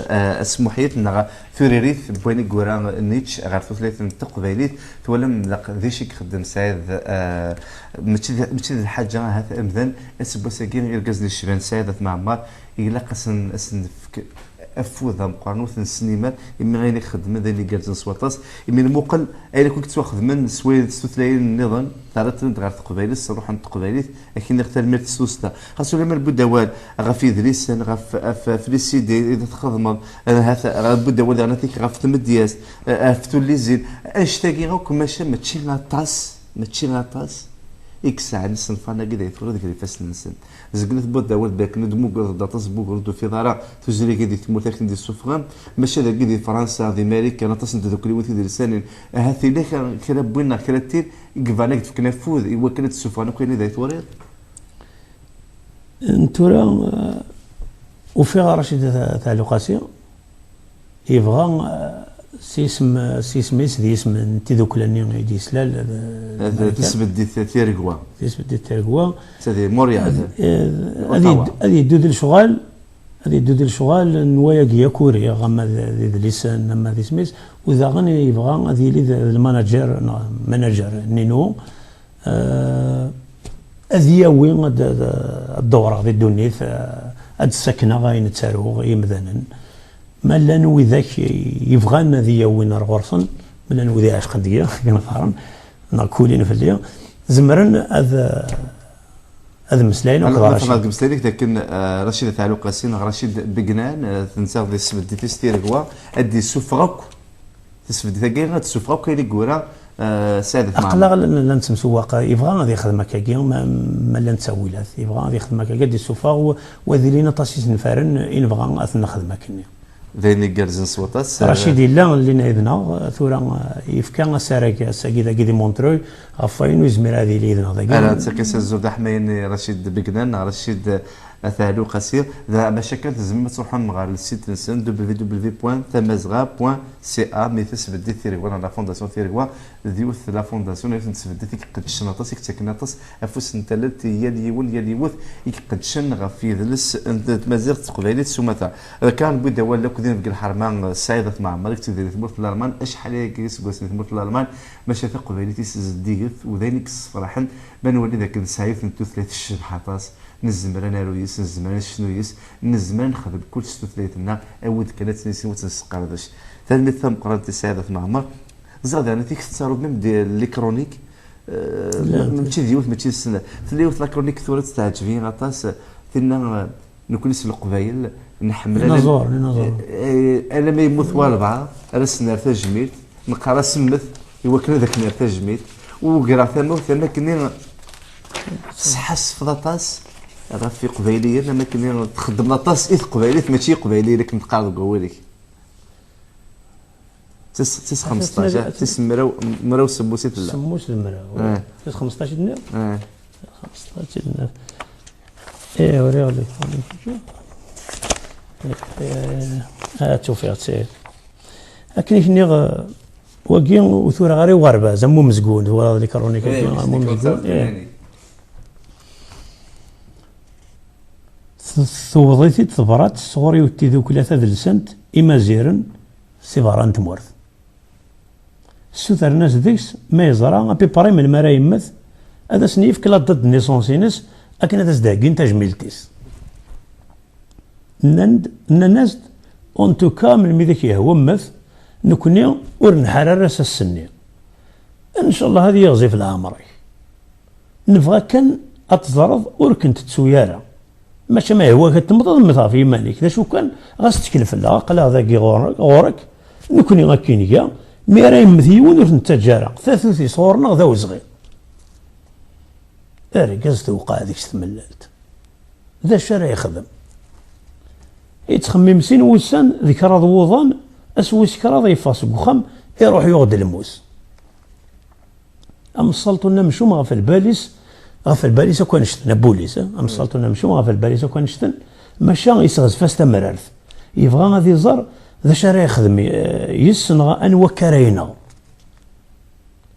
A: اسمحيت نغا ثوريريث بويني كوران نيتش غير ثلاث تقبيليت تولم لق ذيشك خدم سعيد ماشي الحاجه هذا امذن اسبوساكين غير جزني الشبان سعيد معمر يلاق اسن افوذ مقارنوث السينما اما غير خدمه ذي اللي جالس نصوتاس اما المقل الا كنت تاخذ من سويد ستلاين النظام ثلاث غير تقبيليت صروح عند تقبيليت لكن نختار ميرت سوستا خاصو لما البدوال غف يدريس غف فليسيدي اذا تخدم هذا البدوال انا تيك غف تمدياس افتو ليزين اشتاقي غوك ماشي ماشي غاطاس إكس عن الصنفانة كذا يفرض كذا فاس النسن زقلت بود أول باك ندمو قرض داطس بوغردو في ضارع تجري كذا تموت لكن دي السفغان ماشي هذا كذا فرنسا دي أمريكا ناطس ندو كل وثي لسان هذي لك كلا بوينا كلا تير كفانك في كنافوذ إيوا كانت السفغان وكان ذا يتورير
B: انتورا وفي رشيد تاع لوكاسيون يبغى سيسميس ذي اسم انت ذوك لاني دي سلال
A: هذا تسبد دي تيرغوا
B: تسبد دي تيرغوا
A: هذه موريا
B: هذه دود الشغال هذه دو ديال الشغال نوايا كيا كوري غاما ذي لسان اما ذي سميس واذا غني يبغى غادي يلي المانجر نينو اذياوي الدوره ذي الدنيث هاد السكنه غاين تسارو يمذنن ما لا نوي ذاك يبغى ذي وين غرسن ما نوي ذي عشق ديا كنقارن ناكولين في الليل زمرن هذا مسلاين
A: وكذا رشيد هذا مسلاين لكن رشيد تاع قاسين رشيد بقنان تنسى ذي السبت دي تيستيرغوا ادي سفرك تسبت ذاك غير تسفرك كاين كورا سادت معنا
B: اقلا لا نتسوق يبغى غادي يخدم هكاكيا ما لا نتساولات يبغى غادي يخدم هكاكا دي السفر وذي لينا طاسيس نفارن ان بغى اثنا خدمه كني
A: ذيني جالزين صوتات
B: رشيد لا اللي نايدنا ثورا يفكا ساراك ساكي ذاك دي مونتروي غفاين ويزمر هذه اللي يدنا ذاك
A: انا تكاس الزود حماين رشيد بقنان رشيد ثالو قصير ذا مشاكل تزم تروحون غير السيت نسن www.tamazgha.ca مي تسبدي ثيريوا لا فونداسيون ثيريوا ديوث لا فونداسيون اللي تسبدي قد الشناطس يكتكناطس افوس نتلت يليون يليوث يقدشن غفي ذلس انت مازال تقبيلي سمتا كان بدا ولا كدين في الحرمان سعيده مع مريك تدير تموت الالمان اشحال يكيس كوس تموت الالمان ماشي تقبيلي تسديغ وذينك فرحن بنولي ذاك السعيف نتو ثلاث الشبحاطاس نزمر انا رويس نزمر شنويس نزمر نخدم كل ستثليتنا اود كانت نسيم وتنسقر داش ثاني ثم قرات السعاده في معمر زاد انا تيك تصارب ميم ديال الكترونيك ماشي ديوث ماشي السنه تليوث الكترونيك ثورة تعجبني غطاس ثنا نكون نسل القبايل نحمل
B: نزور
A: انا ما يموت والبعض رسنا تجميل نقرا سمث يوكل ذاك نار تجميل وقرا ثما ثما كني صحس في لاطاس راه في قبايليه انا كني تخدم لاطاس قبايليه ماشي قبايليه لك نتقارض قوالك تس 15 تس مراو سموسيت لا
B: سموس المراو تس 15 دينار 15 دينار وري لك تشوفي تسير لكن كني واقين وثورة غاري وغربة زمو مزقون ولا ذيك الكرونيك مو مزقون ثوضيتي تبرات صغري وتي ذوك ثلاثة ذلسنت إما زيرن سيفاران تمورث السوثر ناس ديكس ما يزرع بيباري من المرا يمث هذا سنيف كلا ضد نيسونسينس أكن هذا زداقين تجميلتيس الناس أنتو كامل ميديك يهوى مث نكوني ورنحرر راس السني ان شاء الله هذه يغزي في العمر نبغى كان اتزرد وركنت تسويارا ماشي ما هو كتمضض مطافي مالك ذا شو كان غاس تكلف لا قلا ذاكي غورك نكوني غاكينيا مي راه يمثيون ورنتجارا ثلاثوثي صورنا ذا وزغي اركز توقع هذيك تمللت ذا الشارع يخدم يتخمم سين وسان ذكر وضان اسوي كراض يفاس وخم يروح يغد الموس ام صلتنا مشوم غف الباليس كون شتن بوليس ام صلتنا مشوم غف الباليس كون شتن ماشا يسغز فاس تمررت يبغى غادي يزر ذا شارع يخدم يسنغ ان وكرينا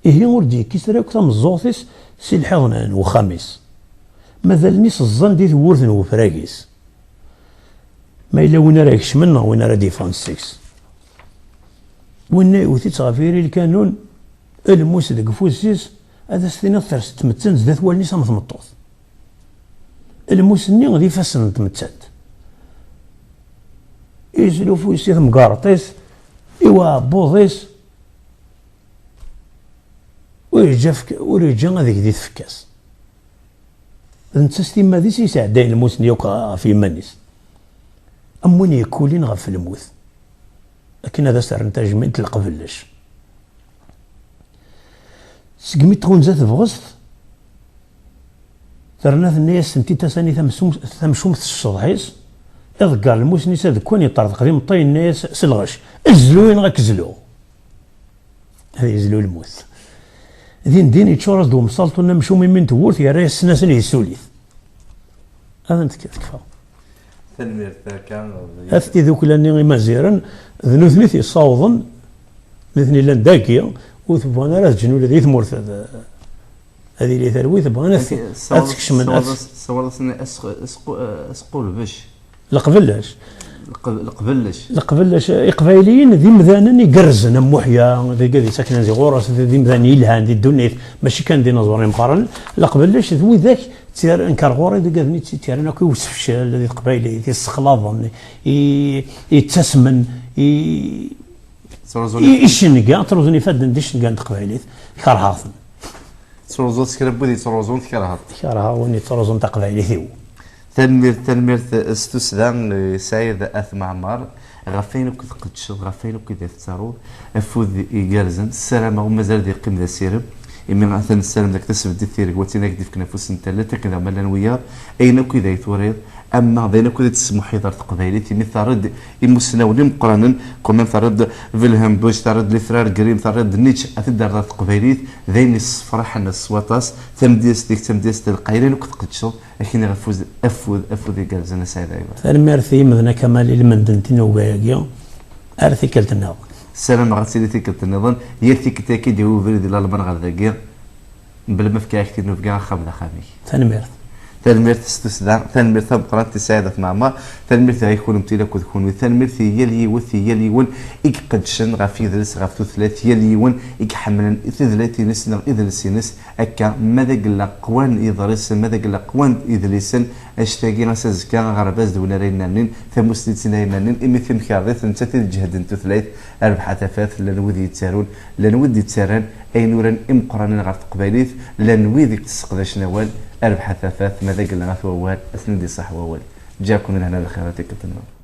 B: إيه وردي كيسرا كتم الزوطيس سي الحضنان وخميس مازال نيس الظن دي ثورثن وفراكيس ما إلا وين راه يكشمنا وين راه ديفانس 6 وين يوثي تغافيري الكانون الموس ديك فوسيس هذا ستينا ثرس تمتن زدات والني سام ثمطوط الموس ني غادي فاسن تمتات يزلو فوسيس مقارطيس ايوا بوضيس ورجع هذيك دي تفكاس انت ستيما دي سيساعدين الموس نيوقع في مانيس امون يكولين غف الموت لكن هذا سر نتاج من تلقفلش سقمي تكون ذات بغصت ثرنا الناس انتي تساني ثمشوم الشضحيس اذ قال الموسني ساد كون يطرد قديم طي الناس سلغش ازلوين غاكزلو هذا يزلو الموت دين يتشورز دوم صالتو نمشومي من تورث يا ريس ناسن يسوليث هذا انت كتكفى
A: تنمير كان
B: اثتي ذوك لاني مازيرن ذنوثني يصاوضن مثني لان داكيا وثبوانا راه جنو الذي ثمورث هذه اللي ثروي ثبوانا تكشمن
A: صورتني اسقول باش
B: القبلاش
A: القبلاش
B: القبلاش إقبايليين ذي مذانا يقرزن محيا ذي ساكنين زي غورس ذي مذان يلهان ذي الدنيا ماشي كان دي نظرين مقارن القبلاش ذوي ذاك تيار انكار غوري ذي قاذني تيار انا كيوسف الشال ذي القبايلي ذي السخلاظن يتسمن يشنقا تروزوني فدن دي شنقا تقبايليت كرهاثن
A: تروزون تكربو دي تروزون
B: كرها وني تروزون تقبايلي ثيو
A: تنمير استسلام سيد اث معمر غفين كتقدش غفين كتفترو افوذ يجالزن السلام هو مازال دي قيم ذا سيرب إمي مثلا السلام داك تسبب دي ثيرك وتيناك ديف كنافوس نتالا كذا مالا ويا أين كذا يتوريض أما ذينا كذا تسمو حضارة قبايلي تيمي ثارد المسناوني مقرانا كمان ثارد فيلهم بوش ثارد ليفرار جريم ثارد نيتش أتدار قبايلي ذين الصفرح أن الصواتاس تمديس ديك تمديس القايلين وكتقدشو لكن أفوذ يقالزنا سعيد أيضا
B: فالمارثي مذنا كمال المندنتين وباقيا أرثي كلت النظام
A: السلام على سيدتي كلت النظام يرثي كتاكي ديو فريد الألمان غير ذاكيا بلا ما فكا كثير نفكا خامد خامي
B: تنميرث
A: تنميرث استسلام تنميرث بقرات تساعد في معما تنميرث غيكون متيلك وتكون تنميرث يلي يليون يقدشن غاف يدرس غاف ثلاث يليون يحملن ثلاثي نسنا إدرسينس أكا ماذا قلا قوان يدرس ماذا قلا قوان يدرسن اشتاقي ناس كان غرباز دولا رينانين ثموسلتين رينانين إمي ثم كارث نتاث الجهد ثلاث أربع تفاث لنودي يتسارون لنودي يتسارن أي نورا إمقرانا غاف قبايليث لنويذ تسقداش نوال أربح ثلاثات ماذا قلنا في ووال أسندي صح ووال جاكم من هنا الخيرات كتنور